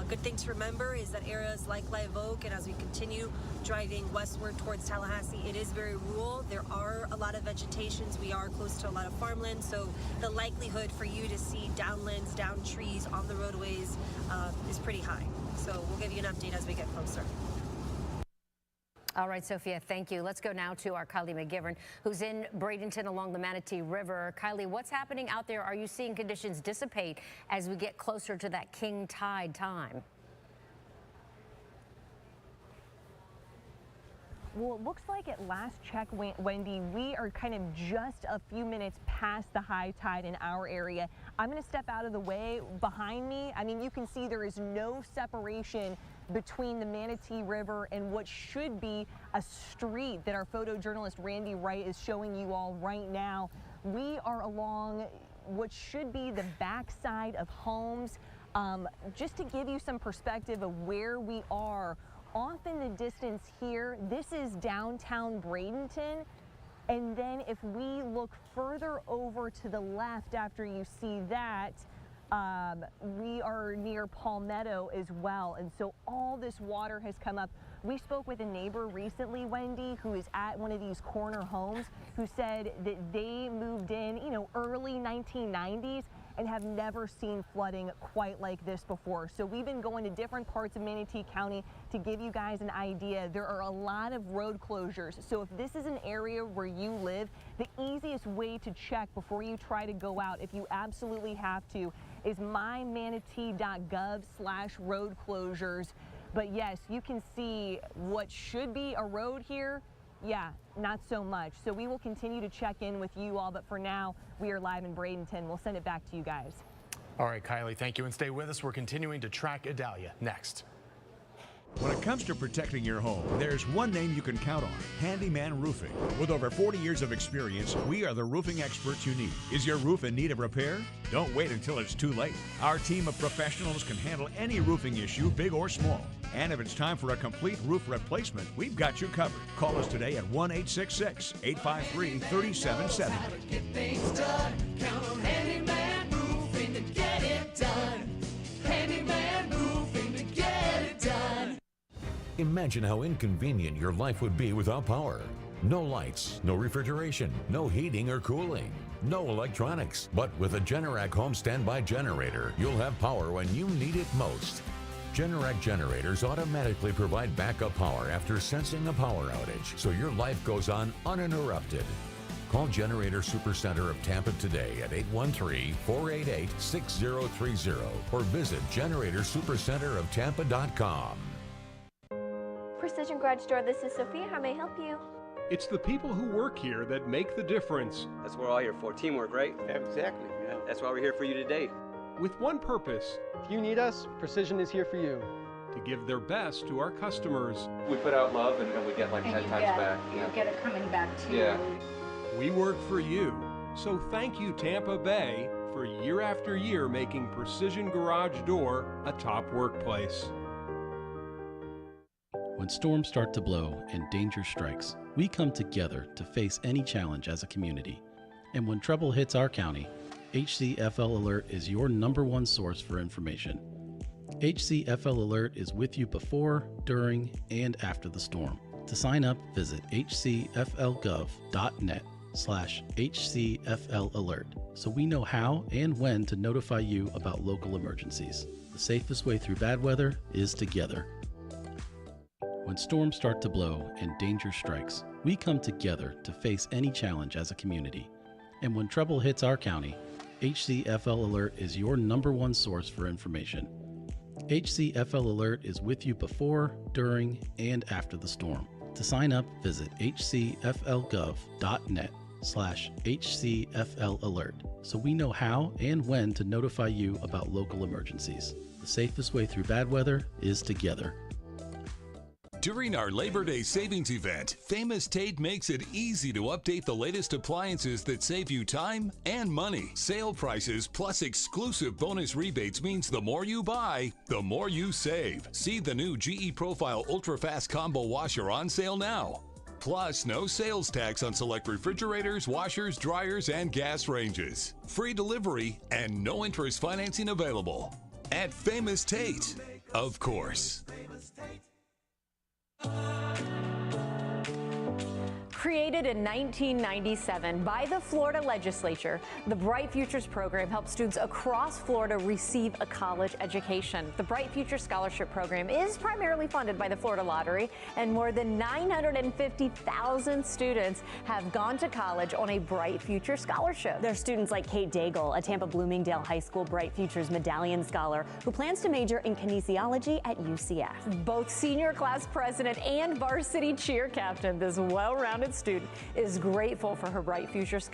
Good thing to remember is that areas like Live Oak, and as we continue driving westward towards Tallahassee, it is very rural. There are a lot of vegetations. We are close to a lot of farmland, so the likelihood for you to see downlands, down trees on the roadways is pretty high. So we'll give you an update as we get closer. All right, Sophia, thank you. Let's go now to our Kylie McGivern, who's in Bradenton along the Manatee River. Kylie, what's happening out there? Are you seeing conditions dissipate as we get closer to that king tide time? Well, it looks like at last check, Wendy, we are kind of just a few minutes past the high tide in our area. I'm going to step out of the way. Behind me, I mean, you can see there is no separation between the Manatee River and what should be a street that our photojournalist Randy Wright is showing you all right now. We are along what should be the backside of homes. Just to give you some perspective of where we are, off in the distance here, this is downtown Bradenton. And then if we look further over to the left after you see that, we are near Palmetto as well. And so all this water has come up. We spoke with a neighbor recently, Wendy, who is at one of these corner homes, who said that they moved in, you know, early 1990s and have never seen flooding quite like this before. So we've been going to different parts of Manatee County to give you guys an idea. There are a lot of road closures. So if this is an area where you live, the easiest way to check before you try to go out, if you absolutely have to, is mymanatee.gov/road closures. But yes, you can see what should be a road here. Yeah, not so much. So we will continue to check in with you all, but for now, we are live in Bradenton. We'll send it back to you guys. All right, Kylie, thank you. And stay with us. We're continuing to track Idalia next. When it comes to protecting your home, there's one name you can count on, Handyman Roofing. With over 40 years of experience, we are the roofing experts you need. Is your roof in need of repair? Don't wait until it's too late. Our team of professionals can handle any roofing issue, big or small. And if it's time for a complete roof replacement, we've got you covered. Call us today at 1-866-853-3770. Get things done. Count on Handyman Roofing to get it done. Handyman Roofing to get it done. Imagine how inconvenient your life would be without power. No lights, no refrigeration, no heating or cooling, no electronics. But with a Generac home standby generator, you'll have power when you need it most. Generac generators automatically provide backup power after sensing a power outage, so your life goes on uninterrupted. Call Generator Supercenter of Tampa today at 813-488-6030 or visit GeneratorSupercenterofTampa.com. Precision Garage Store, this is Sophia. How may I help you? It's the people who work here that make the difference. That's what we're all here for, teamwork, right? Exactly, yeah. That's why we're here for you today. With one purpose. If you need us, Precision is here for you. To give their best to our customers. We put out love and we get like 10 times back. You get it coming back too. Yeah. We work for you. So thank you, Tampa Bay, for year after year making Precision Garage Door a top workplace. When storms start to blow and danger strikes, we come together to face any challenge as a community. And when trouble hits our county, HCFL Alert is your #1 source for information. HCFL Alert is with you before, during, and after the storm. To sign up, visit hcflgov.net/HCFL Alert so we know how and when to notify you about local emergencies. The safest way through bad weather is together. When storms start to blow and danger strikes, we come together to face any challenge as a community. And when trouble hits our county, HCFL Alert is your #1 source for information. HCFL Alert is with you before, during, and after the storm. To sign up, visit hcflgov.net/HCFL Alert so we know how and when to notify you about local emergencies. The safest way through bad weather is together. During our Labor Day savings event, Famous Tate makes it easy to update the latest appliances that save you time and money. Sale prices plus exclusive bonus rebates means the more you buy, the more you save. See the new GE Profile Ultra Fast Combo Washer on sale now. Plus, no sales tax on select refrigerators, washers, dryers, and gas ranges. Free delivery and no interest financing available. At Famous Tate, of course. Created in 1997 by the Florida legislature, the Bright Futures program helps students across Florida receive a college education. The Bright Futures Scholarship Program is primarily funded by the Florida Lottery, and more than 950,000 students have gone to college on a Bright Future Scholarship. There's students like Kate Daigle, a Tampa Bloomingdale High School Bright Futures Medallion Scholar, who plans to major in kinesiology at UCF. Both senior class president and varsity cheer captain, this well-rounded student is grateful for her Bright Future Scholarship.